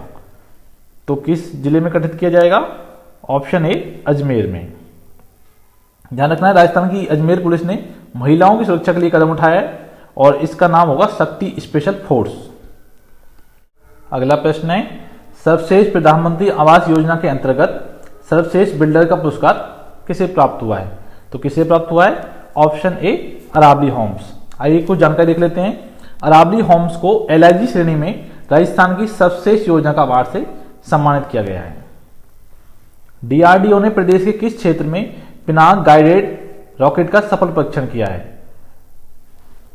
[SPEAKER 1] तो किस जिले में गठित किया जाएगा? ऑप्शन ए अजमेर में। ध्यान रखना है, राजस्थान की अजमेर पुलिस ने महिलाओं की सुरक्षा के लिए कदम उठाया है और इसका नाम होगा शक्ति स्पेशल फोर्स। अगला प्रश्न है, सर्वश्रेष्ठ प्रधानमंत्री आवास योजना के अंतर्गत सर्वश्रेष्ठ बिल्डर का पुरस्कार किसे प्राप्त हुआ है? तो किसे प्राप्त हुआ है? Option A Aravali homes. आइए कुछ जानकारी देख लेते हैं। अरावली होम्स को LIG श्रेणी में राजस्थान की सर्वश्रेष्ठ योजना का अवार्ड से सम्मानित किया गया है। DRDO ने प्रदेश के किस क्षेत्र में पिनाक गाइडेड रॉकेट का सफल परीक्षण किया है?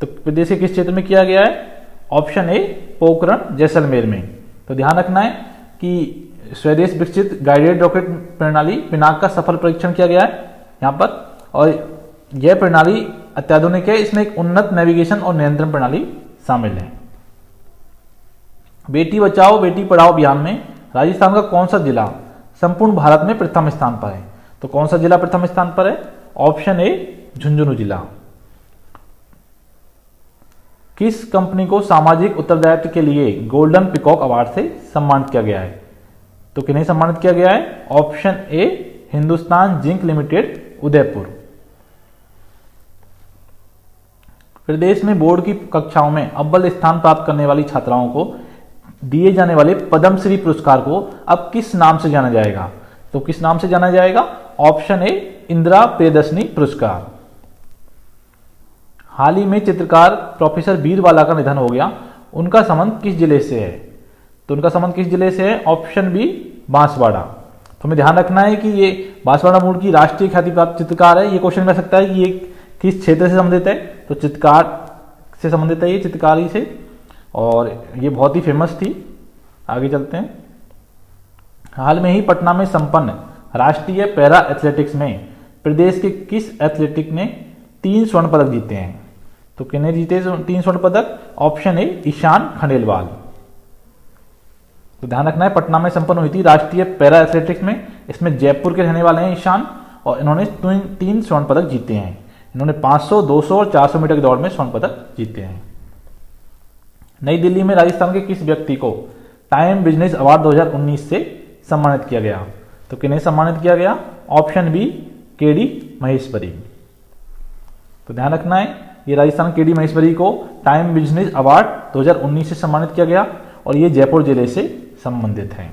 [SPEAKER 1] तो प्रदेश के किस क्षेत्र में किया गया है? ऑप्शन ए पोखरण जैसलमेर में। तो ध्यान रखना है कि स्वदेश विकसित गाइडेड रॉकेट प्रणाली पिनाक का सफल परीक्षण किया गया है यहाँ पर और यह प्रणाली अत्याधुनिक है। इसमें एक उन्नत नेविगेशन और नियंत्रण प्रणाली शामिल है। बेटी बचाओ बेटी पढ़ाओ अभियान में राजस्थान का कौन सा जिला संपूर्ण भारत में प्रथम स्थान पर है? तो कौन सा जिला प्रथम स्थान पर है? ऑप्शन ए झुंझुनू जिला। किस कंपनी को सामाजिक उत्तरदायित्व के लिए गोल्डन पिकॉक अवार्ड से सम्मानित किया गया है? तो किन्हें सम्मानित किया गया है? Option A Hindustan zinc limited Udaipur. प्रदेश में बोर्ड की कक्षाओं में अव्वल स्थान प्राप्त करने वाली छात्राओं को दिए जाने वाले पद्मश्री पुरस्कार को अब किस नाम से जाना जाएगा? तो किस नाम से जाना जाएगा? ऑप्शन ए इंदिरा प्रियदर्शनी पुरस्कार। हाल ही में चित्रकार प्रोफेसर बीरवाला का निधन हो गया, उनका संबंध किस जिले से है? तो उनका संबंध किस जिले से है? Option B Banswara. तो हमें ध्यान रखना है कि ये बांसवाड़ा मूल की राष्ट्रीय ख्याति प्राप्त चित्रकार है। ये क्वेश्चन रह सकता है कि ये किस क्षेत्र से संबंधित है? तो चित्रकार से संबंधित है ये, चित्रकारी से, और ये बहुत ही फेमस थी। आगे चलते हैं। हाल में ही पटना में संपन्न राष्ट्रीय पैरा एथलेटिक्स में प्रदेश के किस एथलेटिक ने 3 स्वर्ण पदक जीते हैं? तो किन्हें जीते 3 स्वर्ण पदक? Option A Ishan Khandelwal. तो ध्यान रखना है, पटना में संपन्न हुई थी राष्ट्रीय पैरा एथलेटिक्स में। इसमें जयपुर के रहने वाले हैं ईशान, और इन्होंने 3 स्वर्ण पदक जीते हैं। इन्होंने 500, 200 और 400 मीटर की दौड़ में स्वर्ण पदक जीते हैं। नई दिल्ली में राजस्थान के किस व्यक्ति को टाइम बिजनेस अवार्ड 2019 से सम्मानित किया गया? तो किन्हें सम्मानित किया गया? Option B, KD Maheshwari. तो ध्यान रखना है, ये राजस्थान केडी महेश्वरी को टाइम बिजनेस अवार्ड 2019 से सम्मानित किया गया, और ये जयपुर जिले से संबंधित हैं।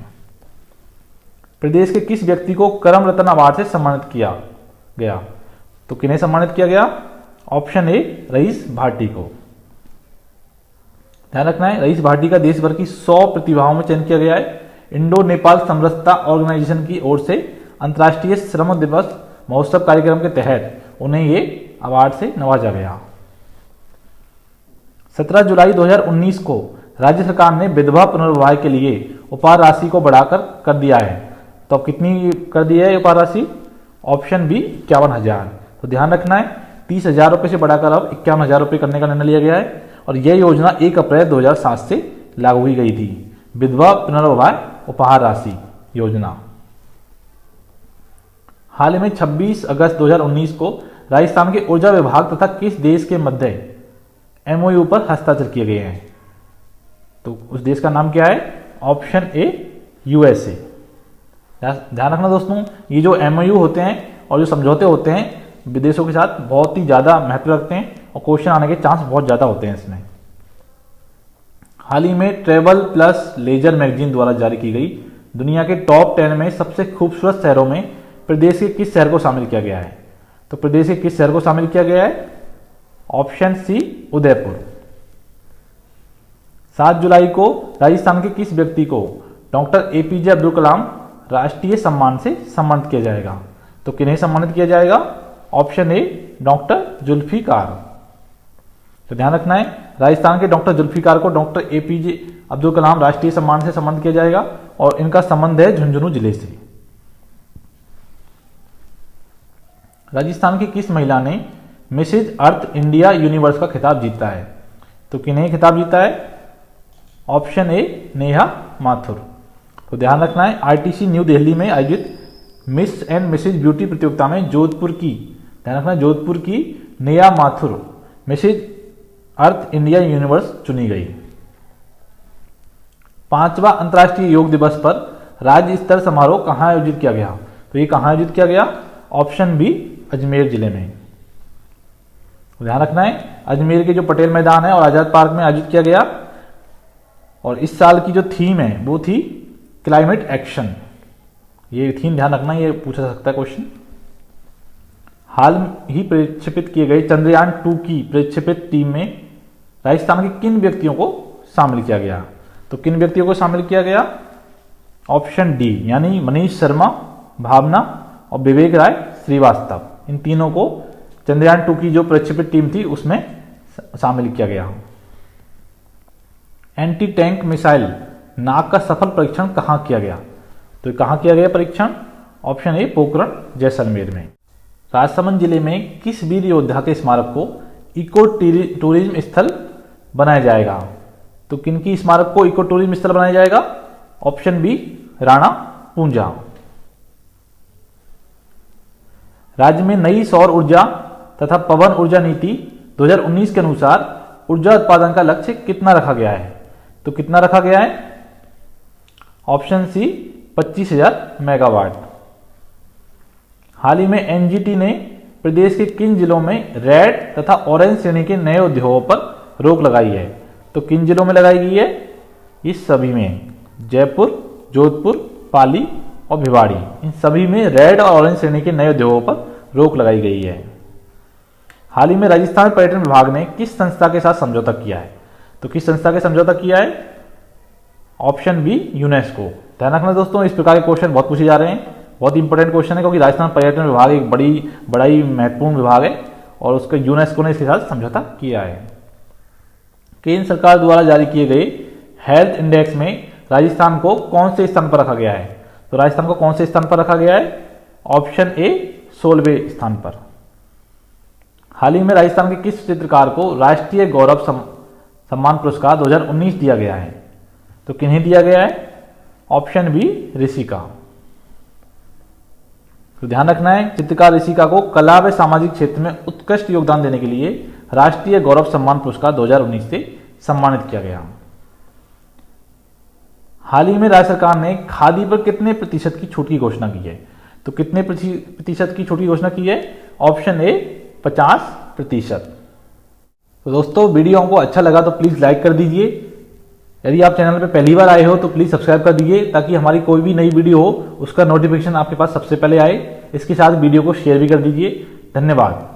[SPEAKER 1] प्रदेश के किस व्यक्ति को करम रत्न अवार्ड से सम्मानित किया गया? तो किन्हें सम्मानित किया गया? ऑप्शन ए, रईस भाटी को। ध्यान रखना है, रईस भाटी का देश भर की 100 प्रतिभाओं में चयन किया गया है। इंडो नेपाल समरसता ऑर्गेनाइजेशन की ओर से अंतर्राष्ट्रीय श्रम दिवस महोत्सव कार्यक्रम के तहत उन्हें ये अवार्ड से नवाजा गया। 17 जुलाई 2019 को राज्य सरकार ने विधवा पुनर्विवाह के लिए उपहार राशि को बढ़ाकर कर दिया है। तो अब कितनी कर दी है उपहार राशि? Option B, 51,000। तो ध्यान रखना है, 30,000 रुपये से बढ़ाकर अब 51,000 रुपये करने का निर्णय लिया गया है, और यह योजना 1 अप्रैल 2007 से लागू की गई थी, विधवा पुनर्विवाह उपहार राशि योजना। हाल ही में 26 अगस्त 2019 को राजस्थान के ऊर्जा विभाग तथा किस देश के मध्य एमओयू पर हस्ताक्षर किए गए हैं? तो उस देश का नाम क्या है? ऑप्शन ए, यूएसए। ध्यान रखना दोस्तों, ये जो एमओयू होते हैं और जो समझौते होते हैं विदेशों के साथ बहुत ही ज्यादा महत्व रखते हैं, और क्वेश्चन आने के चांस बहुत ज्यादा होते हैं इसमें। हाल ही में ट्रेवल प्लस लेजर मैगजीन द्वारा जारी की गई दुनिया के टॉप 10 में सबसे खूबसूरत शहरों में प्रदेश के किस शहर को शामिल किया गया है? तो प्रदेश के किस शहर को शामिल किया गया है? Option C, Udaipur. 7 जुलाई को राजस्थान के किस व्यक्ति को डॉक्टर एपीजे अब्दुल कलाम राष्ट्रीय सम्मान से सम्मानित किया जाएगा? तो किन्हें सम्मानित किया जाएगा? Option A, doctor Zulfikar. तो ध्यान रखना है, राजस्थान के डॉक्टर जुल्फिकार को डॉक्टर एपीजे अब्दुल कलाम राष्ट्रीय सम्मान से सम्मानित किया जाएगा, और इनका संबंध है झुंझुनू जिले से। राजस्थान की किस महिला ने मिसेज अर्थ इंडिया यूनिवर्स का खिताब जीता है? तो किन्हें खिताब जीता है? ऑप्शन ए, नेहा माथुर। तो ध्यान रखना है, आरटीसी न्यू दिल्ली में आयोजित मिस एंड मिसेज ब्यूटी प्रतियोगिता में जोधपुर की, ध्यान रखना, जोधपुर की नेहा माथुर मिसेज अर्थ इंडिया यूनिवर्स चुनी गई। 5वां अंतर्राष्ट्रीय योग दिवस पर राज्य स्तर समारोह कहां आयोजित किया गया? तो ये कहां आयोजित किया गया? ऑप्शन बी, अजमेर जिले में। ध्यान रखना है, अजमेर के जो पटेल मैदान है और आजाद पार्क में आयोजित किया गया, और इस साल की जो थीम है वो थी क्लाइमेट एक्शन। ये थीम ध्यान रखना, ये पूछा जा सकता है क्वेश्चन। हाल ही प्रक्षेपित किए गए चंद्रयान 2 की प्रक्षेपित टीम में राजस्थान के किन व्यक्तियों को शामिल किया गया? तो किन व्यक्तियों को शामिल किया गया? ऑप्शन डी, यानी मनीष शर्मा, भावना और विवेक राय श्रीवास्तव। इन तीनों को चंद्रयान 2 की जो प्रक्षेपित टीम थी उसमें शामिल किया गया। एंटी टैंक मिसाइल नाग का सफल परीक्षण कहां किया गया? तो कहां किया गया परीक्षण? ऑप्शन ए, पोखरण जैसलमेर में। राजसमंद जिले में किस वीर योद्धा के स्मारक को इको टूरिज्म स्थल बनाया जाएगा? तो किनकी स्मारक को इको टूरिज्म स्थल बनाया जाएगा? Option B, Rana Punja. राज्य में नई सौर ऊर्जा तथा पवन ऊर्जा नीति 2019 के अनुसार ऊर्जा उत्पादन का लक्ष्य कितना रखा गया है? तो कितना रखा गया है? ऑप्शन सी, 25,000 मेगावाट। हाल ही में एनजीटी ने प्रदेश के किन जिलों में रेड तथा ऑरेंज श्रेणी के नए उद्योगों पर रोक लगाई है? तो किन जिलों में लगाई गई है? इस सभी में, जयपुर, जोधपुर, पाली और भिवाड़ी, इन सभी में रेड और ऑरेंज श्रेणी के नए उद्योगों पर रोक लगाई गई है। हाल ही में राजस्थान पर्यटन विभाग ने किस संस्था के साथ समझौता किया है? तो किस संस्था के समझौता किया है? Option B, UNESCO. ध्यान रखना दोस्तों, इस प्रकार के क्वेश्चन बहुत पूछे जा रहे हैं, बहुत इंपॉर्टेंट क्वेश्चन है, क्योंकि राजस्थान पर्यटन विभाग एक बड़ा ही महत्वपूर्ण विभाग है, और उसका यूनेस्को ने इसके साथ समझौता किया है। केंद्र सरकार द्वारा जारी किए गए हेल्थ इंडेक्स में राजस्थान को कौन से स्थान पर रखा गया है? तो राजस्थान को कौन से स्थान पर रखा गया है? ऑप्शन ए, 16वें स्थान पर। हाल ही में राजस्थान के किस चित्रकार को राष्ट्रीय गौरव सम्मान पुरस्कार 2019 दिया गया है? तो किन्हें दिया गया है? Option B Rishika. तो ध्यान रखना है, चित्रकार ऋषिका को कला व सामाजिक क्षेत्र में उत्कृष्ट योगदान देने के लिए राष्ट्रीय गौरव सम्मान पुरस्कार 2019 से सम्मानित किया गया। हाल ही में राज्य सरकार ने खादी पर कितने प्रतिशत की छूट की घोषणा की है? तो कितने प्रतिशत की छूट की घोषणा की है? ऑप्शन ए 50%। तो दोस्तों वीडियो हमको अच्छा लगा तो प्लीज लाइक कर दीजिए। यदि आप चैनल पर पहली बार आए हो तो प्लीज सब्सक्राइब कर दीजिए ताकि हमारी कोई भी नई वीडियो हो उसका नोटिफिकेशन आपके पास सबसे पहले आए। इसके साथ वीडियो को शेयर भी कर दीजिए। धन्यवाद।